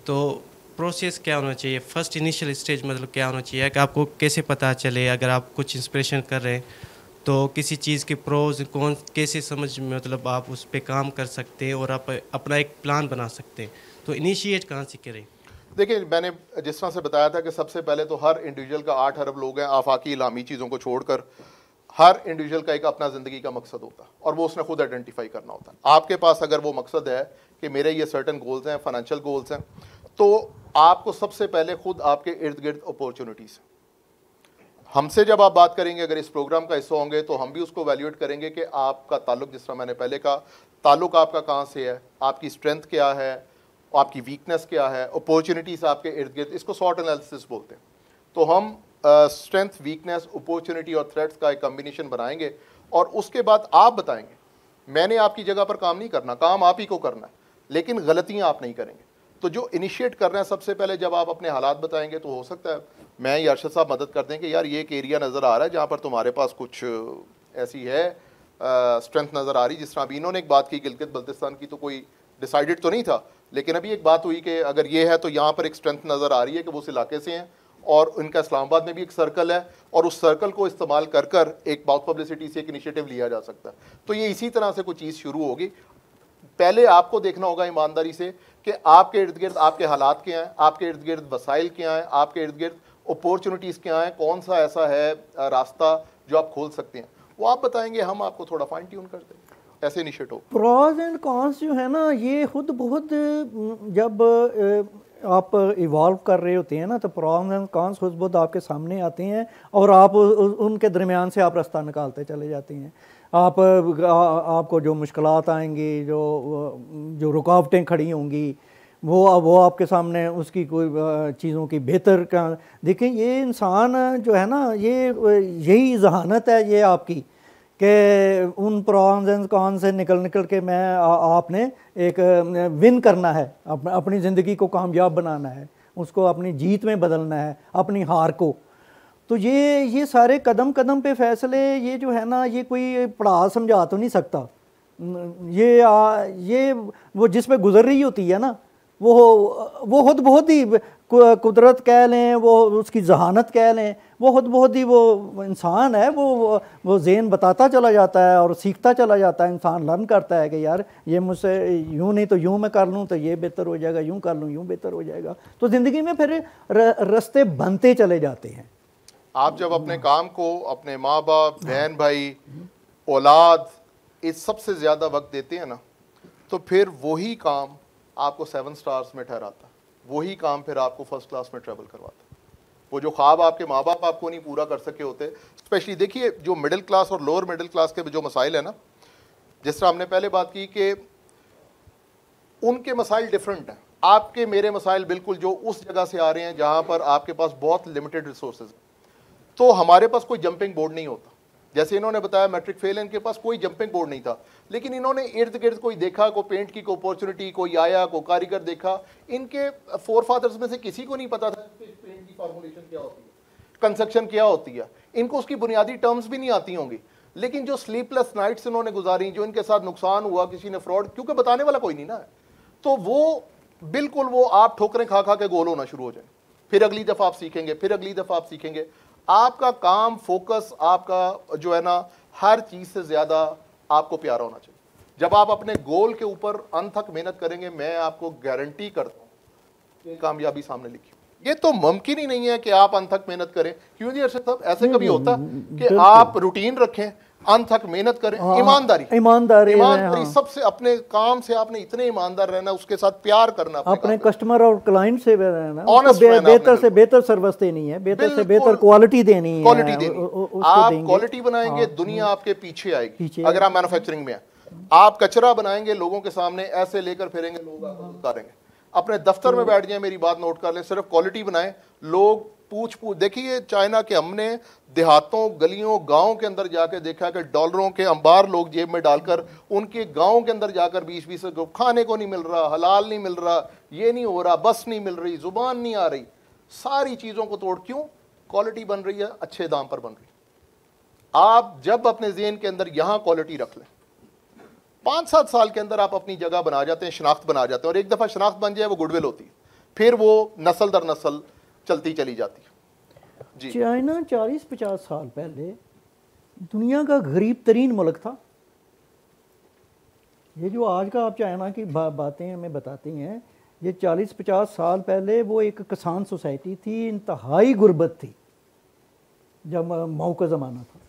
[SPEAKER 8] तो प्रोसेस क्या होना चाहिए? फर्स्ट इनिशियल स्टेज मतलब क्या होना चाहिए कि आपको कैसे पता चले अगर आप कुछ इंस्पिरेशन कर रहे हैं तो किसी चीज़ के प्रोज कौन कैसे समझ में मतलब आप उस पर काम कर सकते हैं और आप अपना एक प्लान बना सकते हैं, तो इनिशिएट कहाँ से करें?
[SPEAKER 2] देखिए, मैंने जिस तरह से बताया था कि सबसे पहले तो हर इंडिविजुअल का 8 अरब लोग हैं, आफाकी इलामी चीज़ों को छोड़कर हर इंडिविजुअल का एक अपना ज़िंदगी का मकसद होता है, और वो उसने खुद आइडेंटिफाई करना होता है। आपके पास अगर वो मकसद है कि मेरे ये सर्टन गोल्स हैं, फाइनेंशियल गोल्स हैं, तो आपको सबसे पहले खुद आपके इर्द गिर्द अपॉर्चुनिटीज़, हमसे जब आप बात करेंगे, अगर इस प्रोग्राम का हिस्सा होंगे तो हम भी उसको वैल्यूएट करेंगे कि आपका ताल्लुक, जिस तरह मैंने पहले कहा, ताल्लुक आपका कहाँ से है, आपकी स्ट्रेंथ क्या है, आपकी वीकनेस क्या है, अपॉर्चुनिटीज़ आपके इर्द गिर्द, इसको सॉट एनालिसिस बोलते हैं। तो हम स्ट्रेंथ, वीकनेस, अपॉर्चुनिटी और थ्रेट्स का एक कम्बिनेशन बनाएंगे, और उसके बाद आप बताएंगे, मैंने आपकी जगह पर काम नहीं करना, काम आप ही को करना है, लेकिन गलतियाँ आप नहीं करेंगे। तो जो इनिशिएट कर रहे हैं, सबसे पहले जब आप अपने हालात बताएंगे तो हो सकता है मैं या अरशद साहब मदद कर दें कि यार ये एक एरिया नज़र आ रहा है जहाँ पर तुम्हारे पास कुछ ऐसी है स्ट्रेंथ नज़र आ रही। जिस तरह अभी इन्होंने एक बात की गिलगित बल्तिस्तान की, तो कोई डिसाइडेड तो नहीं था, लेकिन अभी एक बात हुई कि अगर ये है तो यहाँ पर एक स्ट्रेंथ नज़र आ रही है कि वो उस इलाके से हैं, और उनका इस्लामाबाद में भी एक सर्कल है, और उस सर्कल को इस्तेमाल कर कर एक माउथ पब्लिसिटी से एक इनिशिएटिव लिया जा सकता है। तो ये इसी तरह से कोई चीज़ शुरू होगी। पहले आपको देखना होगा ईमानदारी से कि आपके इर्द गिर्द आपके हालात क्या हैं, आपके इर्द गिर्द वसाइल क्या हैं, आपके इर्द गिर्द अपॉर्चुनिटीज़ क्या हैं, कौन सा ऐसा है रास्ता जो आप खोल सकते हैं, वो आप बताएंगे, हम आपको थोड़ा फाइन ट्यून कर देंगे। ऐसे इनिशिएटिव
[SPEAKER 3] प्रॉज एंड कॉन्स जो है ना, ये खुद बहुत जब आप इवॉल्व कर रहे होते हैं ना, तो प्रॉज एंड कॉन्स खुद बहुत आपके सामने आते हैं, और आप उनके दरमियान से आप रास्ता निकालते चले जाते हैं। आपको जो मुश्किलात आएंगी, जो रुकावटें खड़ी होंगी, वो आपके सामने उसकी कोई चीज़ों की बेहतर का देखें। ये इंसान जो है ना, यही जहानत है ये आपकी कि उन प्रॉन्स एंड कॉन से निकल के आपने एक विन करना है, अपनी ज़िंदगी को कामयाब बनाना है, उसको अपनी जीत में बदलना है, अपनी हार को। तो ये सारे कदम कदम पे फैसले, ये जो है ना, ये कोई पढ़ा समझा तो नहीं सकता। ये वो जिस पे गुजर रही होती है ना, वो खुद बहुत ही कुदरत कह लें, वो उसकी जहानत कह लें, वो खुद बहुत ही वो इंसान है, वो ज़ेन बताता चला जाता है और सीखता चला जाता है। इंसान लर्न करता है कि यार ये मुझसे यूँ नहीं तो यूँ मैं कर लूँ तो ये बेहतर हो जाएगा, यूँ कर लूँ यूँ बेहतर हो जाएगा। तो ज़िंदगी में फिर रास्ते बनते चले जाते हैं।
[SPEAKER 2] आप जब अपने काम को अपने माँ बाप, बहन भाई, औलाद, इस सबसे ज़्यादा वक्त देते हैं ना, तो फिर वही काम आपको 7 स्टार्स में ठहराता है, वही काम फिर आपको फर्स्ट क्लास में ट्रैवल करवाता है। वो जो ख्वाब आपके माँ बाप आपको नहीं पूरा कर सके होते, स्पेशली देखिए जो मिडिल क्लास और लोअर मिडिल क्लास के जो मसाइल है ना, जिस तरह हमने पहले बात की कि उनके मसाइल डिफरेंट हैं, आपके मेरे मसाइल बिल्कुल जो उस जगह से आ रहे हैं जहाँ पर आपके पास बहुत लिमिटेड रिसोर्सेज हैं। तो हमारे पास कोई जंपिंग बोर्ड नहीं होता, जैसे इन्होंने बताया मैट्रिक फेल है, इनके पास कोई जंपिंग बोर्ड नहीं था, लेकिन इन्होंने इर्द गिर्द कोई देखा, कोई पेंट की कोई अपॉर्चुनिटी, कोई आया, कोई कारीगर देखा। इनके फोर फादर्स में से किसी को नहीं पता था पेंट की फॉर्मुलेशन क्या होती है, कंस्ट्रक्शन क्या होती है, इनको उसकी बुनियादी टर्म्स भी नहीं आती होंगी। लेकिन जो स्लीपलेस नाइट्स इन्होंने गुजारी, जो इनके साथ नुकसान हुआ, किसी ने फ्रॉड, क्योंकि बताने वाला कोई नहीं ना है, तो वो बिल्कुल वो आप ठोकरें खा खा के गोल होना शुरू हो जाए। फिर अगली दफ़ा आप सीखेंगे, फिर अगली दफ़ा आप सीखेंगे। आपका काम, फोकस आपका जो है ना, हर चीज़ से ज़्यादा आपको प्यारा होना चाहिए। जब आप अपने गोल के ऊपर अंत तक मेहनत करेंगे, मैं आपको गारंटी करता हूँ कामयाबी सामने लिखी। ये तो मुमकिन ही नहीं है कि आप अंत तक मेहनत करें। क्यों जी अरशद साहब, ऐसे कभी होता कि आप रूटीन रखें, अंत तक मेहनत करें, ईमानदारी सबसे, अपने काम से आपने इतने ईमानदार रहना, उसके साथ प्यार करना,
[SPEAKER 3] अपने कस्टमर और क्लाइंट से रहना,
[SPEAKER 2] बेहतर
[SPEAKER 3] से बेहतर सर्विस देनी है, बेहतर से बेहतर क्वालिटी देनी है।
[SPEAKER 2] आप क्वालिटी बनाएंगे, दुनिया आपके पीछे आएगी। अगर आप मैन्युफैक्चरिंग में हैं, आप कचरा बनाएंगे, लोगों के सामने ऐसे लेकर फिरेंगे, लोग आपको उतारेंगे। अपने दफ्तर में बैठ जाए, मेरी बात नोट कर लें, सिर्फ क्वालिटी बनाएं, लोग पूछ देखिए चाइना के, हमने देहातों, गलियों, गांव के अंदर जाकर देखा कि डॉलरों के अंबार लोग जेब में डालकर उनके गांव के अंदर जाकर 20-20 खाने को नहीं मिल रहा, हलाल नहीं मिल रहा, ये नहीं हो रहा, बस नहीं मिल रही, जुबान नहीं आ रही, सारी चीज़ों को तोड़, क्यों? क्वालिटी बन रही है, अच्छे दाम पर बन रही है। आप जब अपने ज़हन के अंदर यहाँ क्वालिटी रख लें, 5-7 साल के अंदर आप अपनी जगह बना जाते हैं, शनाख्त बना जाते हैं। और एक दफ़ा शनाख्त बन जाए, वो गुडविल होती है, फिर वो नस्ल दर नस्ल चलती चली जाती है। जी,
[SPEAKER 3] चाइना 40-50 साल पहले दुनिया का गरीब तरीन मुल्क था। ये जो आज का आप चाइना की बातें हमें बताती हैं, ये 40-50 साल पहले वो एक किसान सोसाइटी थी, इंतहाई गुर्बत थी जब माओ का ज़माना था।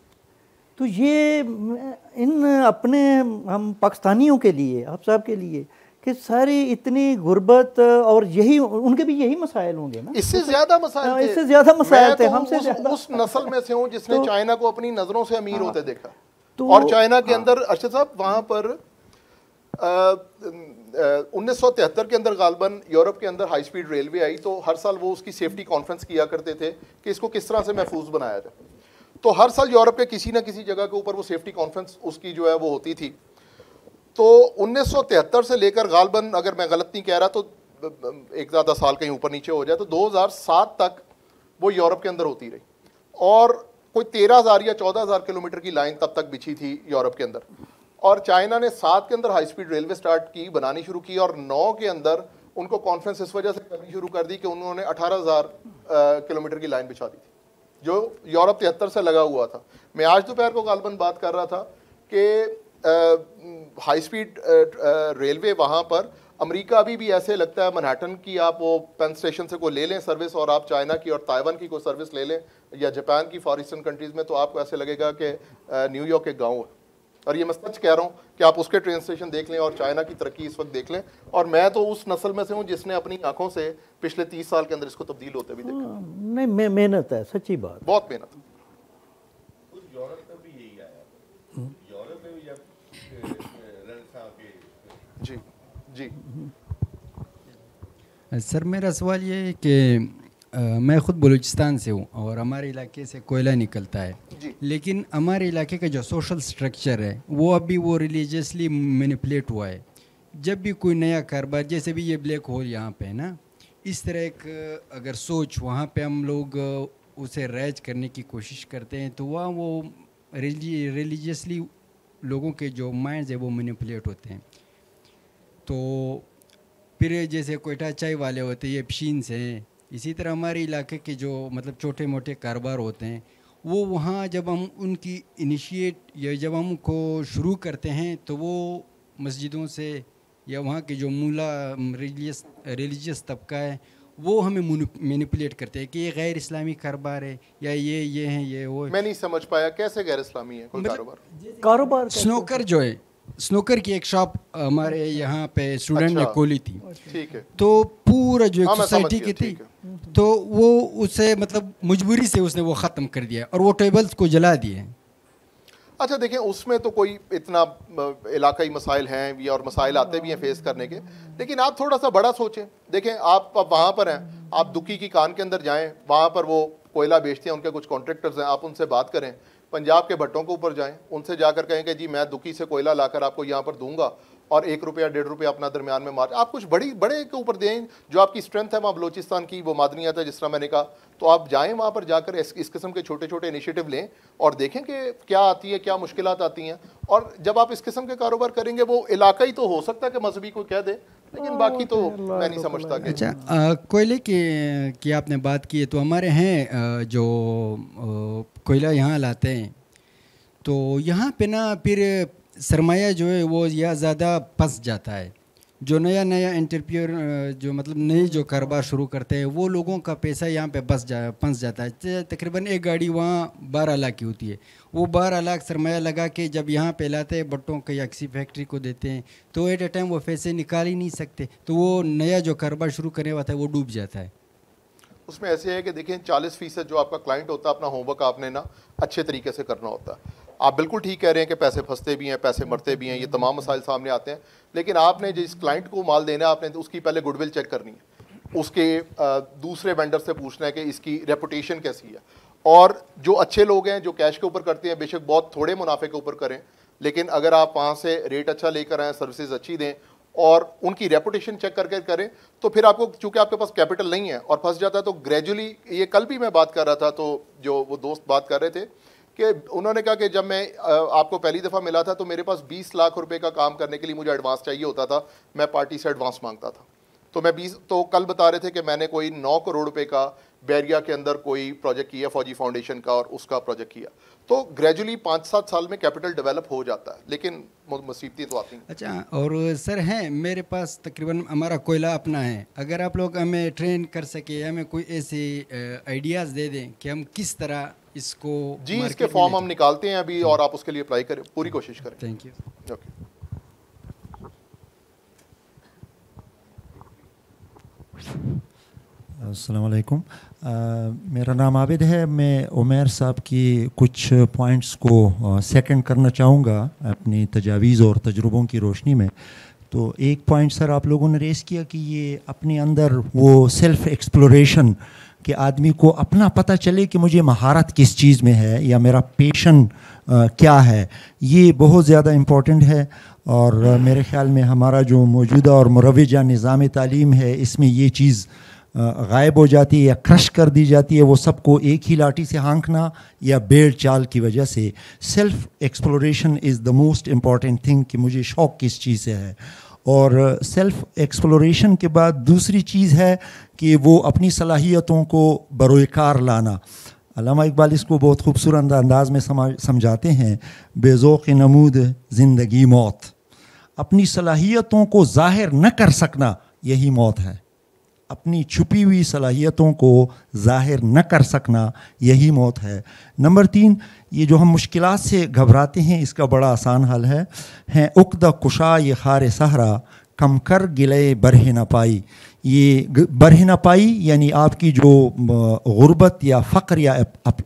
[SPEAKER 3] तो ये इन अपने हम पाकिस्तानियों के लिए, आप सब के लिए, कि सारी इतनी गुर्बत, और यही उनके भी यही मसाइल होंगे ना,
[SPEAKER 2] इससे ज्यादा मसाइल थे,
[SPEAKER 3] इससे ज्यादा मसाइल थे, हमसे
[SPEAKER 2] उस नस्ल में से हूँ जिसने चाइना को अपनी नजरों से अमीर होते देखा। और चाइना के अंदर अरशद साहब, वहां पर 1973 के अंदर गालबन यूरोप के अंदर हाई स्पीड रेलवे आई, तो हर साल वो उसकी सेफ्टी कॉन्फ्रेंस किया करते थे कि इसको किस तरह से महफूज बनाया जाए। तो हर साल यूरोप के किसी ना किसी जगह के ऊपर वो सेफ्टी कॉन्फ्रेंस उसकी जो है वो होती थी। तो 1973 से लेकर गालबन, अगर मैं गलत नहीं कह रहा तो एक ज़्यादा साल कहीं ऊपर नीचे हो जाए, तो 2007 तक वो यूरोप के अंदर होती रही। और कोई 13,000 या 14,000 किलोमीटर की लाइन तब तक बिछी थी यूरोप के अंदर। और चाइना ने 7 के अंदर हाई स्पीड रेलवे स्टार्ट की, बनानी शुरू की, और 9 के अंदर उनको कॉन्फ्रेंस इस वजह से करनी शुरू कर दी कि उन्होंने 18,000 किलोमीटर की लाइन बिछा दी थी, जो यूरोप 73 से लगा हुआ था। मैं आज दोपहर को गालबन बात कर रहा था कि हाई स्पीड रेलवे वहाँ पर, अमेरिका अभी भी ऐसे लगता है, मैनहट्टन की आप वो पेन स्टेशन से कोई ले लें सर्विस, और आप चाइना की और ताइवान की कोई सर्विस ले लें, या जापान की, फॉर ईस्टर्न कंट्रीज़ में, तो आपको ऐसे लगेगा कि न्यूयॉर्क एक गाँव है। और ये मैं सच कह रहा हूँ कि आप उसके ट्रेन स्टेशन देख लें और चाइना की तरक्की इस वक्त देख लें। और मैं तो उस नस्ल में से हूँ जिसने अपनी आंखों से पिछले 30 साल के अंदर इसको तब्दील होते भी देखा।
[SPEAKER 3] नहीं, मेहनत है, सच्ची बात,
[SPEAKER 2] बहुत मेहनत। जी जी
[SPEAKER 9] सर, मेरा सवाल ये है कि मैं ख़ुद बलूचिस्तान से हूँ और हमारे इलाके से कोयला निकलता है, लेकिन हमारे इलाके का जो सोशल स्ट्रक्चर है वो अभी वो रिलीजियसली मैनिपुलेट हुआ है। जब भी कोई नया कारोबार, जैसे भी ये ब्लैक होल यहाँ पे है ना, इस तरह एक अगर सोच वहाँ पे हम लोग उसे राइज करने की कोशिश करते हैं, तो वहाँ वो रिलीजियसली लोगों के जो माइंड्स है वो मैनिपुलेट होते हैं। तो फिर जैसे कोयटा चाय वाले होते हैं, ये पशीन्स हैं, इसी तरह हमारे इलाके के जो मतलब छोटे मोटे कारोबार होते हैं, वो वहाँ जब हम उनकी इनिशिएट या जब हम उनको शुरू करते हैं, तो वो मस्जिदों से या वहाँ के जो मूला रिलीजियस तबका है वो हमें मैनिपुलेट करते हैं कि ये गैर इस्लामी कारोबार है, या ये है, ये वो।
[SPEAKER 2] मैं नहीं समझ पाया कैसे गैर इस्लामी है कोई
[SPEAKER 3] कारोबार?
[SPEAKER 9] स्नोकर जो है, स्नोकर की एक शॉप हमारे यहाँ पे स्टूडेंट ने खोली थी,
[SPEAKER 2] ठीक है,
[SPEAKER 9] तो पूरा जो एक सोसाइटी की थी, तो वो उसे मतलब मजबूरी से उसने वो ख़त्म कर दिया और वो टेबल्स को जला दिए।
[SPEAKER 2] अच्छा देखें, उसमें तो कोई इतना इलाकाई मसाइल हैं और मसाइल आते भी हैं फेस करने के, लेकिन आप थोड़ा सा बड़ा सोचें। देखें, आप वहाँ पर हैं, आप दुकी की कान के अंदर जाएं, वहाँ पर वो कोयला बेचते हैं, उनके कुछ कॉन्ट्रैक्टर्स हैं, आप उनसे बात करें पंजाब के भट्टों के ऊपर जाएं, उनसे जाकर कहें कि जी मैं दुखी से कोयला लाकर आपको यहाँ पर दूंगा और 1 रुपया 1.5 रुपया अपना दरमियान में मार्जिन, आप कुछ बड़े के ऊपर दें। जो आपकी स्ट्रेंथ है वहाँ बलोचिस्तान की वो मादनियत है, जिस तरह मैंने कहा, तो आप जाएं वहाँ पर जाकर इस किस्म के छोटे छोटे इनिशिएटिव लें और देखें कि क्या आती है, क्या मुश्किलात आती हैं। और जब आप इस किस्म के कारोबार करेंगे, वो इलाका ही तो हो सकता है कि मजहबी को कह दे, लेकिन बाकी तो मैं नहीं समझता कि।
[SPEAKER 9] अच्छा, कोयले की आपने बात की है, तो हमारे हैं जो कोयला यहाँ लाते हैं, तो यहाँ पे ना फिर सरमाया जो है वो यह ज़्यादा फंस जाता है। जो नया एंटरप्रेन्योर जो मतलब नए जो कारोबार शुरू करते हैं, वो लोगों का पैसा यहाँ पे फंस जाता है। तकरीबन एक गाड़ी वहाँ 12 लाख की होती है, वो 12 लाख सरमाया लगा के जब यहाँ पे लाते हैं, भट्टों के या किसी फैक्ट्री को देते हैं, तो एट ए टाइम वो पैसे निकाल ही नहीं सकते, तो वो नया जो कारोबार शुरू करने वाला है वो डूब जाता है।
[SPEAKER 2] उसमें ऐसे है कि देखें 40% जो आपका क्लाइंट होता है, अपना होमवर्क आपने ना अच्छे तरीके से करना होता है। आप बिल्कुल ठीक कह रहे हैं कि पैसे फंसते भी हैं, पैसे मरते भी हैं, ये तमाम मसाइल सामने आते हैं, लेकिन आपने जिस क्लाइंट को माल देना है, आपने उसकी पहले गुडविल चेक करनी है, उसके दूसरे वेंडर से पूछना है कि इसकी रेपुटेशन कैसी है। और जो अच्छे लोग हैं जो कैश के ऊपर करते हैं, बेशक बहुत थोड़े मुनाफे के ऊपर करें, लेकिन अगर आप वहाँ से रेट अच्छा लेकर आएँ, सर्विसेज अच्छी दें और उनकी रेपुटेशन चेक करके करें, तो फिर आपको, चूँकि आपके पास कैपिटल नहीं है और फंस जाता है, तो ग्रेजुअली, ये कल भी मैं बात कर रहा था, तो जो वो दोस्त बात कर रहे थे कि उन्होंने कहा कि जब मैं आपको पहली दफ़ा मिला था तो मेरे पास 20 लाख रुपए का काम करने के लिए मुझे एडवांस चाहिए होता था, मैं पार्टी से एडवांस मांगता था। तो मैं 20, तो कल बता रहे थे कि मैंने कोई 9 करोड़ रुपए का बैरिया के अंदर कोई प्रोजेक्ट किया, फौजी फाउंडेशन का, और उसका प्रोजेक्ट किया। तो ग्रेजुअली 5-7 साल में कैपिटल डेवलप हो जाता है, लेकिन मुसीबतें तो आती हैं।
[SPEAKER 9] अच्छा, और सर हैं मेरे पास तकरीबन हमारा कोयला अपना है, अगर आप लोग हमें ट्रेन कर सके, हमें कोई ऐसे आइडियाज़ दे दें कि हम किस तरह इसको
[SPEAKER 2] जी, इसके फॉर्म हम निकालते हैं अभी, और आप उसके लिए अप्लाई करें, पूरी कोशिश करें।
[SPEAKER 9] Thank you.
[SPEAKER 2] ओके।
[SPEAKER 10] अस्सलाम वालेकुम, मेरा नाम आबिद है। मैं उमैर साहब की कुछ पॉइंट्स को सेकंड करना चाहूँगा अपनी तजावीज़ और तजुर्बों की रोशनी में। तो एक पॉइंट सर आप लोगों ने रेस किया कि ये अपने अंदर वो सेल्फ़ एक्सप्लोरेशन, कि आदमी को अपना पता चले कि मुझे महारत किस चीज़ में है या मेरा पैशन क्या है, ये बहुत ज़्यादा इम्पोर्टेंट है। और मेरे ख़्याल में हमारा जो मौजूदा और मुरव्वजा निज़ाम तालीम है, इसमें ये चीज़ गायब हो जाती है या क्रश कर दी जाती है। वो सबको एक ही लाठी से हाँकना या बेड़ चाल की वजह से। Self exploration is the most important thing, कि मुझे शौक़ किस चीज़ से है। और सेल्फ़ एक्सप्लोरेशन के बाद दूसरी चीज़ है कि वो अपनी सलाहियतों को बरोकार लाना। अल्लामा इकबाल इसको बहुत खूबसूरत अंदाज में समझाते हैं, बेज़ौक़ नमूद ज़िंदगी मौत। अपनी सलाहियतों को ज़ाहिर न कर सकना, यही मौत है। अपनी छुपी हुई सलाहियतों को ज़ाहिर न कर सकना, यही मौत है। नंबर 3, ये जो हम मुश्किलात से घबराते हैं, इसका बड़ा आसान हल है उक़्दा कुशा ये खार सहरा, कम कर गिले बरह न पाई। ये बरह न पाई यानी आपकी जो गुर्बत या फ़क्र या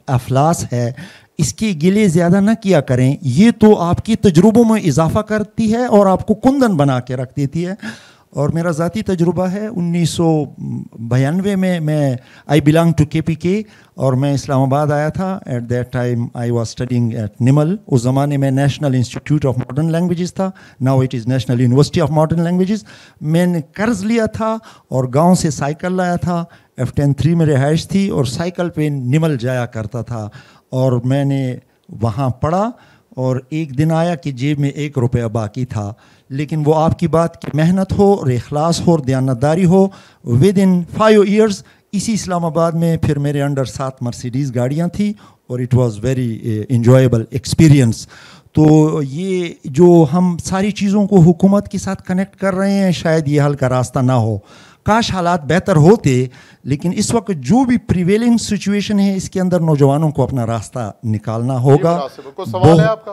[SPEAKER 10] अफलास है, इसके गिले ज़्यादा ना किया करें। ये तो आपकी तजुर्बों में इजाफ़ा करती है और आपको कुंदन बना के रख देती है। और मेरा ज़ाती तजुर्बा है, 1992 में मैं आई बिलोंग टू KPK और मैं इस्लामाबाद आया था। At that time I was studying at NIML. उस ज़माने में national institute of modern languages था, now it is national university of modern languages. मैंने कर्ज़ लिया था और गांव से साइकिल लाया था। F103 में रिहाइश थी और साइकिल पे निमल जाया करता था। और मैंने वहाँ पढ़ा और एक दिन आया कि जेब में 1 रुपया बाकी था। लेकिन वो आपकी बात की मेहनत हो और इखलास हो और दयानतदारी हो, विद इन 5 ईयर्स इसी इस्लामाबाद में फिर मेरे अंडर 7 मर्सिडीज़ गाड़ियाँ थी और it was very enjoyable experience. तो ये जो हम सारी चीज़ों को हुकूमत के साथ कनेक्ट कर रहे हैं, शायद ये हल का रास्ता ना हो। काश हालात बेहतर होते, लेकिन इस वक्त जो भी प्रिवेलिंग सिचुएशन है, इसके अंदर नौजवानों को अपना रास्ता निकालना होगा।
[SPEAKER 2] कोई सवाल है आपका?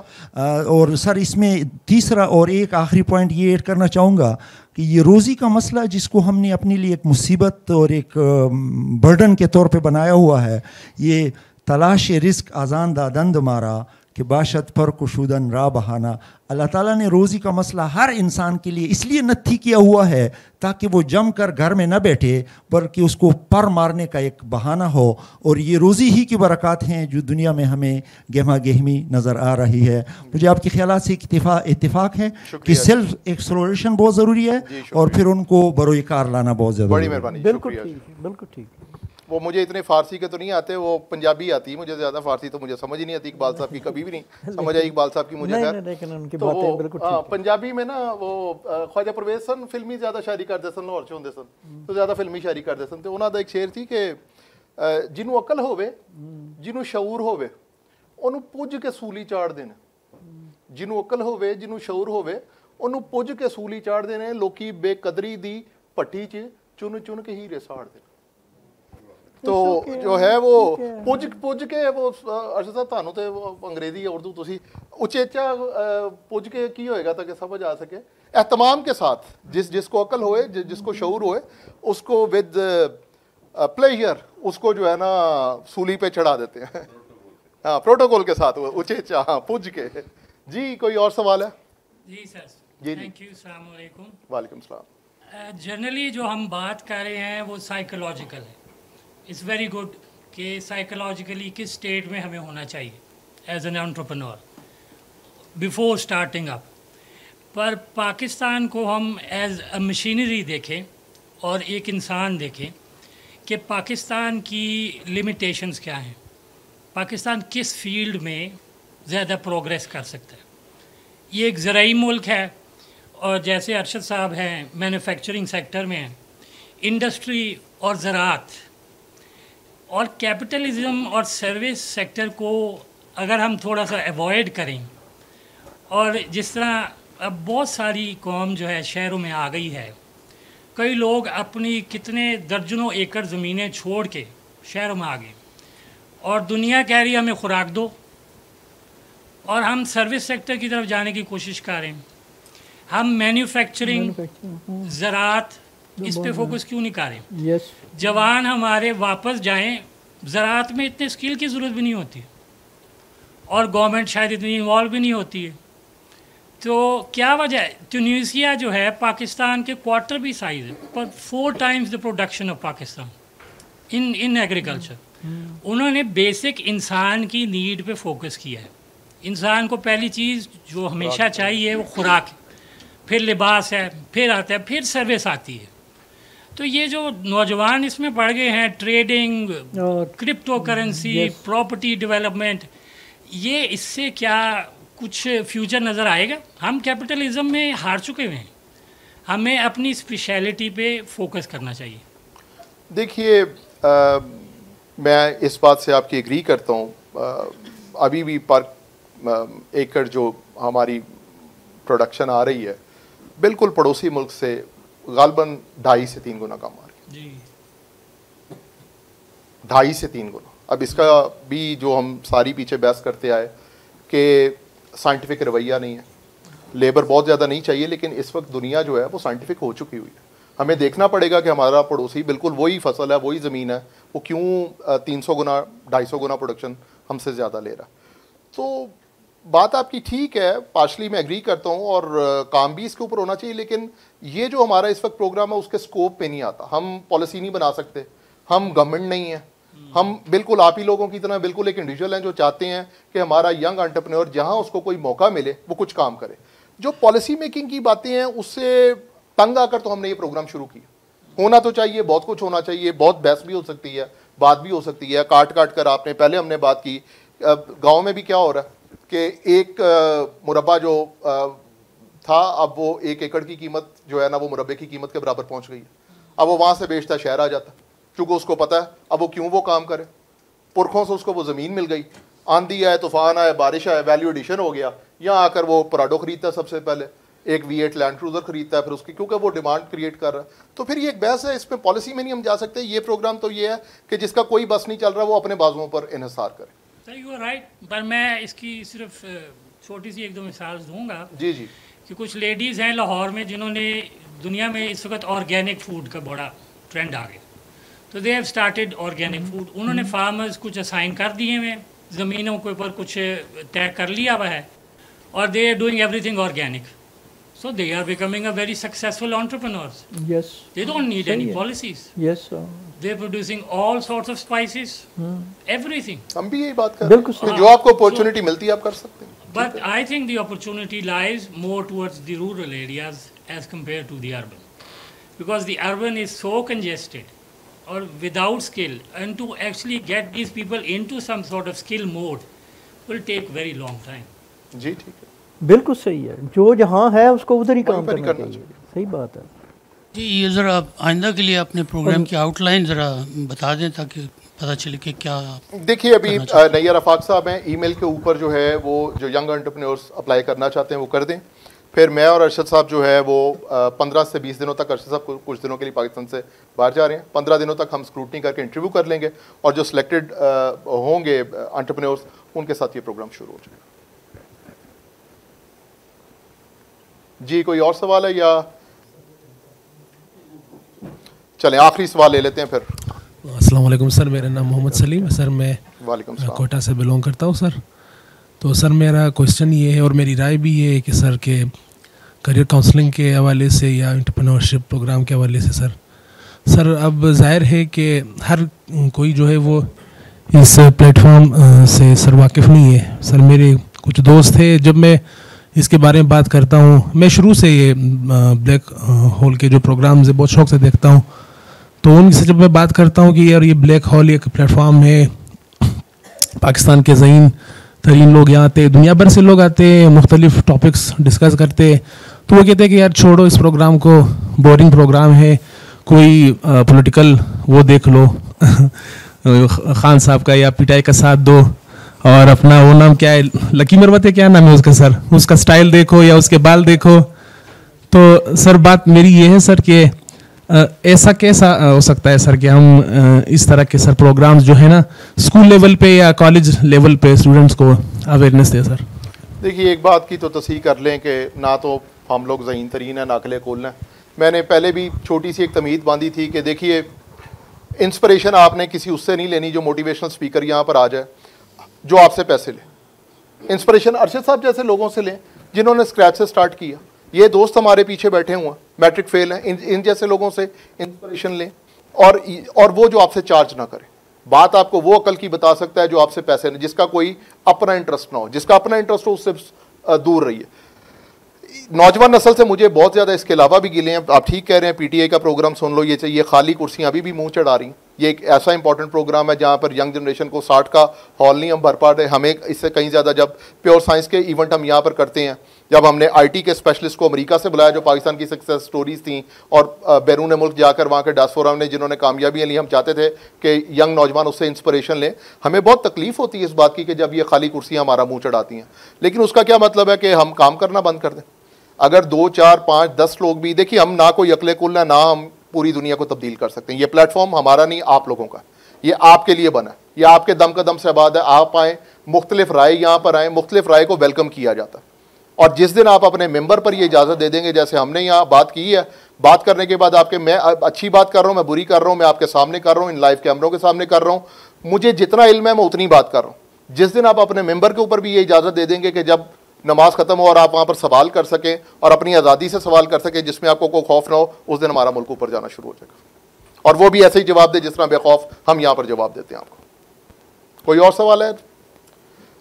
[SPEAKER 10] और सर इसमें तीसरा और एक आखिरी पॉइंट ये ऐड करना चाहूँगा कि ये रोज़ी का मसला, जिसको हमने अपने लिए एक मुसीबत और एक बर्डन के तौर पे बनाया हुआ है, ये तलाश रिस्क आज़ान दादंद मारा, कि बाशत पर कुशुदन रा बहाना। अल्लाह ताला ने रोज़ी का मसला हर इंसान के लिए इसलिए नत्थी किया हुआ है ताकि वो जम कर घर में न बैठे, बल्कि उसको पर मारने का एक बहाना हो। और ये रोज़ी ही की बरक़ात हैं जो दुनिया में हमें गहमा गहमी नज़र आ रही है। मुझे आपके ख्यालात से इत्तिफाक है कि सेल्फ एक्सप्लोरेशन बहुत ज़रूरी है और फिर उनको बरोए कार लाना बहुत ज़रूरी है।
[SPEAKER 2] बड़ी मेहरबानी,
[SPEAKER 3] बिल्कुल ठीक, बिल्कुल ठीक।
[SPEAKER 2] वो मुझे इतने फारसी के तो नहीं आते, वो पंजाबी आती है मुझे ज़्यादा, फारसी तो मुझे समझ ही नहीं आती। इकबाल साहब की कभी भी नहीं समझ आई, इकबाल साहब की मुझे खैर। तो वो पंजाबी में ना वो ख्वाजा परवेज सन फिल्मी ज़्यादा शायरी करते सन, लाहौर च होंदे सन तो ज़्यादा फिल्मी शायरी करते सन। तो उन्होंने एक शेर थी कि जिन्हों अकल होवे, जिन्हों शऊर होवे, उन्होंने पुज के सूली चाड़ देने। जिन्हों अकल होवे, जिन्हों शऊर होवे, उन्होंने पुज के सूली चाड़ देने। लोकी बेकदरी दी भट्टी च चुन चुन के हीरे साड़ देने। तो जो है वो पुज के वो अर्शद साहब थानू तो अंग्रेजी उर्दू तुसी उचेचा पुज के की होएगा ताकि समझ आ सके। एहतमाम के साथ जिसको अकल होए, जिसको शऊर होए, उसको विद प्लेजर उसको जो है ना सूली पे चढ़ा देते हैं। हाँ, प्रोटोकॉल के साथ उचेचा, हाँ, पुज के। जी कोई और सवाल है?
[SPEAKER 11] जी सर,
[SPEAKER 2] जी
[SPEAKER 11] थैंक यू, अस्सलाम वालेकुम।
[SPEAKER 2] वालेकुम सलाम।
[SPEAKER 11] जनरली जो हम बात कर रहे हैं वो साइकोलॉजिकल है। इट्स वेरी गुड कि साइकोलॉजिकली किस स्टेट में हमें होना चाहिए as an entrepreneur before starting up. पर पाकिस्तान को हम एज अ मशीनरी देखें और एक इंसान देखें कि पाकिस्तान की लिमिटेशंस क्या हैं, पाकिस्तान किस फील्ड में ज़्यादा प्रोग्रेस कर सकता है। ये एक ज़राई मुल्क है और जैसे अरशद साहब हैं मैन्युफैक्चरिंग सेक्टर में हैं, इंडस्ट्री और ज़राअत और कैपिटलिज्म और सर्विस सेक्टर को अगर हम थोड़ा सा अवॉइड करें, और जिस तरह अब बहुत सारी कौम जो है शहरों में आ गई है, कई लोग अपनी कितने दर्जनों एकड़ ज़मीनें छोड़ के शहरों में आ गए और दुनिया कह रही है हमें खुराक दो, और हम सर्विस सेक्टर की तरफ जाने की कोशिश कर रहे हैं। हम मैन्युफैक्चरिंग, ज़राअत, इस पे फोकस क्यों नहीं कर रहे?
[SPEAKER 3] यस,
[SPEAKER 11] जवान हमारे वापस जाएं, ज़राअत में इतने स्किल की ज़रूरत भी नहीं होती और गवर्नमेंट शायद इतनी इन्वॉल्व भी नहीं होती है। तो क्या वजह है? ट्यूनीसिया जो है पाकिस्तान के क्वार्टर भी साइज़ है, पर 4 times the production of Pakistan in agriculture. उन्होंने बेसिक इंसान की नीड पे फोकस किया है। इंसान को पहली चीज़ जो हमेशा चाहिए वो खुराक है, फिर लिबास है, फिर आता है, फिर सर्विस आती है। तो ये जो नौजवान इसमें पड़ गए हैं, trading, crypto currency, property development, ये इससे क्या कुछ फ्यूचर नज़र आएगा? हम कैपिटलिज्म में हार चुके हुए हैं, हमें अपनी स्पेशलिटी पे फोकस करना चाहिए।
[SPEAKER 2] देखिए मैं इस बात से आपकी एग्री करता हूँ। अभी भी पर एकड़ जो हमारी प्रोडक्शन आ रही है बिल्कुल पड़ोसी मुल्क से गालबन 2.5 से 3 गुना कम आ रही है। 2.5 से 3 गुना। अब इसका भी जो हम सारी पीछे बहस करते आए कि साइंटिफिक रवैया नहीं है, लेबर बहुत ज़्यादा नहीं चाहिए, लेकिन इस वक्त दुनिया जो है वो साइंटिफिक हो चुकी हुई है। हमें देखना पड़ेगा कि हमारा पड़ोसी बिल्कुल वही फसल है, वही ज़मीन है, वो क्यों 300 गुना 250 गुना प्रोडक्शन हमसे ज़्यादा ले रहा है। तो बात आपकी ठीक है, पार्शली मैं एग्री करता हूँ और काम भी इसके ऊपर होना चाहिए, लेकिन ये जो हमारा इस वक्त प्रोग्राम है उसके स्कोप पे नहीं आता। हम पॉलिसी नहीं बना सकते, हम गवर्नमेंट नहीं है, हम बिल्कुल आप ही लोगों की तरह बिल्कुल एक इंडिविजुअल हैं जो चाहते हैं कि हमारा यंग एंटरप्रेन्योर जहाँ उसको कोई मौका मिले वो कुछ काम करे। जो पॉलिसी मेकिंग की बातें हैं उससे तंग आकर तो हमने ये प्रोग्राम शुरू किया। होना तो चाहिए, बहुत कुछ होना चाहिए, बहुत बहस भी हो सकती है, बात भी हो सकती है, काट काट कर आपने पहले हमने बात की। गाँव में भी क्या हो रहा है कि एक मुरब्बा जो था अब वो 1 एकड़ की कीमत जो है ना वो मुरब्बे की कीमत के बराबर पहुंच गई है। अब वो वहाँ से बेचता शहर आ जाता, क्योंकि उसको पता है अब वो क्यों वो काम करे। पुरखों से उसको वो ज़मीन मिल गई, आंधी आए, तूफान आए, बारिश आए, वैल्यू एडिशन हो गया, यहाँ आकर वो पराडो खरीदता है, सबसे पहले एक V8 लैंड क्रूजर खरीदता है, फिर उसकी क्योंकि वो डिमांड क्रिएट कर रहा है। तो फिर ये एक बहस है, इसमें पॉलिसी में नहीं हम जा सकते। ये प्रोग्राम तो ये है कि जिसका कोई बस नहीं चल रहा वो अपने बाजुओं पर इन्हिसार करे।
[SPEAKER 11] सर यू आर राइट, पर मैं इसकी सिर्फ छोटी सी 1-2 मिसाल दूंगा।
[SPEAKER 2] जी जी।
[SPEAKER 11] कि कुछ लेडीज़ हैं लाहौर में जिन्होंने दुनिया में इस वक्त ऑर्गेनिक फूड का बड़ा ट्रेंड आ गया, तो they have started organic food. उन्होंने फार्मर्स कुछ असाइन कर दिए हुए, ज़मीनों के ऊपर कुछ तय कर लिया हुआ है और they are doing everything organic, so they are becoming a very successful entrepreneurs.
[SPEAKER 3] Yes.
[SPEAKER 11] They don't need
[SPEAKER 3] सही
[SPEAKER 11] any
[SPEAKER 3] है.
[SPEAKER 11] policies.
[SPEAKER 3] Yes.
[SPEAKER 11] They're producing all sorts of spices, everything.
[SPEAKER 2] हम भी यही बात कर रहे
[SPEAKER 3] बिल्कुल
[SPEAKER 2] हैं कि जो आपको अपॉर्चुनिटी मिलती है आप कर सकते हैं.
[SPEAKER 11] But I think the opportunity lies more towards the rural areas as compared to the urban, because the urban is so congested or without skill, and to actually get these people into some sort of skill mode will take very long time.
[SPEAKER 2] जी ठीक है.
[SPEAKER 3] बिल्कुल सही है, जो जहाँ है उसको उधर ही काम
[SPEAKER 2] पर ही
[SPEAKER 3] करना
[SPEAKER 2] करना
[SPEAKER 3] चाहिए. सही बात है
[SPEAKER 12] जी. ये ज़रा आइंदा के लिए अपने प्रोग्राम की आउटलाइन ज़रा बता दें ताकि पता चले कि क्या.
[SPEAKER 2] देखिए अभी नैयर आफाक साहब हैं, ईमेल के ऊपर जो है वो जो यंग एंटरप्रेन्योर्स अप्लाई करना चाहते हैं वो कर दें. फिर मैं और अरशद साहब जो है वो 15 से 20 दिनों तक, अरशद साहब कुछ दिनों के लिए पाकिस्तान से बाहर जा रहे हैं, 15 दिनों तक हम स्क्रूटनी करके इंटरव्यू कर लेंगे और जो सिलेक्टेड होंगे एंटरप्रेन्योर्स उनके साथ ये प्रोग्राम शुरू हो जाएगा. जी कोई और सवाल है या चलें आखिरी सवाल ले लेते हैं फिर.
[SPEAKER 5] अस्सलाम वालेकुम सर, मेरा नाम मोहम्मद सलीम है सर, मैं
[SPEAKER 2] वालेकुम सलाम.
[SPEAKER 5] कोटा से बिलोंग करता हूँ सर. तो सर मेरा क्वेश्चन ये है और मेरी राय भी ये है कि सर के करियर काउंसलिंग के हवाले से या एंटरप्रेन्योरशिप प्रोग्राम के हवाले से सर अब जाहिर है कि हर कोई जो है वो इस प्लेटफॉर्म से सर वाकिफ़ नहीं है. सर मेरे कुछ दोस्त थे, जब मैं इसके बारे में बात करता हूँ, मैं शुरू से ये ब्लैक होल के जो प्रोग्राम्स है बहुत शौक से देखता हूँ, तो उनसे जब मैं बात करता हूँ कि यार ये ब्लैक होल एक प्लेटफॉर्म है, पाकिस्तान के ज़हीन तरीन लोग यहाँ आते, दुनिया भर से लोग आते, मुख्तलिफ टॉपिक्स डिस्कस करते, तो वो कहते हैं कि यार छोड़ो इस प्रोग्राम को, बोरिंग प्रोग्राम है, कोई पॉलिटिकल वो देख लो खान साहब का या पिटाई का साथ दो, और अपना वो नाम क्या है, लकी मरवत है, क्या नाम है उसका सर, उसका स्टाइल देखो या उसके बाल देखो. तो सर बात मेरी ये है सर कि ऐसा कैसा हो सकता है सर कि हम इस तरह के सर प्रोग्राम्स जो है ना स्कूल लेवल पे या कॉलेज लेवल पे स्टूडेंट्स को अवेयरनेस दे सर.
[SPEAKER 2] देखिए एक बात की तो तस्हीह कर लें कि ना तो हम लोग ज़हीन तरीन है ना अकले कुल हैं. मैंने पहले भी छोटी सी एक तमीद बांधी थी कि देखिए इंस्पिरेशन आपने किसी उससे नहीं लेनी जो मोटिवेशनल स्पीकर यहाँ पर आ जाए जो आपसे पैसे ले. इंस्पिरेशन अरशद साहब जैसे लोगों से लें जिन्होंने स्क्रैच से स्टार्ट किया. ये दोस्त हमारे पीछे बैठे हुए हैं, मैट्रिक फेल हैं, इन जैसे लोगों से इंस्पिरेशन लें और वो जो आपसे चार्ज ना करे. बात आपको वो अकल की बता सकता है जो आपसे पैसे नहीं, जिसका कोई अपना इंटरेस्ट ना हो, जिसका अपना इंटरेस्ट हो उससे दूर रहिए. नौजवान नस्ल से मुझे बहुत ज़्यादा इसके अलावा भी गिले हैं. आप ठीक कह रहे हैं, पीटीआई का प्रोग्राम सुन लो, ये खाली कुर्सियाँ अभी भी मुंह चढ़ा रही. ये एक ऐसा इंपॉर्टेंट प्रोग्राम है जहाँ पर यंग जनरेशन को 60 का हॉल नहीं हम भर पा रहे. हमें इससे कहीं ज़्यादा जब प्योर साइंस के इवेंट हम यहाँ पर करते हैं, जब हमने आईटी के स्पेशलिस्ट को अमेरिका से बुलाया जो पाकिस्तान की सक्सेस स्टोरीज थी और बैरून मुल्क जाकर वहाँ के डायस्पोरा ने जिन्होंने कामयाबियाँ ली, हम चाहते थे कि यंग नौजवान उससे इंस्पिरेशन लें. हमें बहुत तकलीफ होती है इस बात की कि जब ये खाली कुर्सियाँ हमारा मुँह चढ़ाती हैं, लेकिन उसका क्या मतलब है कि हम काम करना बंद कर दें. अगर 2, 4, 5, 10 लोग भी, देखिए हम ना कोई अकले कुल ना हम पूरी दुनिया को तब्दील कर सकते हैं. ये प्लेटफॉर्म हमारा नहीं, आप लोगों का, ये आपके लिए बना है, ये आपके दम कदम से आबाद है. आप आएँ, मुख्तलिफ राय यहाँ पर आएँ, मुख्तलिफ राय को वेलकम किया जाता है. और जिस दिन आप अपने मेंबर पर ये इजाज़त दे देंगे, जैसे हमने यहाँ बात की है, बात करने के बाद आपके, मैं अच्छी बात कर रहा हूँ, मैं बुरी कर रहा हूँ, मैं आपके सामने कर रहा हूँ, इन लाइव कैमरों के सामने कर रहा हूँ, मुझे जितना इल्म है मैं उतनी बात कर रहा हूँ. जिस दिन आप अपने मेंबर के ऊपर भी ये इजाज़त दे देंगे कि जब नमाज ख़त्म हो और आप वहाँ पर सवाल कर सकें और अपनी आज़ादी से सवाल कर सकें जिसमें आपको कोई खौफ ना हो, उस दिन हमारा मुल्क ऊपर जाना शुरू हो जाएगा. और वो भी ऐसे ही जवाब दे जिस तरह बेखौफ हम यहाँ पर जवाब देते हैं आपको. कोई और सवाल है?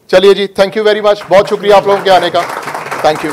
[SPEAKER 2] चलिए जी, थैंक यू वेरी मच, बहुत शुक्रिया आप लोगों के आने का. Thank you.